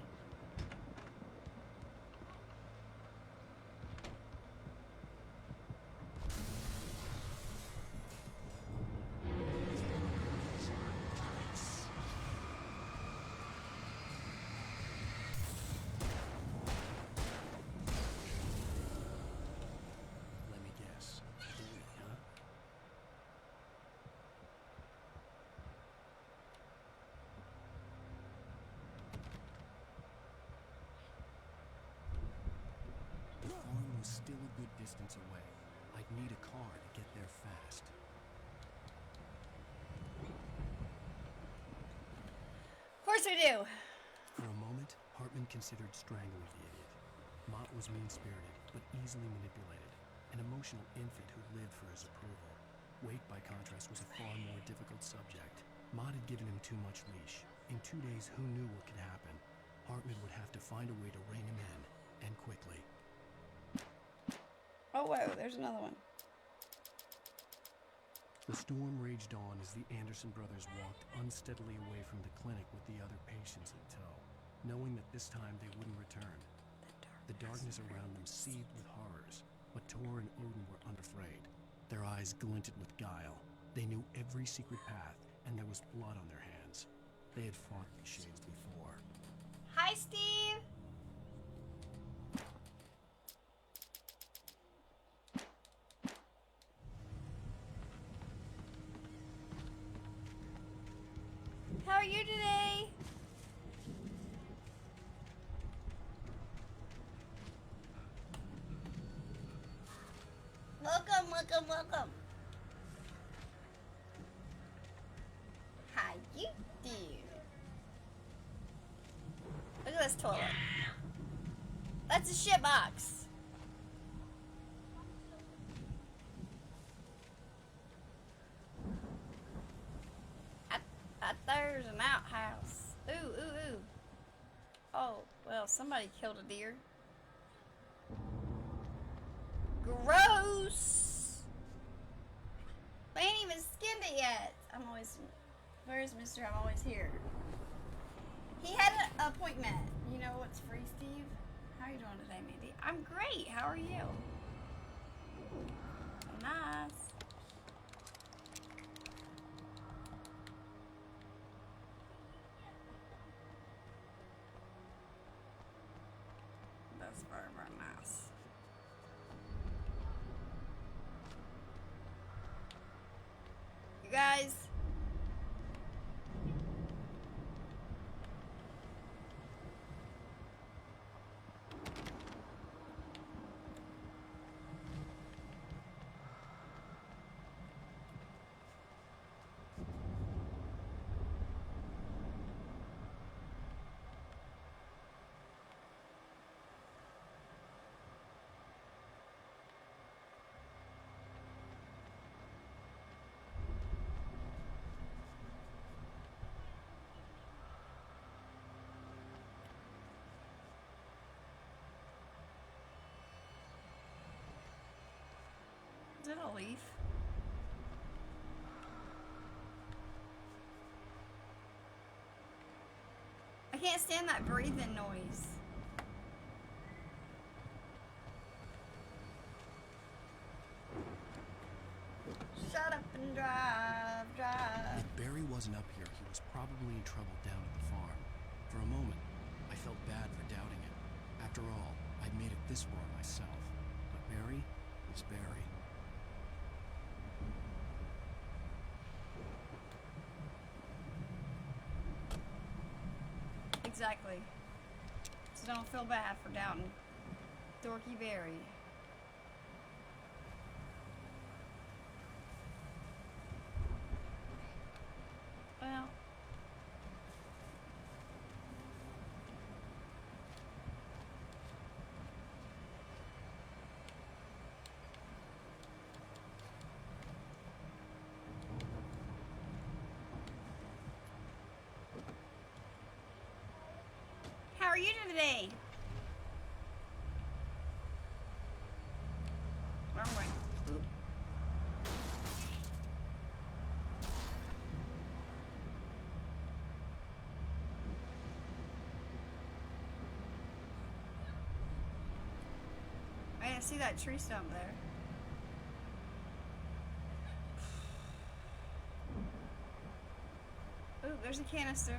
Let me guess. Bully, huh? The farm was still a good distance away. I'd need a car to get there fast. Of course I do. For a moment, Hartman considered strangling the idiot. Mott was mean-spirited, but easily manipulated. An emotional infant who lived for his approval. Wake, by contrast, was a far more difficult subject. Mott had given him too much leash. In 2 days, who knew what could happen? Hartman would have to find a way to rein him in, and quickly. Oh, whoa, there's another one. The storm raged on as the Anderson brothers walked unsteadily away from the clinic with the other patients in tow, knowing that this time they wouldn't return. The darkness around them seethed with horrors, but Tor and Odin were unafraid. Their eyes glinted with guile. They knew every secret path, and there was blood on their hands. They had fought these shades before. Hi, Steve. How are you today? Welcome, welcome, welcome. How you do? Look at this toilet. That's a shit box. There's an outhouse. Ooh, ooh, ooh. Oh, well, somebody killed a deer. Gross! They ain't even skinned it yet. I'm always... Where's Mr. I'm always here? He had an appointment. You know what's free, Steve? How are you doing today, Mandy? I'm great. How are you? Nice. That's very, very nice. You guys. Is it a leaf? I can't stand that breathing noise. Shut up and drive, drive. If Barry wasn't wasn't up here, he was probably in trouble down at the farm. For a moment, I felt bad for doubting it. After all, I'd made it this far myself. But Barry was Barry. Exactly. So don't feel bad for doubting Dorky Barry. Well, how are you doing today? Wrong way. I didn't see that tree stump there. Ooh, there's a canister.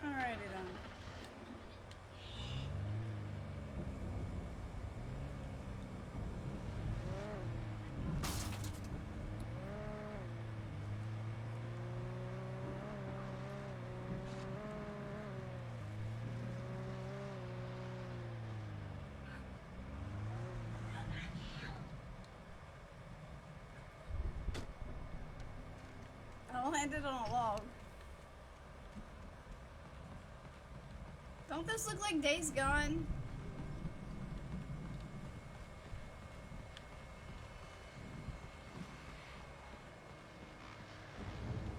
Alrighty then. I landed on a log. Don't this look like Days Gone?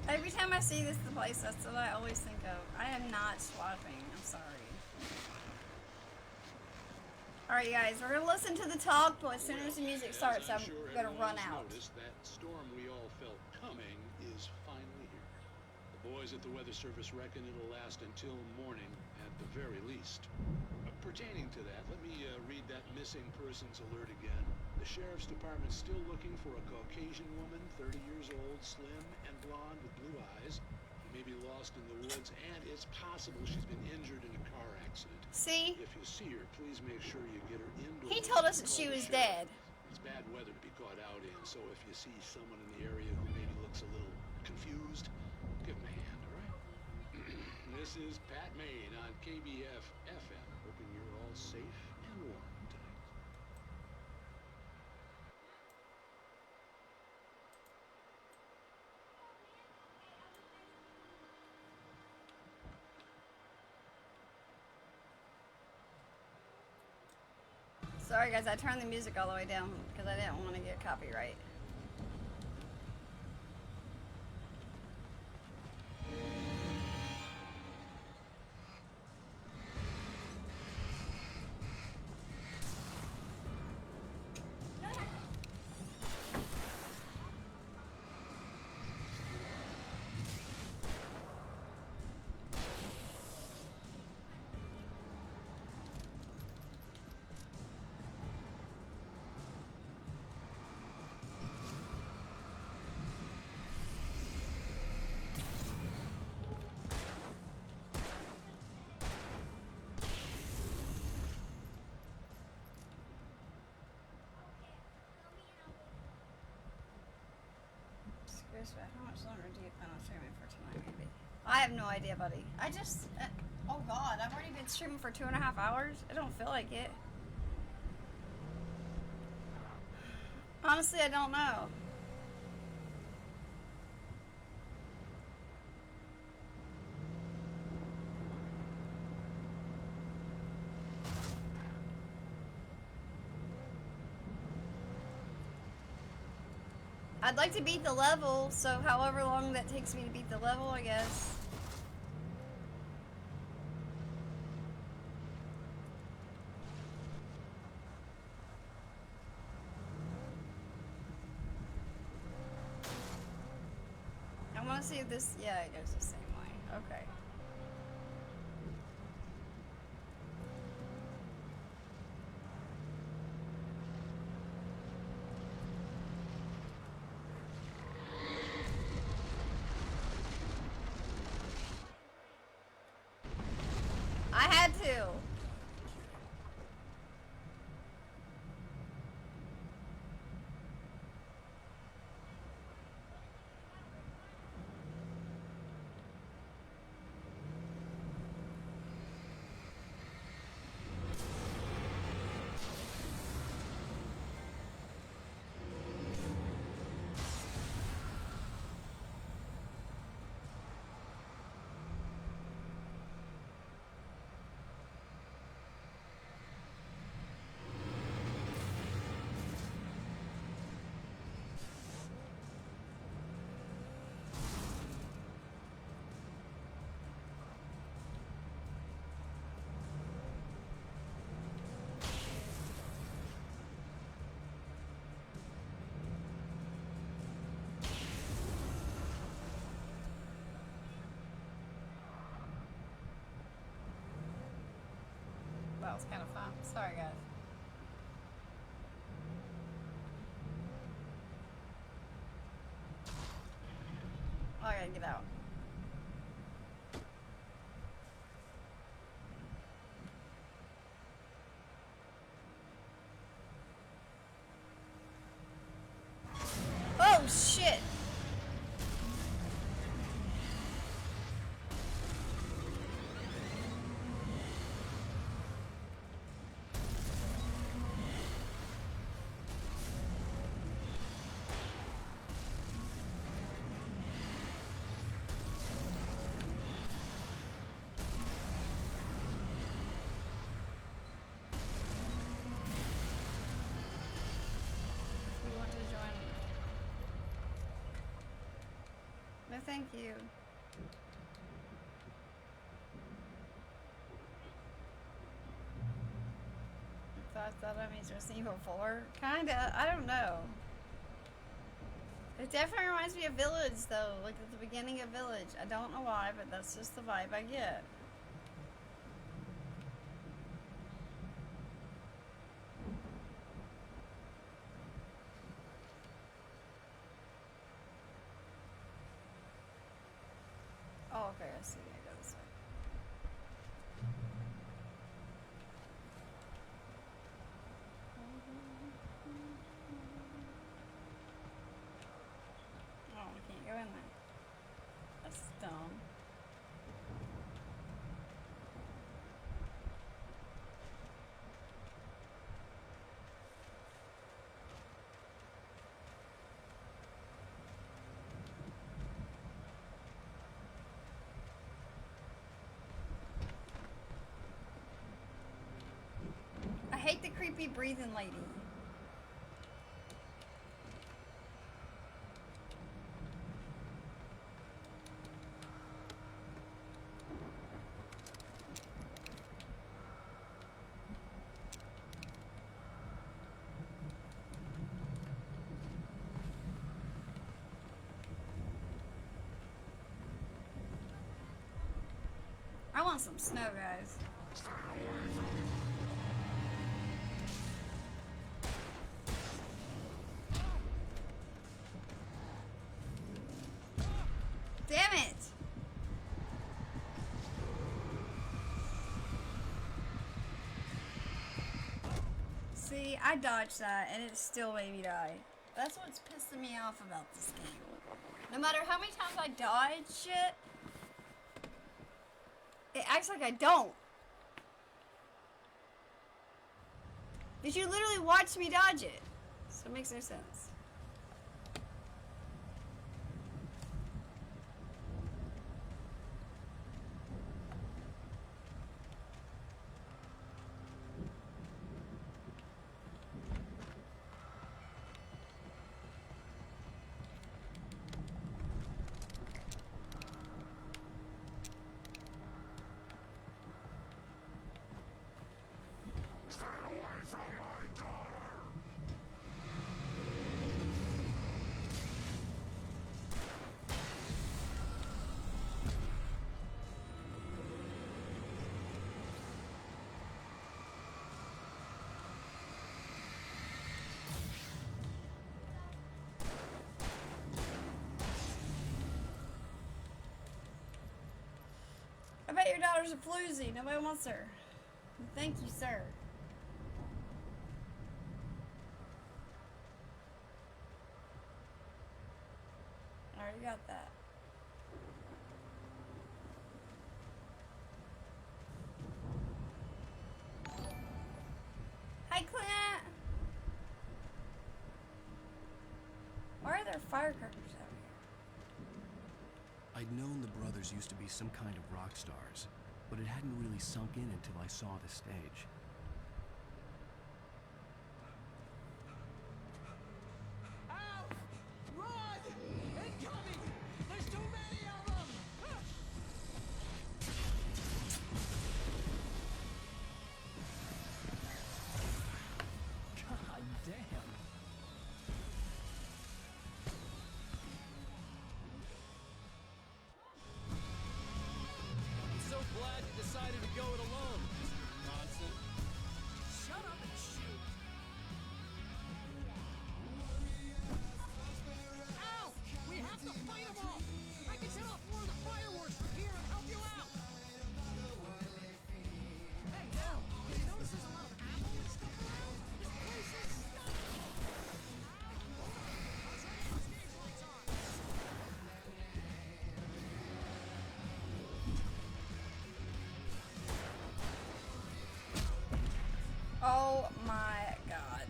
Every time I see this the place, that's what I always think of. I am not swapping. I'm sorry. Alright guys, we're gonna listen to the talk, but as soon as the music starts, I'm gonna run out. That storm we all felt coming is finally here. The boys at the Weather Service reckon it'll last until morning at the very least. Pertaining to that, let me read that missing persons alert again. The Sheriff's Department's still looking for a Caucasian woman, 30 years old, slim and blonde with blue eyes. She may be lost in the woods, and it's possible she's been injured in a car accident. See? If you see her, please make sure you get her indoors. He told us that she was dead. It's bad weather to be caught out in, so if you see someone in the area who maybe looks a little confused, give them a hand, all right? This is Pat Maine on KBF FM, hoping you're all safe and warm tonight. Sorry guys, I turned the music all the way down because I didn't want to get copyright. Chris, how much longer do you plan on streaming for tonight, maybe? I have no idea, buddy. I just... oh, God. I've already been streaming for 2.5 hours. I don't feel like it. Honestly, I don't know. I'd like to beat the level, so however long that takes me to beat the level, I guess. I want to see if this... yeah, it goes the same way. Okay. I had to. That was kind of fun. Sorry, guys. I gotta get out. Oh, shit! We want to join. No, thank you. That means Resident Evil 4? Kinda. I don't know. It definitely reminds me of Village, though. Like at the beginning of Village. I don't know why, but that's just the vibe I get. Oh, okay. I see. I go this way. Oh, we can't go in there. That's dumb. I hate the creepy breathing lady. I want some snow, guys. Damn it! See, I dodged that and it still made me die. That's what's pissing me off about this game. No matter how many times I dodge shit, it acts like I don't. Did you literally watch me dodge it? So it makes no sense. I bet your daughter's a floozy. Nobody wants her. Thank you, sir. I already got that. Hi, Clint. Why are there firecrackers out here? I'd known the brothers used to be some kind of rock stars, but it hadn't really sunk in until I saw the stage. Out! Run! Incoming! There's too many of them! God damn. I'm so glad you decided to go it alone, Mr. Johnson. Shut up and shoot! Ow! We have to fight them all! I can set off more of the fireworks from here and help you out! Hey, Dale! You notice there's a lot of ammo and stuff around? This place is stuffed! Ow! Hold on! I'll try to get the stage lights on! Oh my god.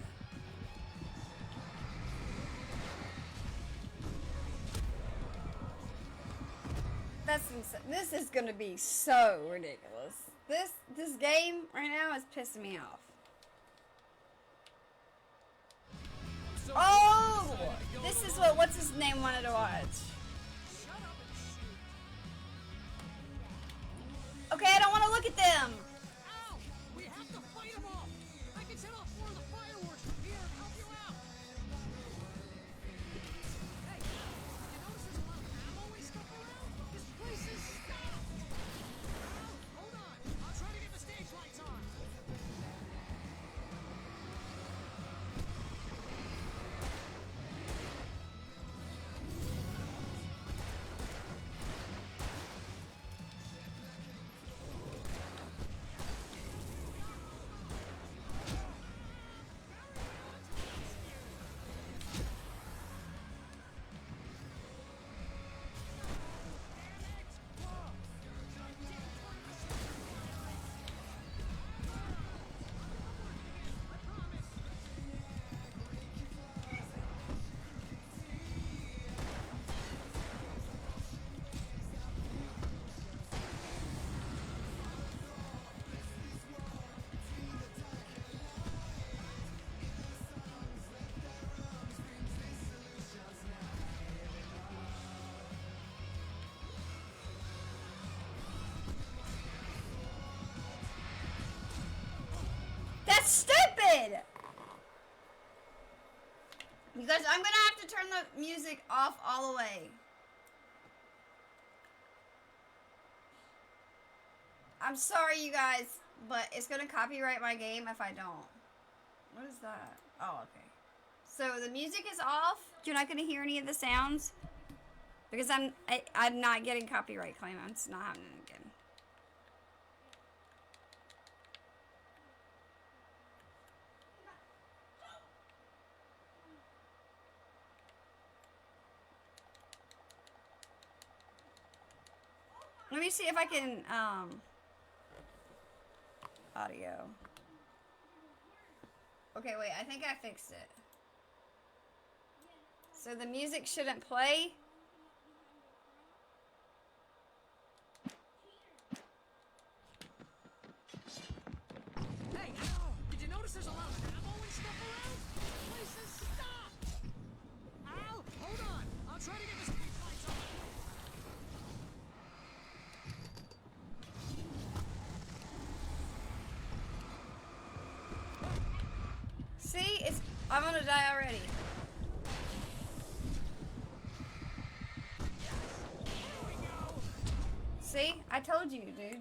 That's insane. This is gonna be so ridiculous. This game right now is pissing me off. So Oh! glad you decided to go This it is alone. what's his name wanted to watch. Shut up and shoot! Okay, I don't want to look at them. Ow! We have to fight them all! I can set off more of the fireworks from here and help you out! Hey, you notice there's a lot of ammo and stuff around? This place is stuffed! Ow! Hold on! I'll try to get the stage lights on! That's stupid! You guys, I'm gonna have to turn the music off all the way. I'm sorry, you guys, but it's gonna copyright my game if I don't. What is that? Oh, okay. So the music is off. You're not gonna hear any of the sounds because I'm not getting copyright claim. It's not happening again. Let me see if I can, audio. Okay, wait, I think I fixed it. So the music shouldn't play. Hey, did you notice there's a lot of ammo and stuff around? This place is stopped! Al, hold on. I'll try to get the street lights on. See, I'm gonna die already. See, I told you, dude.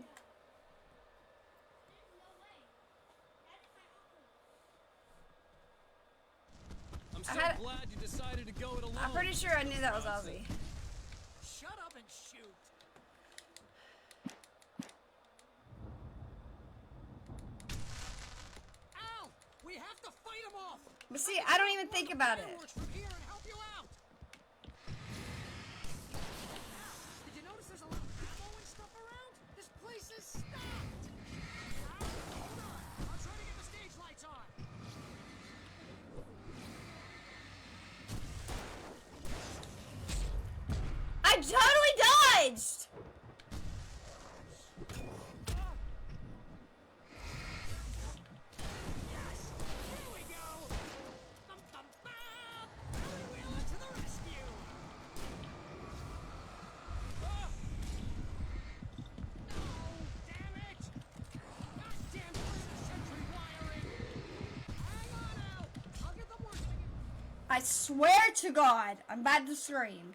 I'm so glad you decided to go it alone. I'm pretty sure I knew that was Ozzy. Shut up and shoot. Al, we have to fight him off. But see, I don't even think about it. From here and help you out. Did you notice there's a lot of ammo and stuff around? This place is stopped. Al, hold on. I'll try to get the stage lights on. I totally dodged! I swear to God, I'm about to scream.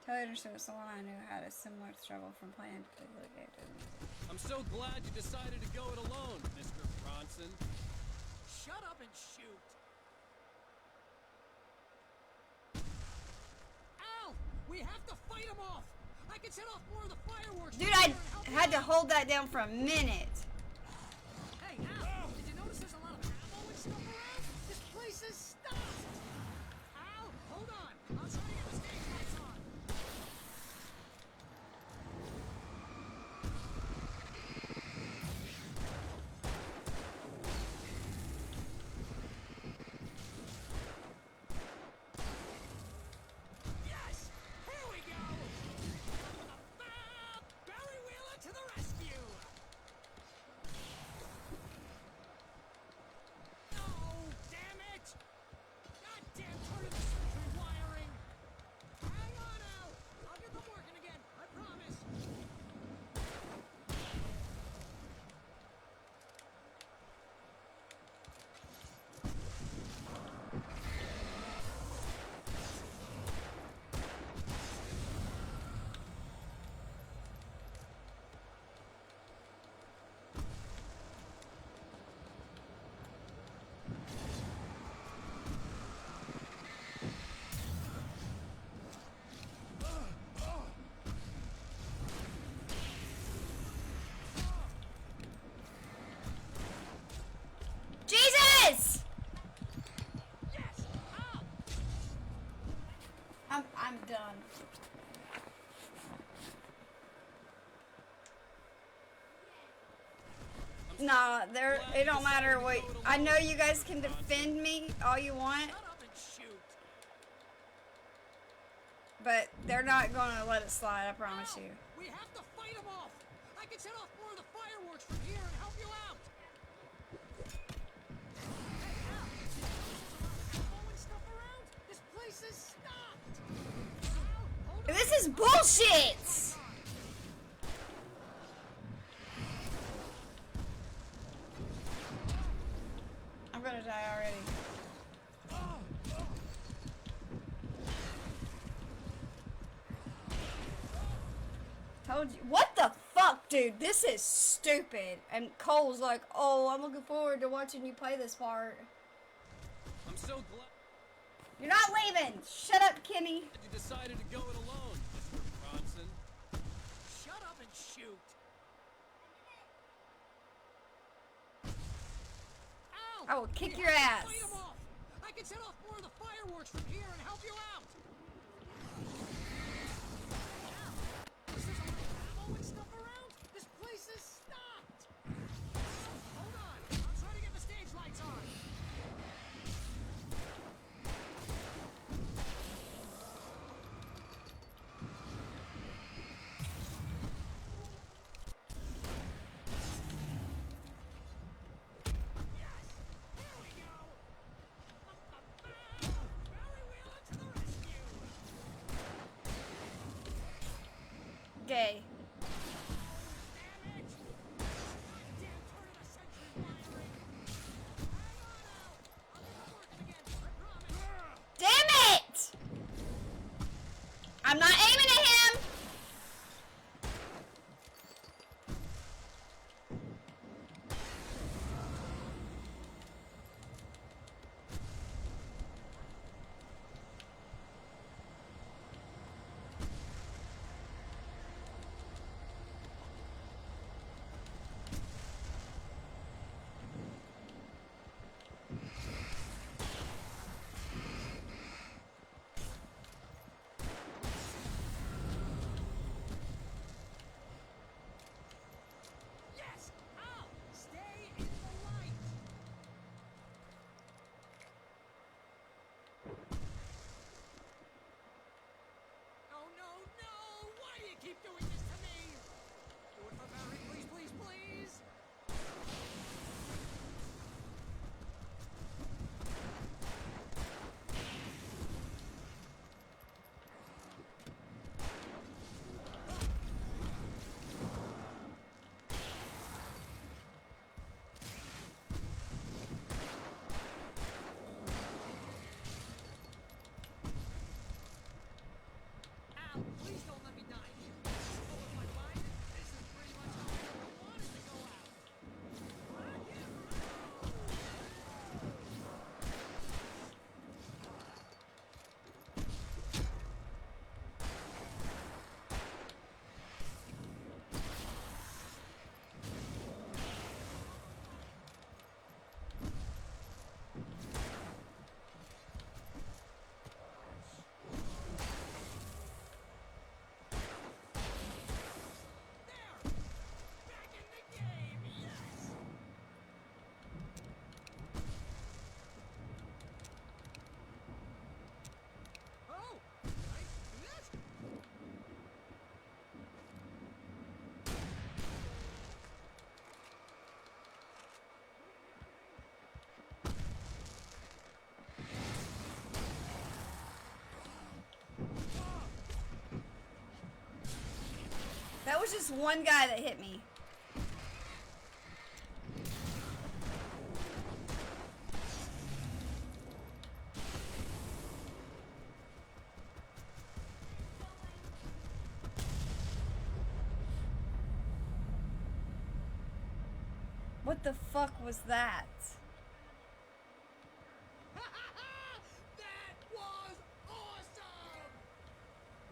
Toad was the one I knew had a similar struggle from playing particular games. I'm so glad you decided to go it alone, Mr. Bronson. Shut up and shoot. Al, we have to fight him off. I can set off more of the fireworks. Dude, I had to hold that down for a minute. Hey, Al, did you notice there's a lot of ammo and stuff around? This place is stopped. Al, hold on. I'll try to get the stage lights on. Yes! Here we go! Barry Wheeler to the rescue! No! Damn it! Goddamn turn of the century wiring! Hang on, Al! I'll get them working again, I promise! Jesus! Yes! Al! I'm done. Nah, it don't matter what. I know you guys can defend me all you want, Shut up and shoot! but they're not gonna let it slide, I promise you. We have to fight him off! I can set off more of the fireworks from here and help you out! Hey, Al! Ammo and stuff around? This place is stopped! Al, hold on! This is bullshit! I'm gonna die already. Told you. What the fuck, dude? This is stupid. And Cole's like, oh, I'm looking forward to watching you play this part. I'm so glad You're not leaving. Shut up, Kenny. you decided to go it alone, Mr. Bronson. Shut up and shoot! Al! I will kick we your have ass. to fight him off! I can set off more of the fireworks from here and help you out! Al, this is a lot of ammo just one guy that hit me. What the fuck was that? That was awesome!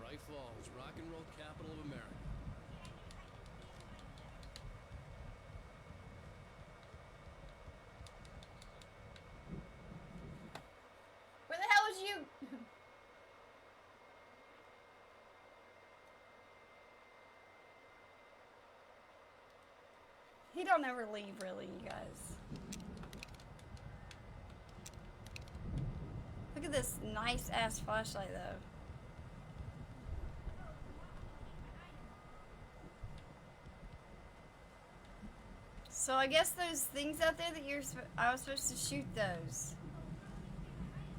Bright Falls, rock and roll capital of America. Where the hell is you? He don't ever leave, really, you guys. Look at this nice ass flashlight, though. So I guess those things out there that I was supposed to shoot those.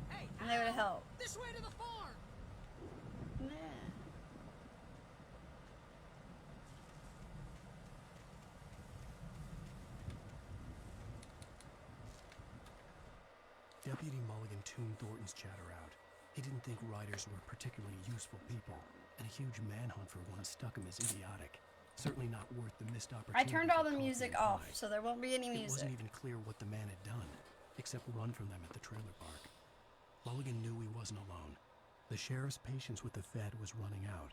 Hey, and they would help. This way to the farm. Nah. Deputy Mulligan tuned Thornton's chatter out. He didn't think riders were particularly useful people, and a huge manhunt for one struck him as idiotic. Certainly not worth the missed opportunity. I turned all the for music coffee and off, fries. so there won't be any It music. wasn't even clear what the man had done, except run from them at the trailer park. Mulligan knew he wasn't alone. The sheriff's patience with the Fed was running out.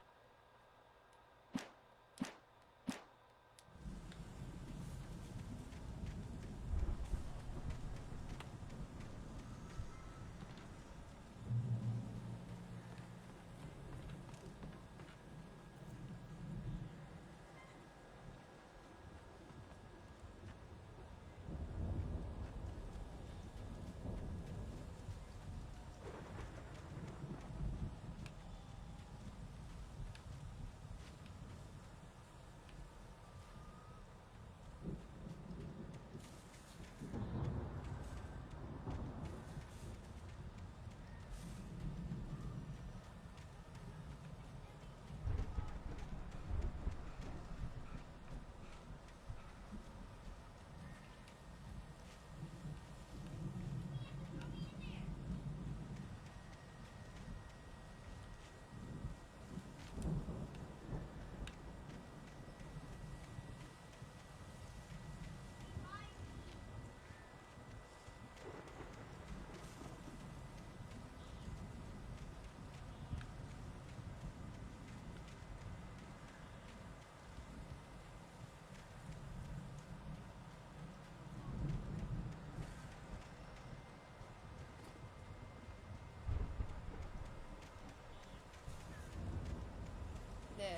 There.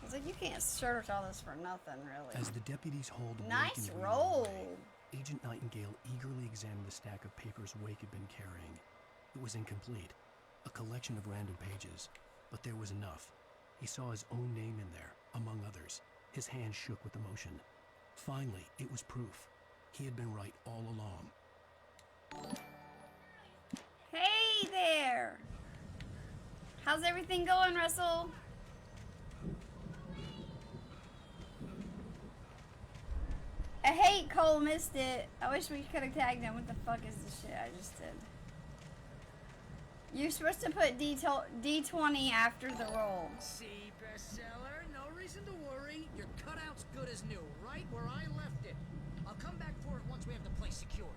I was like, you can't search all this for nothing, really. As the deputies hauled Wake Nice and Wheeler roll. away, Agent Nightingale eagerly examined the stack of papers Wake had been carrying. It was incomplete, a collection of random pages, but there was enough. He saw his own name in there, among others. His hand shook with emotion. Finally, it was proof. He had been right all along. Hey there! How's everything going, Russell? I hate Cole missed it. I wish we could have tagged him. What the fuck is this shit I just did? You're supposed to put D20 after the roll. See, bestseller, no reason to worry. Your cutout's good as new, right where I left it. I'll come back for it once we have the place secured.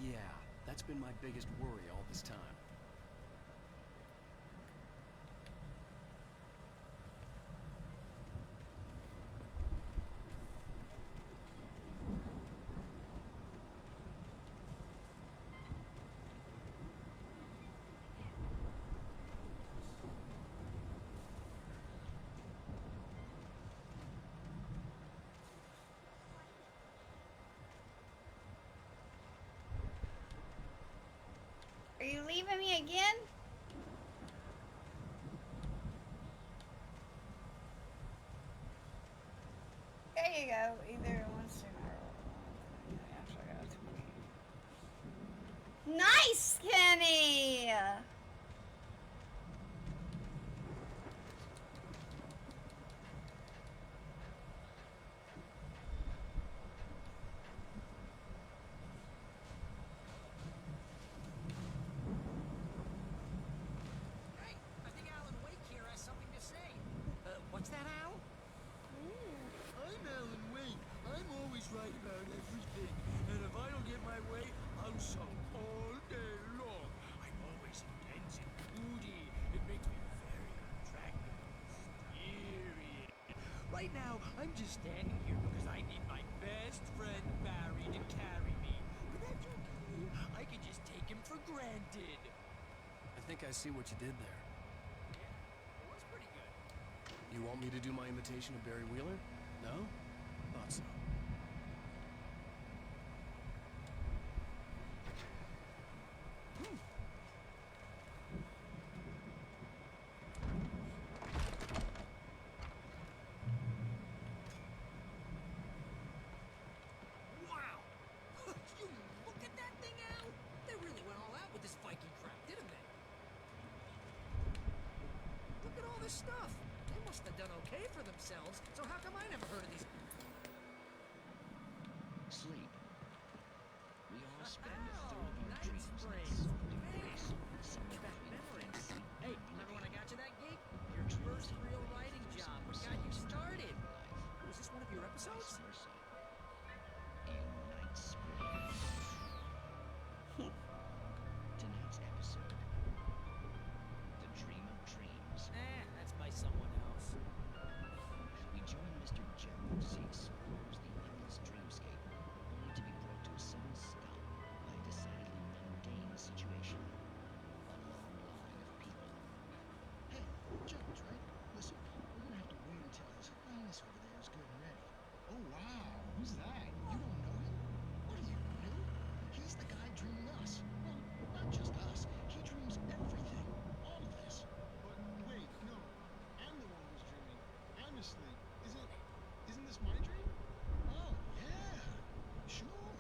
Yeah, that's been my biggest worry all this time. Are you leaving me again? There you go. Either one sooner or nice, Kenny! Right now, I'm just standing here because I need my best friend Barry to carry me. But that's okay. I can just take him for granted. I think I see what you did there. It was pretty good. You want me to do my imitation of Barry Wheeler? No? Thought so. Wow! You look at that thing, Al! They really went all out with this Viking crap, didn't they? Look at all this stuff. They must have done okay for themselves, so how come I never heard of these? Sleep. We all spend a third of our Night dreams in Springs. that sort of Hey, place. Somewhere back between memories. fantasy Hey, and remember when I got you that gig? oblivion. Your Dreams first are real made writing for job. some What got you souls to started? life. Was this one of your Vice episodes? versa. In Night Springs. Tonight's episode. The Dream of Dreams. That's by someone else. We join Mr. Jones as he explores the endless dreamscape, only to be brought to a sudden stop by a decidedly mundane situation. A long line of people. Hey, Jones, right? Listen, we're gonna have to wait until his highness over there is good and ready. Oh, wow. Who's that? You don't know him? What are you, new? He's the guy dreaming us. Well, not just us. He dreams everything. All of this. But wait, no. I'm the one who's dreaming. I'm asleep. Isn't this my dream? Oh, yeah. Sure.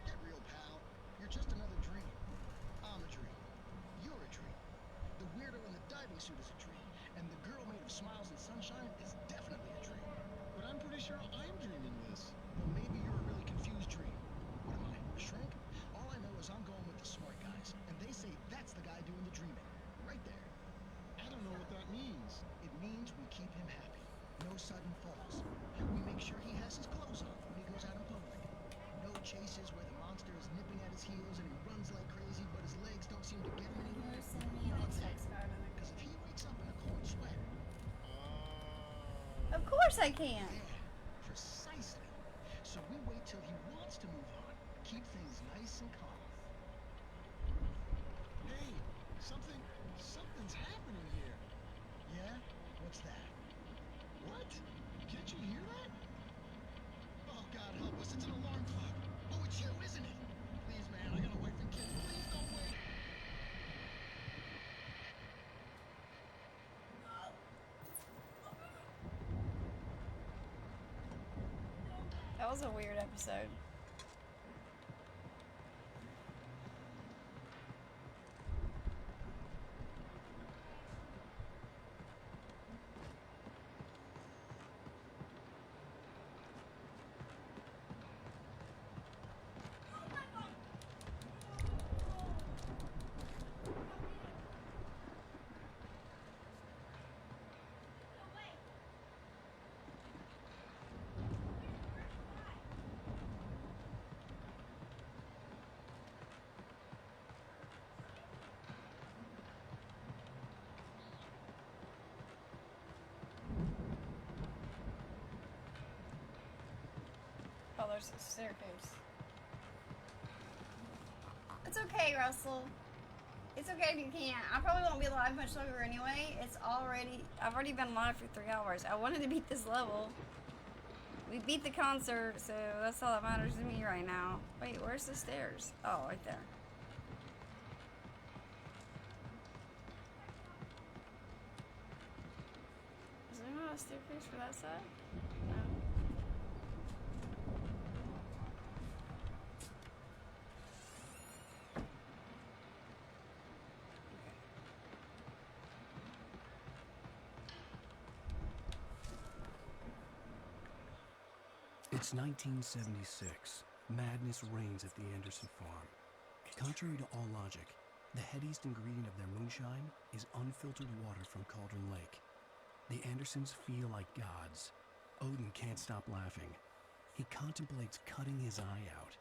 Get real, pal. You're just another dream. I'm a dream. You're a dream. The weirdo in the diving suit is a dream. And the girl made of smiles and sunshine is definitely a dream. But I'm pretty sure I'm dreaming this. Well, maybe you're a really confused dream. What am I, a shrink? All I know is I'm going with the smart guys. And they say that's the guy doing the dreaming. Right there. I don't know what that means. It means we keep him happy. No sudden falls. We make sure he has his clothes off when he goes out in public. No chases where the monster is nipping at his heels and he runs like crazy, but his legs don't seem to get him anywhere. We want that. Because if he wakes up in a cold sweat, Of course I can. yeah, precisely. So we wait till he wants to move on. Keep things nice and calm. Hey, something's happening here. Yeah? What's that? What? Can't you hear that? Oh, God help us. It's an alarm clock. Oh, it's you, isn't it? Please, man, I got a wife and kids. Please don't wait. That was a weird episode. Oh, there's a staircase. It's okay, Russell. It's okay if you can't. I probably won't be alive much longer anyway. I've already been alive for 3 hours. I wanted to beat this level. We beat the concert, so that's all that matters to me right now. Wait, where's the stairs? Oh, right there. Is there not a staircase for that side? No. It's 1976. Madness reigns at the Anderson farm. Contrary to all logic, the headiest ingredient of their moonshine is unfiltered water from Cauldron Lake. The Andersons feel like gods. Odin can't stop laughing. He contemplates cutting his eye out.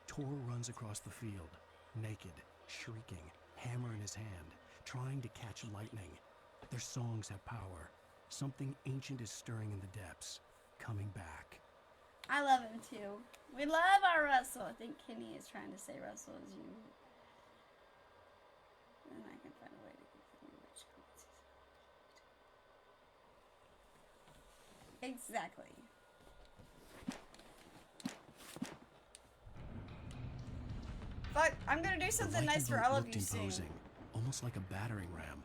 Tor runs across the field, naked, shrieking, hammer in his hand, trying to catch lightning. Their songs have power. Something ancient is stirring in the depths, coming back. I love him too. We love our Russell. I think Kenny is trying to say Russell is you. And I can find a way to confirm which coincidence. Exactly. Fuck, I'm gonna do something The nice for Viking all of looked you soon. imposing, almost like a battering ram.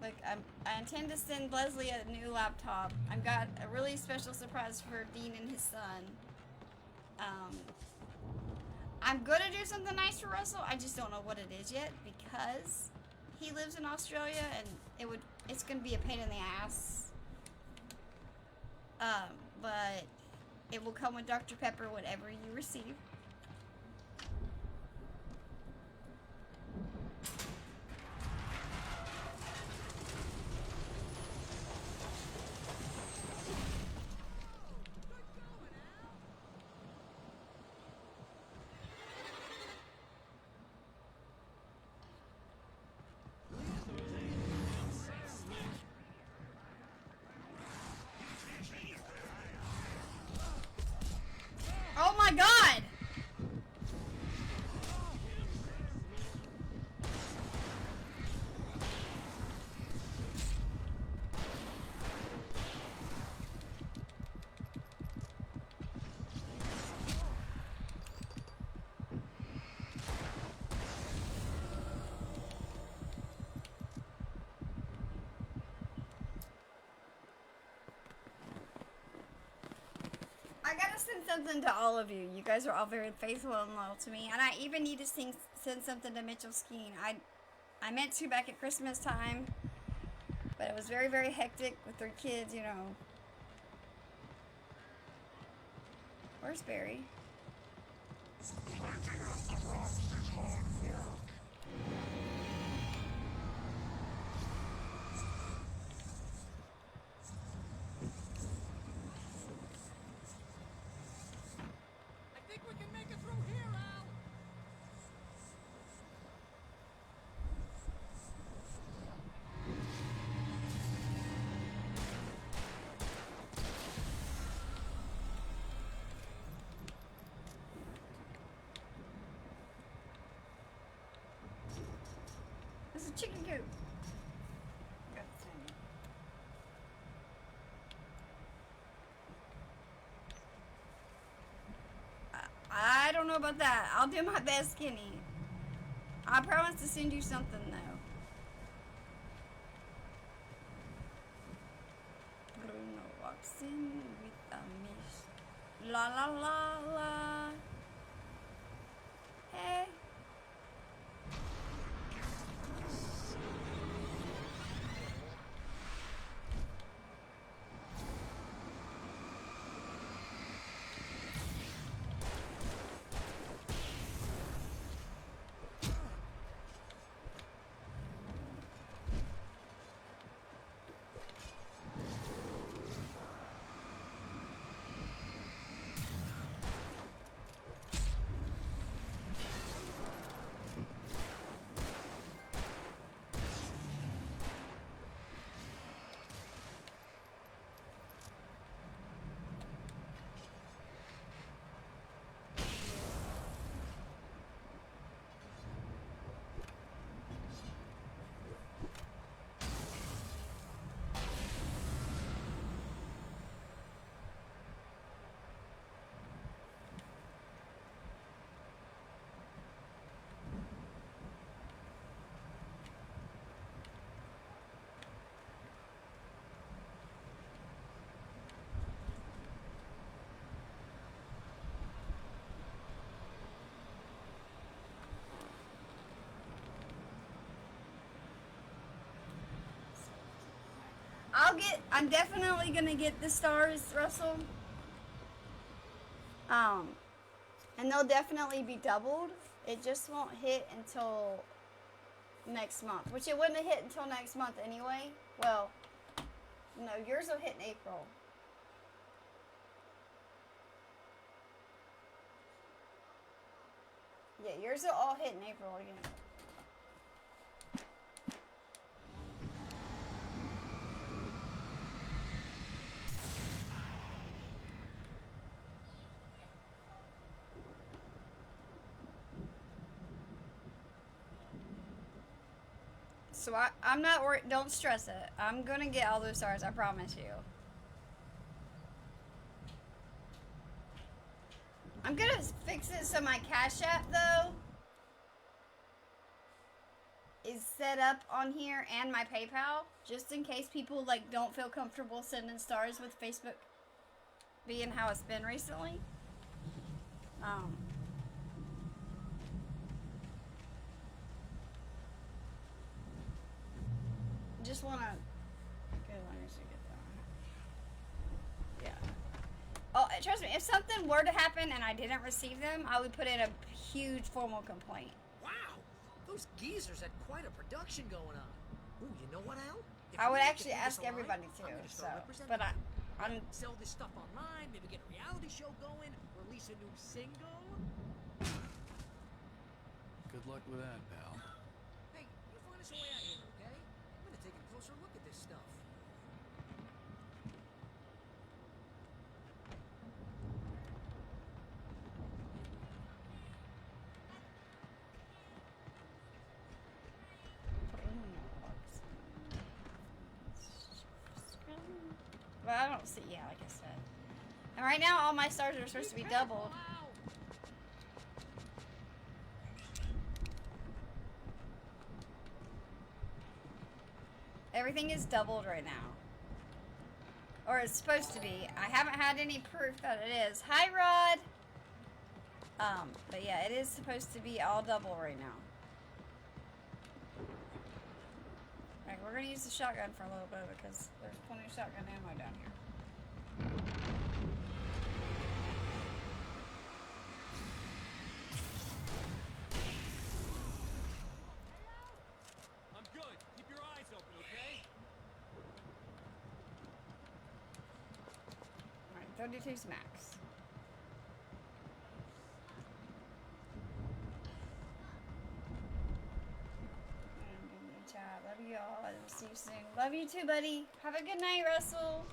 Like, I intend to send Leslie a new laptop. I've got a really special surprise for Dean and his son. I'm gonna do something nice for Russell. I just don't know what it is yet because he lives in Australia and it's gonna be a pain in the ass. But it will come with Dr. Pepper, whatever you receive. Oh my god! I gotta send something to all of you. You guys are all very faithful and loyal to me. And I even need to send something to Mitchell Skeen. I meant to back at Christmas time, but it was very, very hectic with 3 kids, you know. Where's Barry? I think we can make it through here, Al. This is a chicken coop. I don't know about that. I'll do my best, Kenny. I promise to send you something, though. Bruno walks in with a miss. La la la la. Hey. I'm definitely gonna get the stars, Russell. And they'll definitely be doubled. It just won't hit until next month, which it wouldn't have hit until next month anyway. Well, no, yours will hit in April. Yeah, yours will all hit in April again. So I'm not worried. Don't stress it. I'm gonna get all those stars. I promise you. I'm gonna fix it so my Cash App though is set up on here and my PayPal, just in case people like don't feel comfortable sending stars with Facebook being how it's been recently. Just wanna. Okay, let me see, get that. Yeah. Oh, trust me, if something were to happen and I didn't receive them, I would put in a huge formal complaint. Wow, those geezers had quite a production going on. Ooh, you know what, Al? If I we would make actually it through this ask everybody alive, to, I'm gonna so, start representing but I'm sell this stuff online, maybe get a reality show going, release a new single. Good luck with that, pal. Hey, you find us a way out here, okay? I'm gonna take a closer look at this stuff. But I don't see, yeah, like I said. And right now, all my stars are supposed to be doubled. Everything is doubled right now. Or it's supposed to be. I haven't had any proof that it is. Hi, Rod! But yeah, it is supposed to be all double right now. Alright, we're gonna use the shotgun for a little bit because there's plenty of shotgun ammo down here. I'm good. Keep your eyes open, okay? Alright, 32's max. Love you all. I will see you soon. Love you too, buddy. Have a good night, Russell.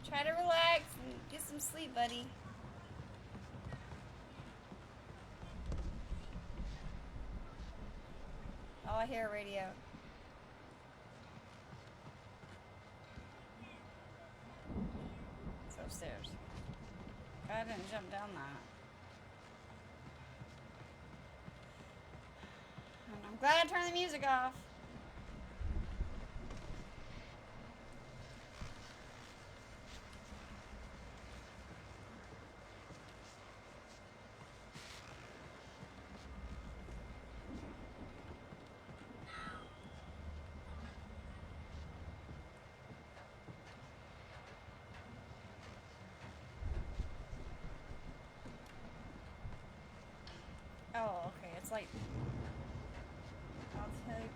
Try to relax and get some sleep, buddy. Oh, I hear a radio. It's upstairs. I didn't jump down that. And I'm glad I turned the music off. Oh, okay, it's like... I'll take...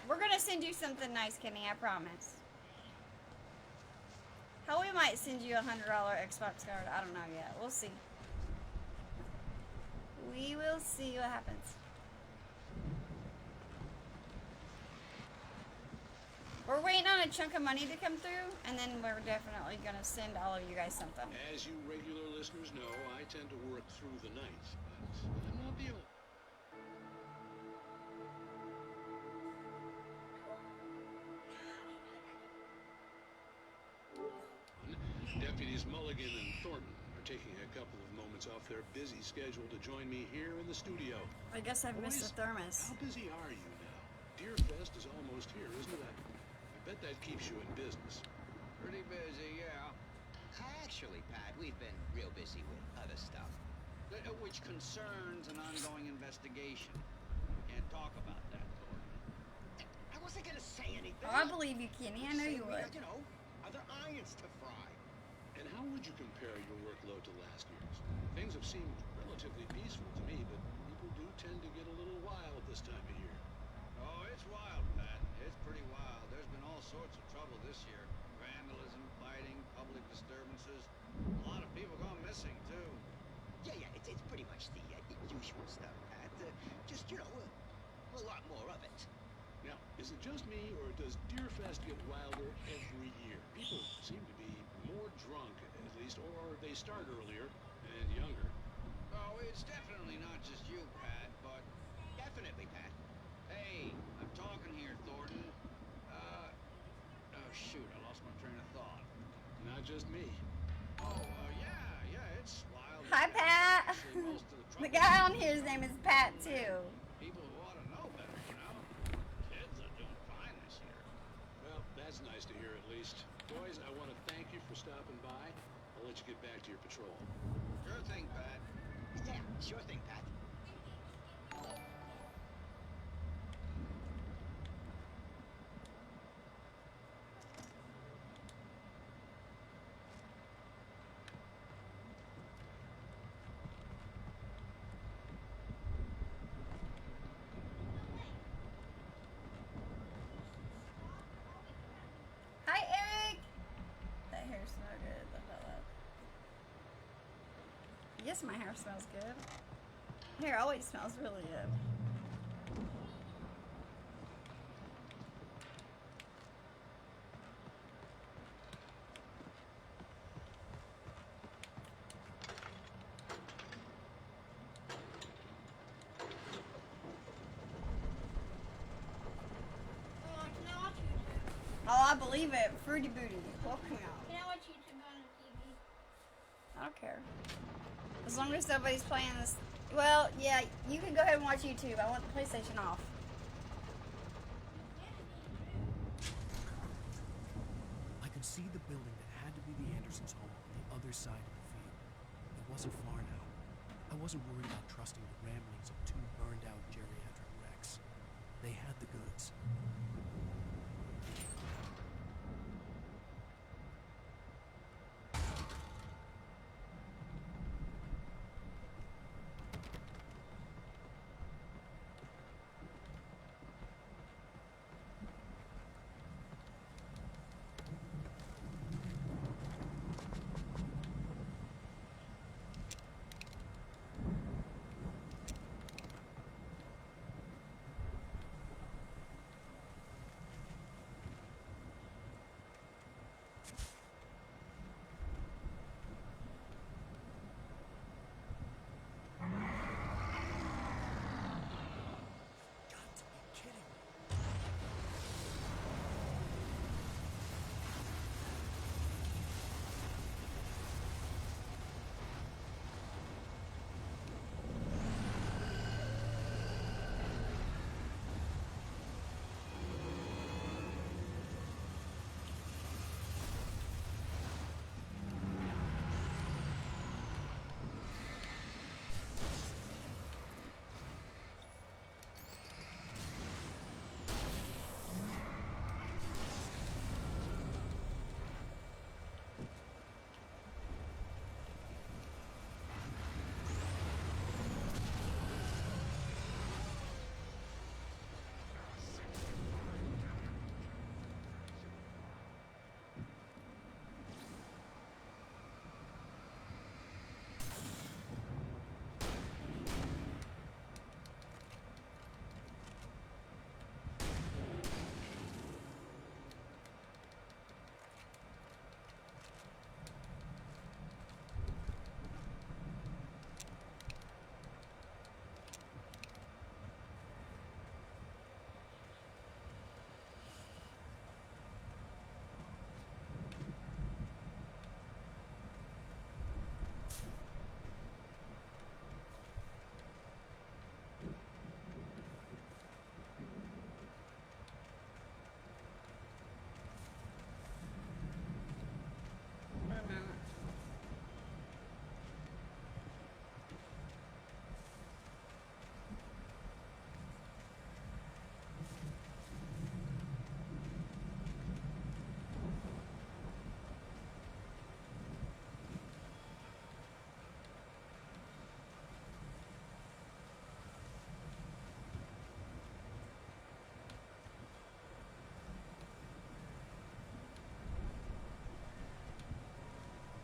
We're gonna send you something nice, Kenny, I promise. Hell, we might send you a $100 Xbox card. I don't know yet. We'll see. We will see what happens. We're waiting on a chunk of money to come through, and then we're definitely going to send all of you guys something. As you regular listeners know, I tend to work through the night, but I'm not the only. Deputies Mulligan and Thornton are taking a couple of moments off their busy schedule to join me here in the studio. I guess I've missed the thermos. How busy are you now? Deerfest is almost here, isn't it? I bet that keeps you in business. Pretty busy, yeah. Actually, Pat, we've been real busy with other stuff, which concerns an ongoing investigation. Can't talk about that, Thornton. I wasn't gonna say anything. Oh, I believe you, Kenny. I know you would. You know, other irons to fry. And how would you compare your workload to last year's? Things have seemed relatively peaceful to me, but people do tend to get a little wild this time of year. Oh, it's wild, Pat. It's pretty wild. There's been all sorts of trouble this year. Vandalism, fighting, public disturbances. A lot of people gone missing, too. Yeah, it's pretty much the usual stuff, Pat. Just, you know, a lot more of it. Now, is it just me, or does Deerfest get wilder every year? People seem to be more drunk, at least, or they start earlier and younger. Oh, it's definitely not just you, Pat, but definitely, Pat. Hey, I'm talking here, Thornton. Oh, shoot, I lost my train of thought. Not just me. Oh, yeah, it's wild. Hi, Pat. Actually, most of The trouble guy on here's name is Pat too. people who ought to know better, you know? Kids are doing fine this year. Well, that's nice to hear at least. Boys, I want to thank you for stopping by. I'll let you get back to your patrol. Sure thing, Pat. Yeah, sure thing, Pat. Hi, Eric. That hair smells good. I love that. Yes, my hair smells good. Hair always smells really good. Can I watch YouTube? Oh, I believe it. Fruity Booty. Welcome out. Can I watch YouTube on the TV? I don't care. As long as nobody's playing this. Well, yeah, you can go ahead and watch YouTube. I want the PlayStation off. I could see the building that had to be the Andersons' home on the other side of the field. It wasn't far now. I wasn't worried about trusting the ramblings of two burned-out geriatric wrecks. They had the goods.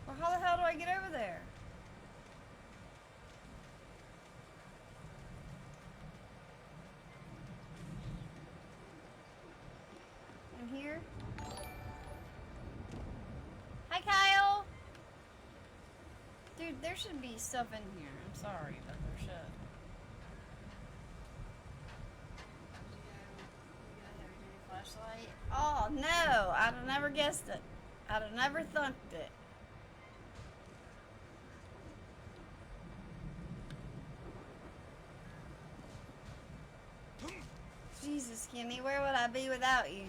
Well, how the hell do I get over there? there should be stuff in here. I'm sorry, but there should. Flashlight. Oh no! I'd have never guessed it. I'd have never thunk it. Jesus, Kimmy, where would I be without you?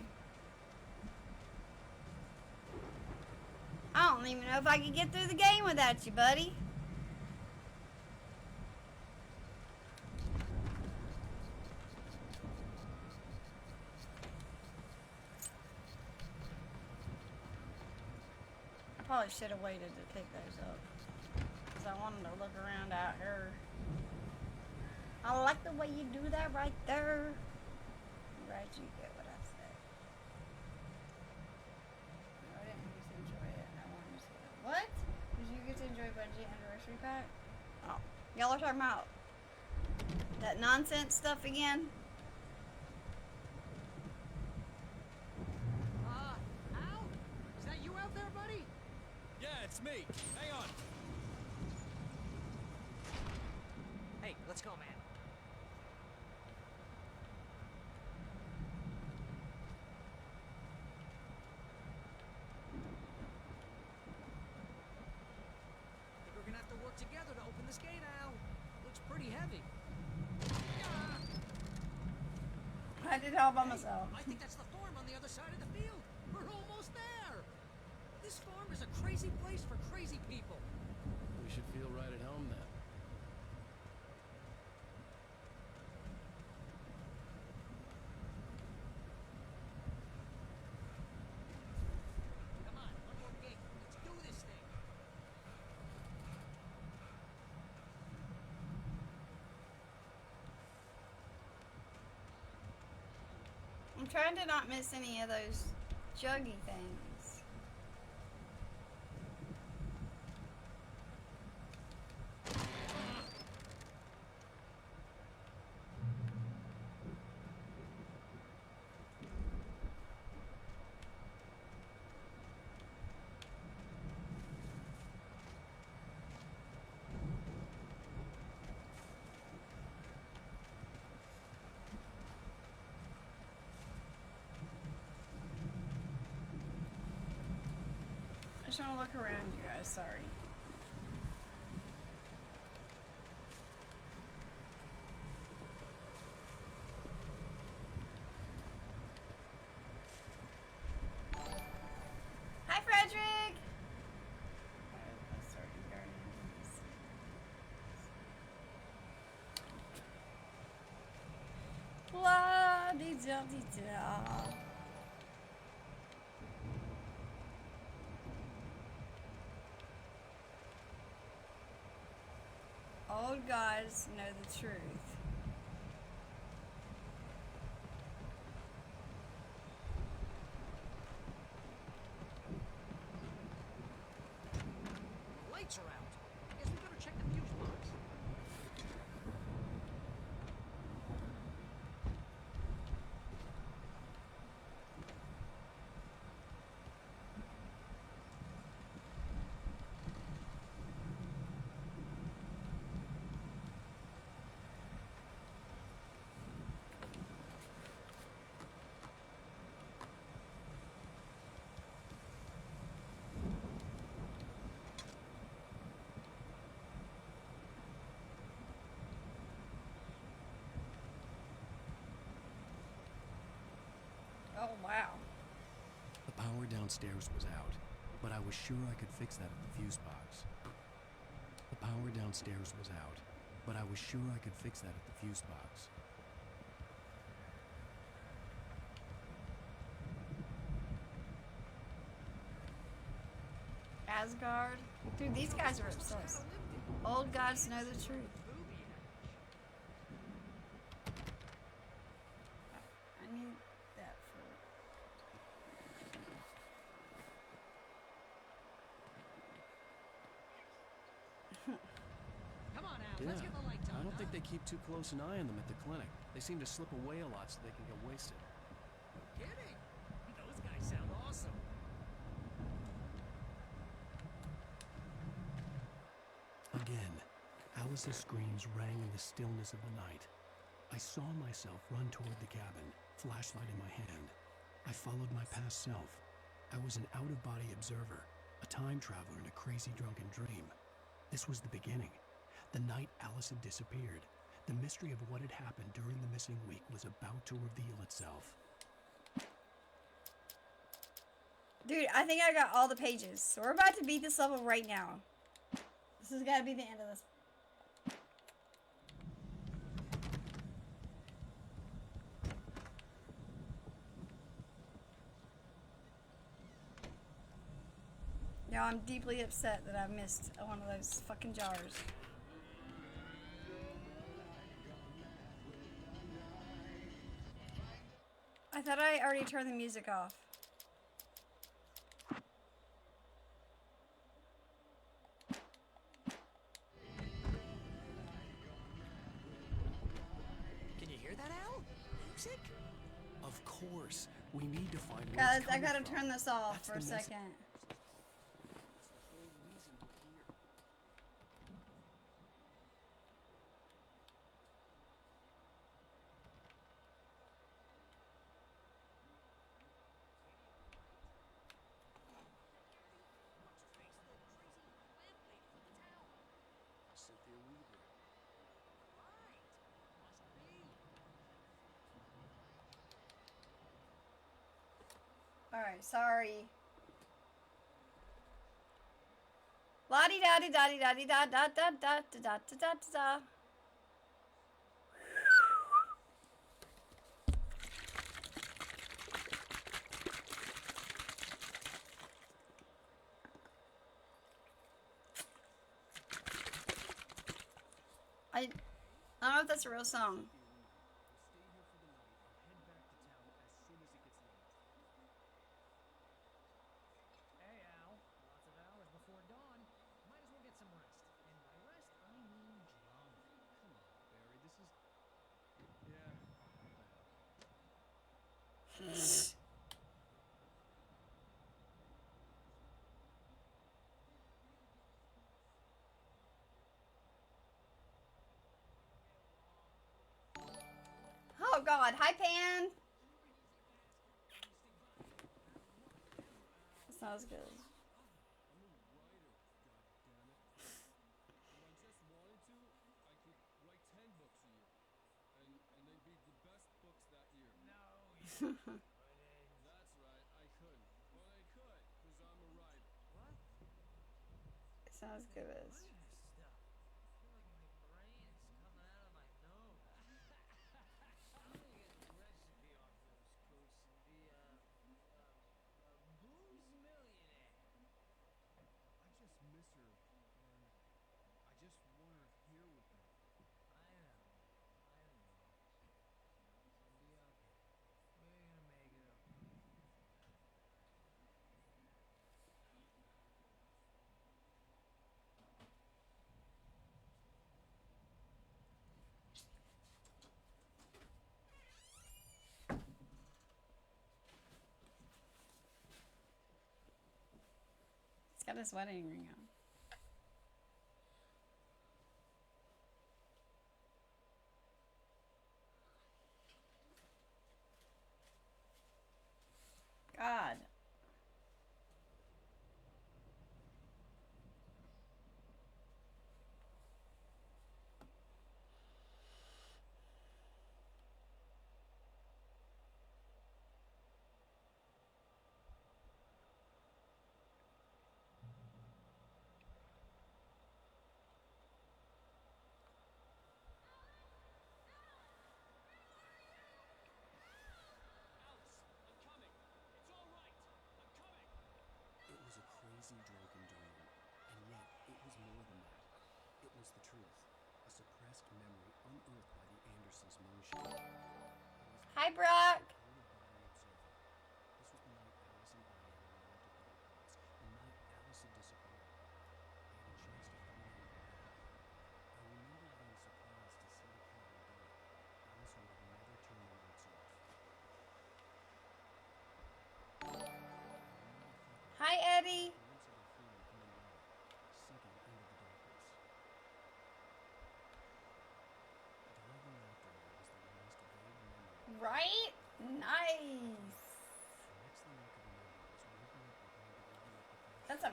I don't even know if I could get through the game without you, buddy. I probably should have waited to pick those up, because I wanted to look around out here. I like the way you do that right there. I'm glad you get what I said. No, I didn't get to enjoy it. I wanted to see it. What? Did you get to enjoy Bungie Anniversary Pack? Oh. Y'all are talking about that nonsense stuff again? Al? Is that you out there, buddy? Yeah, it's me. Hang on. Hey, let's go, man. Think we're gonna have to work together to open this gate, Al. Looks pretty heavy. I did it all by myself. I think that's the farm on the other side of the field. We're almost there. This farm is a crazy place for crazy people. We should feel right at home then. Come on, one more gate. Let's do this thing. I'm trying to not miss any of those juggy things. I just want to look around you guys, sorry. Hi, Frederick! La dee da dee da. Old gods know the truth. Lights are out. Guess we better check the fuse box. Oh, wow. The power downstairs was out, but I was sure I could fix that at the fuse box. The power downstairs was out, but I was sure I could fix that at the fuse box. Asgard. Dude, these guys are obsessed. Old gods know the truth. I need that for... Come on, Al. Yeah, Let's get the lights on. I don't think they keep too close an eye on them at the clinic. They seem to slip away a lot so they can get wasted. Kidding. Those guys sound awesome. Alice's screams rang in the stillness of the night. I saw myself run toward the cabin, flashlight in my hand. I followed my past self. I was an out-of-body observer, a time traveler in a crazy drunken dream. This was the beginning. The night Alice had disappeared. The mystery of what had happened during the missing week was about to reveal itself. Dude, I think I got all the pages. So we're about to beat this level right now. This has got to be the end of this. Yo, I'm deeply upset that I missed one of those fucking jars. I thought I already turned the music off. Can you hear that, Al? Music? Of course, we need to find where Guys, it's I coming gotta from. turn this off That's for a the message. second. Cynthia Weaver. Alright, sorry. La di da di da di da di da da da da da da da da da. I don't know if that's a real song. Hey, Al. Lots of hours before dawn. Might as well get some rest. And by rest, I mean drunk. Come on, Barry. This is. Yeah. What the hell? Oh god, hi Pan! That's not as good. That's right, I couldn't. Well, I could, because I'm a writer. What? It's not as good as. I just miss her, and I just want her here with me. I know. It'll be okay. We're gonna make it okay. It's got his wedding ring on. God. It was a crazy drunken dream, and yet it was more than that. It was the truth, a suppressed memory unearthed by the Andersons' moonshine. Hi, Brock. This was the night Alice and I had arrived at the Oakley's, the night Alice had disappeared. I had a chance to find out about her. I remember being surprised to see the cabin dark. Alice would have never turned the lights off. Hi, Eddie. Glimpse of her figure in the water, sinking into the darkness.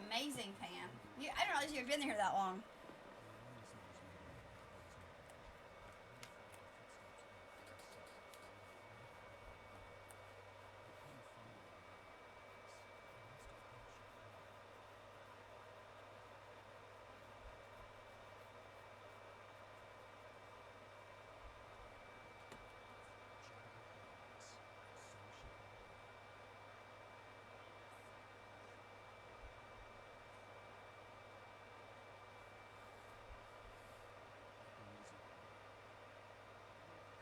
amazing, Pam. I didn't realize you had been here that long.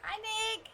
Hi, Nick.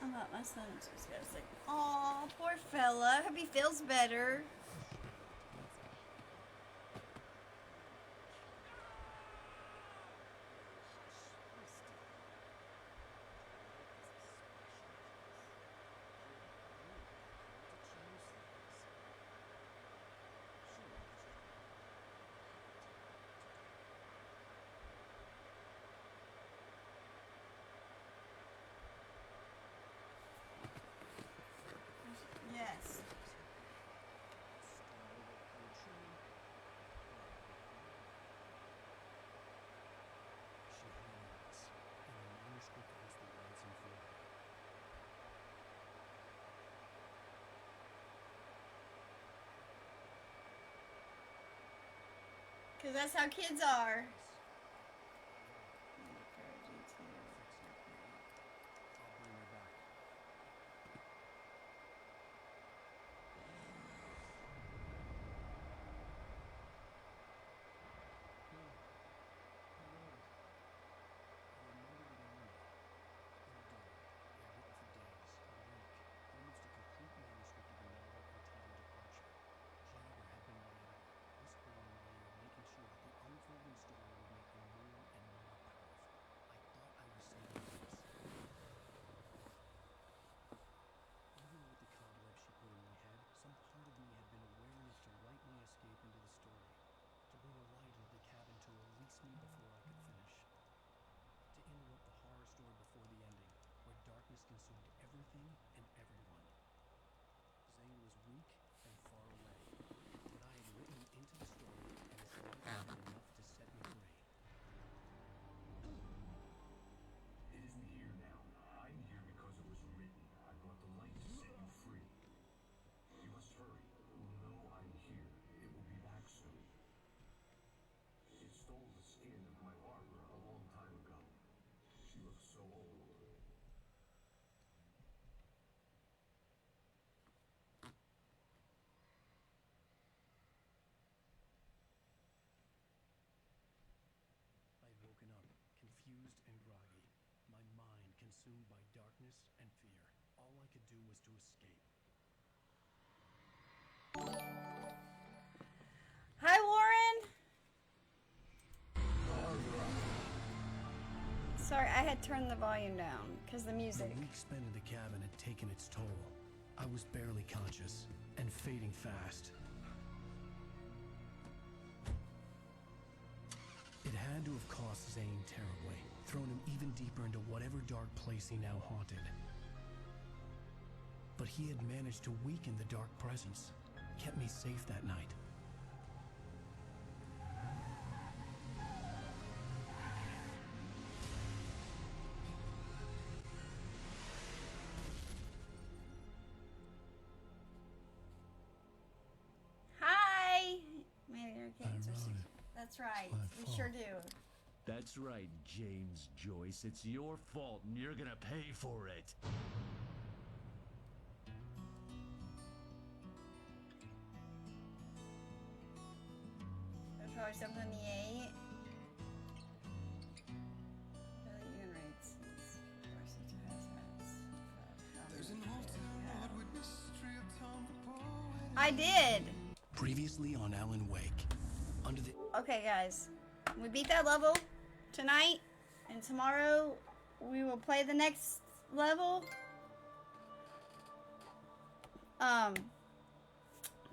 I thought my son was just gonna say, "Aw, poor fella. Hope he feels better." Yes. Because that's how kids are. Consumed everything and everyone. Zane was weak and far away, but I had written into the story and his life had been enough to set me free. It isn't here now. I'm here because it was written. I brought the light to set you free. You must hurry. It will know I'm here. It will be back soon. It stole the skin of my Barbara a long time ago. She looks so old. Confused and groggy, my mind consumed by darkness and fear. All I could do was to escape. Hi, Warren. Sorry, I had turned the volume down because the music. The week spent in the cabin had taken its toll. I was barely conscious and fading fast. It had to have cost Zane terribly, thrown him even deeper into whatever dark place he now haunted. But he had managed to weaken the dark presence, kept me safe that night. Hi! Maybe your kids are sick. That's right. We sure do. That's right, James Joyce. It's your fault and you're gonna pay for it. Power 78. I did. Previously on Alan Wake, under the... Okay, guys. We beat that level tonight, and tomorrow we will play the next level.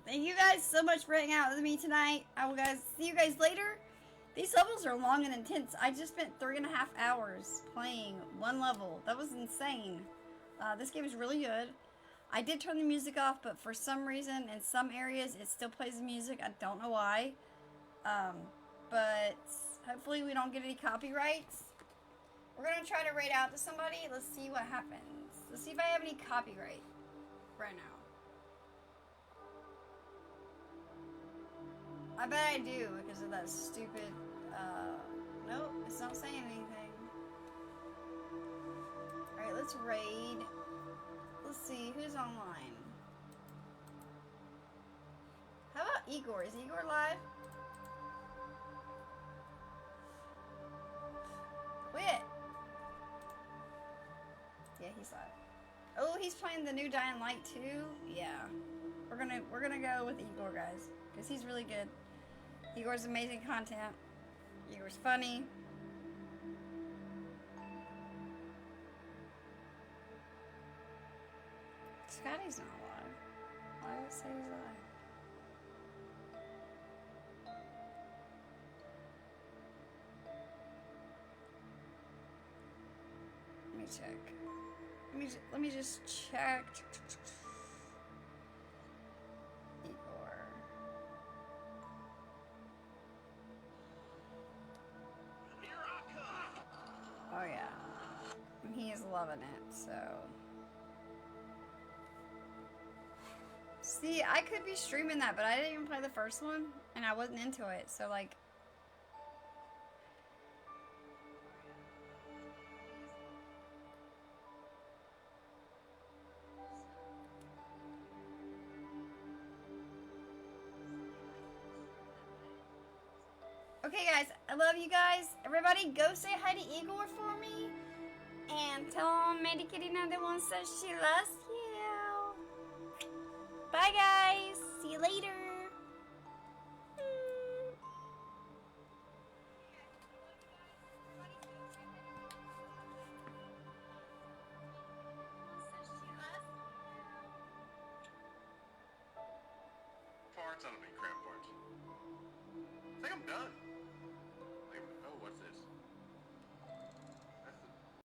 Thank you guys so much for hanging out with me tonight. I will see you guys later. These levels are long and intense. I just spent 3.5 hours playing one level. That was insane. This game is really good. I did turn the music off, but for some reason, in some areas, it still plays the music. I don't know why. But hopefully we don't get any copyrights. We're going to try to raid out to somebody. Let's see what happens. Let's see if I have any copyright right now. I bet I do because of that stupid, nope, it's not saying anything. Alright, let's raid. Let's see, who's online? How about Igor? Is Igor live? Quit! Yeah, he's live. Oh, he's playing the new Dying Light too? Yeah. We're gonna go with Igor, guys. Because he's really good. Igor's amazing content. Igor's funny. Scotty's not alive. Why did it say he's alive? Let me check. Let me just check. Igor. Oh yeah. And he is loving it, so. See, I could be streaming that, but I didn't even play the first one, and I wasn't into it, so like. Okay guys, I love you guys. Everybody go say hi to Igor for me. And tell Mandy Kitty Another One says she loves you. Bye guys. See you later. Farts on a big cramp part. I think I'm done.